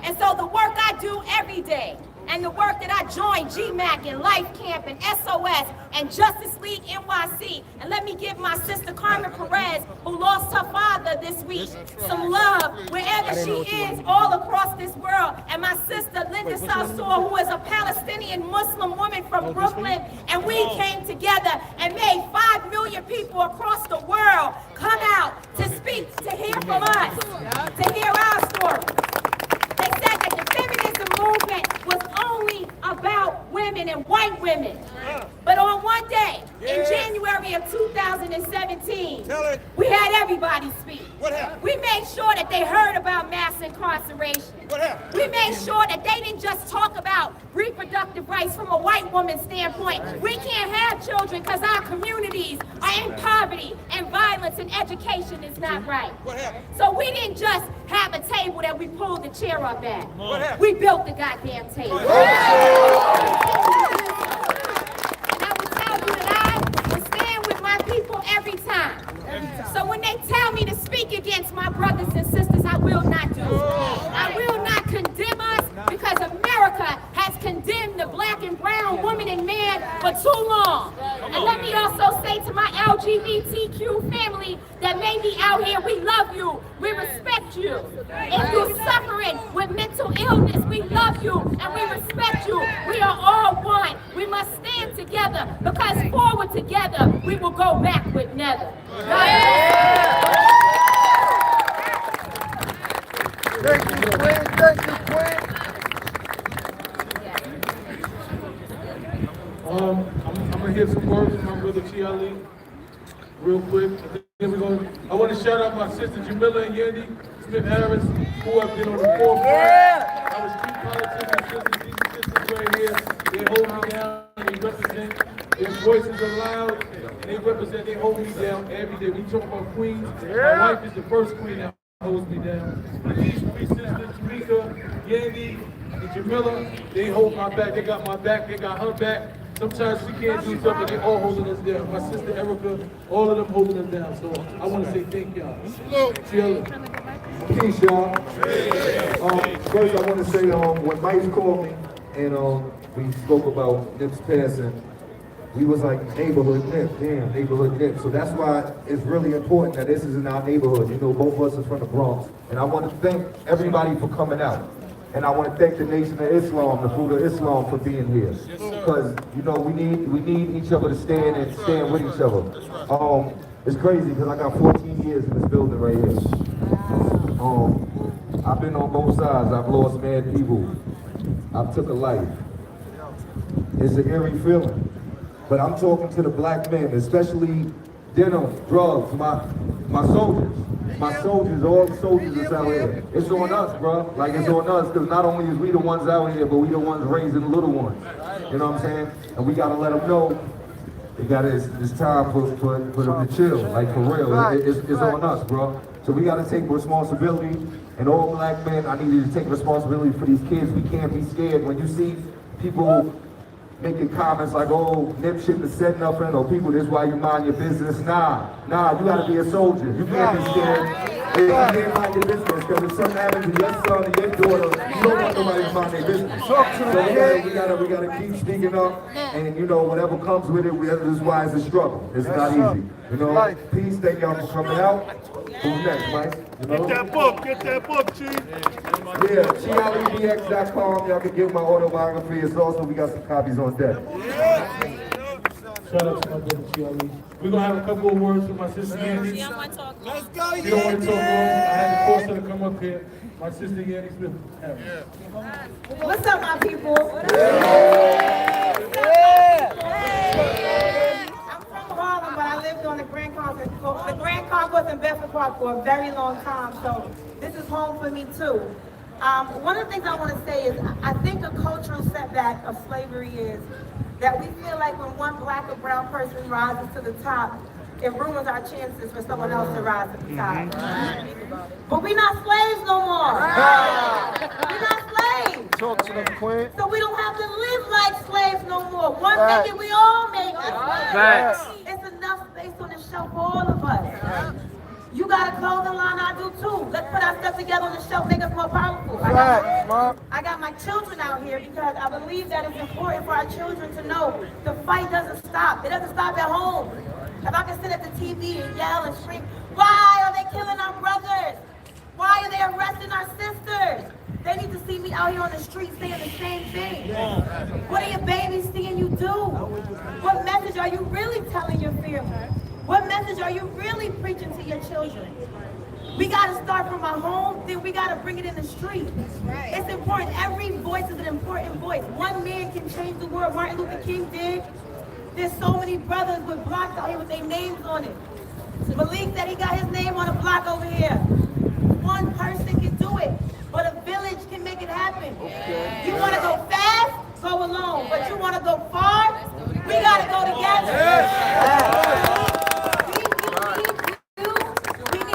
And so the work I do every day, and the work that I joined GMAC and Life Camp and SOS and Justice League NYC, and let me give my sister Carmen Perez, who lost her father this week, some love wherever she is all across this world, and my sister Linda Sarsour, who is a Palestinian Muslim woman from Brooklyn, and we came together and made 5 million people across the world come out to speak, to hear from us, to hear our story. They said that the feminism movement was only about women. women and white women. But on one day, in January of 2017, we had everybody speak. What happened? We made sure that they heard about mass incarceration. What happened? We made sure that they didn't just talk about reproductive rights from a white woman's standpoint. We can't have children because our communities are in poverty and violence and education is not right. What happened? So we didn't just have a table that we pulled the chair up at. What happened? We built the goddamn table. And I will tell you that I will stand with my people every time. So when they tell me to speak against my brothers and sisters, I will not do it. I will not condemn us because America has condemned the black and brown woman and man for too long. And let me also say to my LGBTQ family that may be out here, we love you, we respect you. If you're suffering with mental illness, we love you and we respect you. We are all one. We must stand together because forward together, we will go backward never. Thank you, Queen. Thank you, Queen. I'm gonna hear some words from my brother Chiali real quick. And then I want to shout out my sister Jamila and Yandy Smith Harris, who have been on the forefront. I was street politics, these sisters right here. They hold me down, they represent, their voices are loud, and they represent, they hold me down every day. We talk about queens. My wife is the first queen that holds me down. But these three sisters, Tamika, Yandy, and Jamila, they hold my back. They got my back, they got her back. Sometimes we can't do something, they all holding us down. My sister Erica, all of them holding us down. So I want to say thank y'all. Chill. Peace, y'all. First, I want to say when Mike called me and we spoke about Nip's passing, we was like neighborhood Nip, damn, neighborhood Nip. So that's why it's really important that this is in our neighborhood. You know, both of us are from the Bronx. And I want to thank everybody for coming out. And I want to thank the Nation of Islam, the Food of Islam, for being here. Because, you know, we need each other to stand with each other. It's crazy because I got 14 years in this building right here. I've been on both sides. I've lost mad people. I've took a life. It's an eerie feeling. But I'm talking to the black men, especially denim, drugs, my soldiers. My soldiers, all the soldiers that's out here. It's on us, bro. Like, it's on us, because not only is we the ones out here, but we the ones raising the little ones. You know what I'm saying? And we gotta let them know it's time for them to chill. Like, for real, it's on us, bro. So we gotta take responsibility. And all black men, I need you to take responsibility for these kids. We can't be scared. When you see people making comments like, oh, Nip shouldn't have said nothing, or people, this is why you mind your business. Nah, you gotta be a soldier. You can't be scared. You can't mind your business, because if something happens to your son or your daughter, you don't want nobody to mind their business. So we gotta keep speaking up, and you know, whatever comes with it, this is why it's a struggle. It's not easy. You know, peace, thank y'all for coming out. Who's next, Mike? You know? Get that book, Chief. Yeah, ChialiBX.com. Y'all can get my autobiography. It's also, we got some copies on deck. Shout out to my brother Chiali. We're gonna have a couple of words with my sister Yandy. Let's go, Yandy. You don't want to talk long. I had to force her to come up here. My sister Yandy Smith. What's up, my people? I'm from Harlem, but I lived on the Grand Concourse in Bedford Park for a very long time, so this is home for me too. One of the things I want to say is I think a cultural setback of slavery is that we feel like when one black or brown person rises to the top, it ruins our chances for someone else to rise to the top. But we're not slaves no more. We're not slaves. Talk to them, Queen. So we don't have to live like slaves no more. One make it, we all make it. Facts. It's enough space on the shelf for all of us. You got a clothing line, I do too. Let's put our stuff together on the shelf, make us more powerful. I got my children out here because I believe that it's important for our children to know the fight doesn't stop. It doesn't stop at home. If I can sit at the TV and yell and scream, why are they killing our brothers? Why are they arresting our sisters? They need to see me out here on the street saying the same thing. What are your babies seeing you do? What message are you really telling your family? What message are you really preaching to your children? We got to start from our home, then we got to bring it in the street. It's important. Every voice is an important voice. One man can change the world. Martin Luther King did. There's so many brothers with blocks out here with their names on it. Malik said he got his name on a block over here. One person can do it, but a village can make it happen. You want to go fast? Go alone. But you want to go far? We got to go together.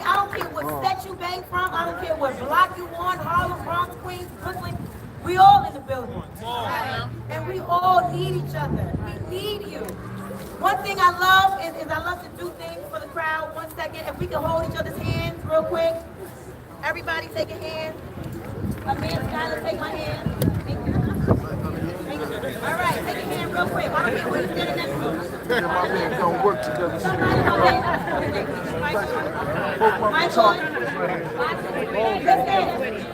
I don't care what set you bang from. I don't care what block you on, Harlem, Bronx, Queens, Brooklyn. We all in the building. And we all need each other. We need you. One thing I love is I love to do things for the crowd. 1 second. If we can hold each other's hands real quick. Everybody take a hand. A man, Skylar, take my hand. Thank you. Thank you. All right, take a hand real quick. I don't care where you're standing next to. My man don't work together. Michael. Listen,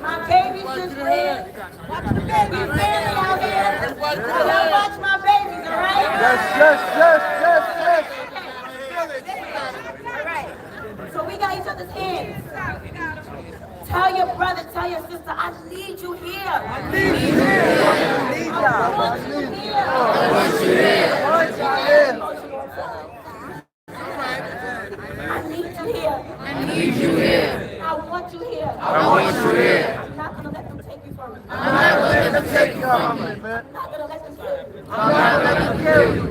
my babies just live. Watch the babies family out here. Y'all watch my babies, all right? Yes. All right. So we got each other's hands. Tell your brother, tell your sister, I need you here. I need you here. I need you here. I want you here. I need you here. I need you here. I want you here. I want you here. I'm not going to let them take you from me. I'm not going to let them take you from me. I'm not going to let them kill you. I'm not going to let them kill you.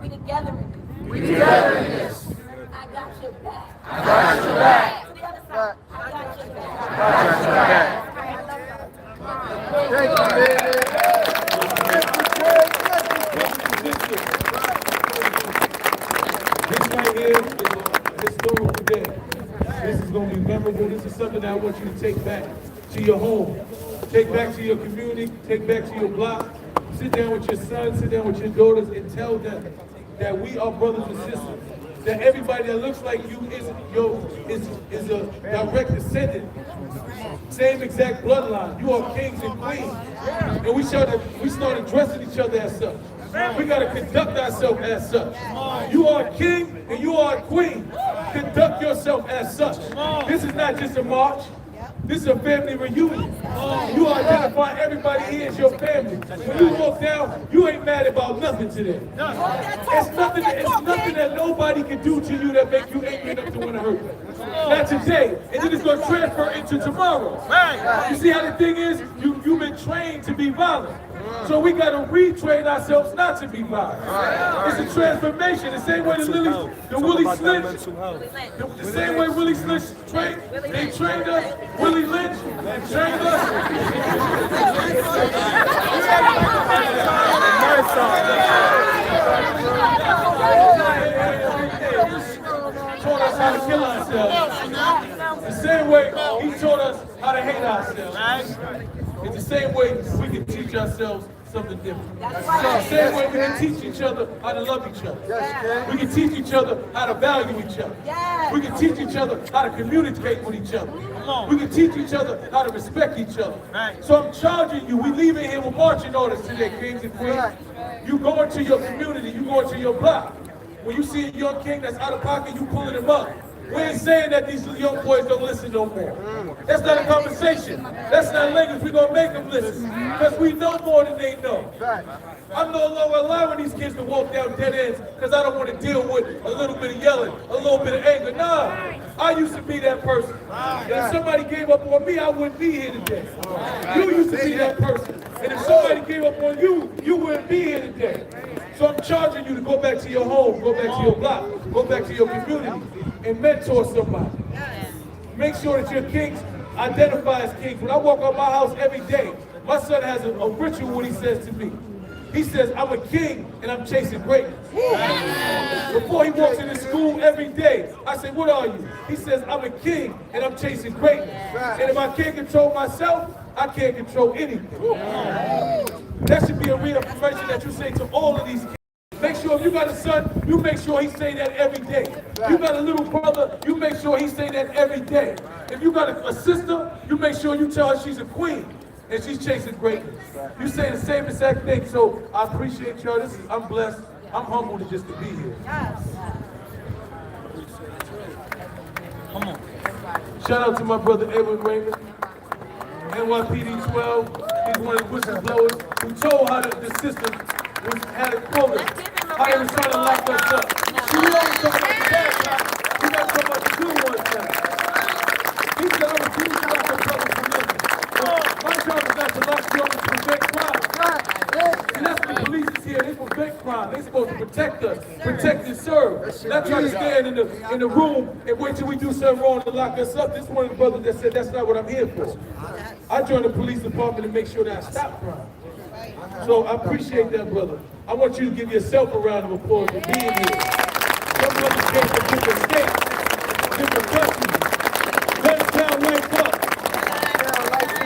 We together in this. We together in this. I got your back. I got your back. To the other side. I got your back. I got your back. Thank you, This right here is a historical day. This is going to be memorable. This is something that I want you to take back to your home. Take back to your community. Take back to your block. Sit down with your sons, sit down with your daughters, and tell them that we are brothers and sisters. That everybody that looks like you is a direct descendant. Same exact bloodline. You are kings and queens. And we started dressing each other as such. We got to conduct ourselves as such. You are a king and you are a queen. Conduct yourself as such. This is not just a march. This is a family reunion. You identify everybody here as your family. When you walk down, you ain't mad about nothing today. It's nothing that nobody can do to you that make you angry enough to want to hurt you. Not today. And then it's going to transfer into tomorrow. You see how the thing is? You've been trained to be violent. So we got to retrain ourselves not to be violent. It's a transformation. The same way the Willie Lynch, the same way Willie Lynch trained, they trained us. Willie Lynch trained us. Taught us how to kill ourselves. The same way he taught us how to hate ourselves. It's the same way we can teach ourselves something different. The same way we can teach each other how to love each other. We can teach each other how to value each other. We can teach each other how to communicate with each other. We can teach each other how to respect each other. So I'm charging you, we leaving here with marching orders today, kings and queens. You go into your community, you go into your block. When you see a young king that's out of pocket, you pulling him up. We ain't saying that these young boys don't listen no more. That's not a conversation. That's not language. We're going to make them listen. Because we know more than they know. I'm no longer allowing these kids to walk down dead ends because I don't want to deal with a little bit of yelling, a little bit of anger. Nah, I used to be that person. And if somebody gave up on me, I wouldn't be here today. You used to be that person. And if somebody gave up on you, you wouldn't be here today. So I'm charging you to go back to your home, go back to your block, go back to your community, and mentor somebody. Make sure that your kings identify as kings. When I walk out my house every day, my son has a ritual what he says to me. He says, I'm a king and I'm chasing greatness. Before he walks into school every day, I say, what are you? He says, I'm a king and I'm chasing greatness. And if I can't control myself, I can't control anything. That should be a reaffirmation that you say to all of these kids. Make sure if you got a son, you make sure he say that every day. You got a little brother, you make sure he say that every day. If you got a sister, you make sure you tell her she's a queen and she's chasing greatness. You say the same exact thing. So I appreciate y'all. I'm blessed. I'm humbled just to be here. Yes. Come on. Shout out to my brother Edwin Raymond, NYPD 12. He's one of the whistleblowers who told how the system had it quoted, how they was trying to lock us up. See, we always talk about the bad side. We got to talk about the good ones now. He said, I'm accused to lock us up for nothing. My job is not to lock you up to prevent crime. And that's what the police is here. They prevent crime. They're supposed to protect us, protect and serve. Not try to stand in the room and wait till we do something wrong to lock us up. This is one of the brothers that said that's not what I'm here for. I joined the police department to make sure that I stop crime. So I appreciate that, brother. I want you to give yourself a round of applause for being here. Some brothers came from different states, different countries. Let us down like up.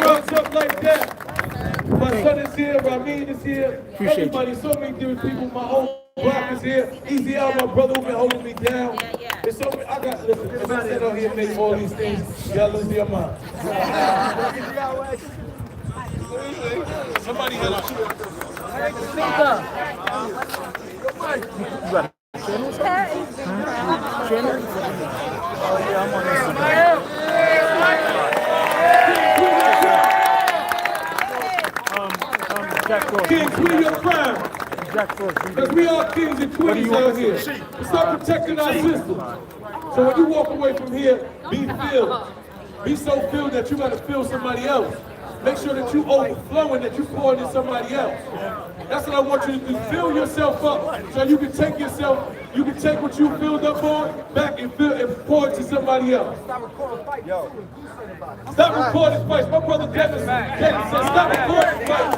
Runs up like that. My son is here, Ramin is here. Everybody, so many different people. My whole block is here. Easy out, my brother who been holding me down. There's so many, listen, if I sit out here and make all these things, y'all lose your mind. Somebody had a King, clear your crown. Because we are kings and queens out here. Start protecting our system. So when you walk away from here, be filled. Be so filled that you got to fill somebody else. Make sure that you overflowing, that you pour into somebody else. That's what I want you to do. Fill yourself up so you can take yourself, you can take what you filled up on back and fill and pour it to somebody else. Stop recording fights. My brother Devin said, stop recording fights.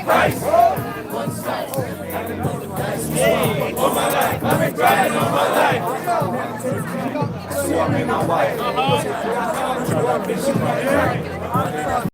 Price. On my life, I've been crying on my life. So I'm in my wife.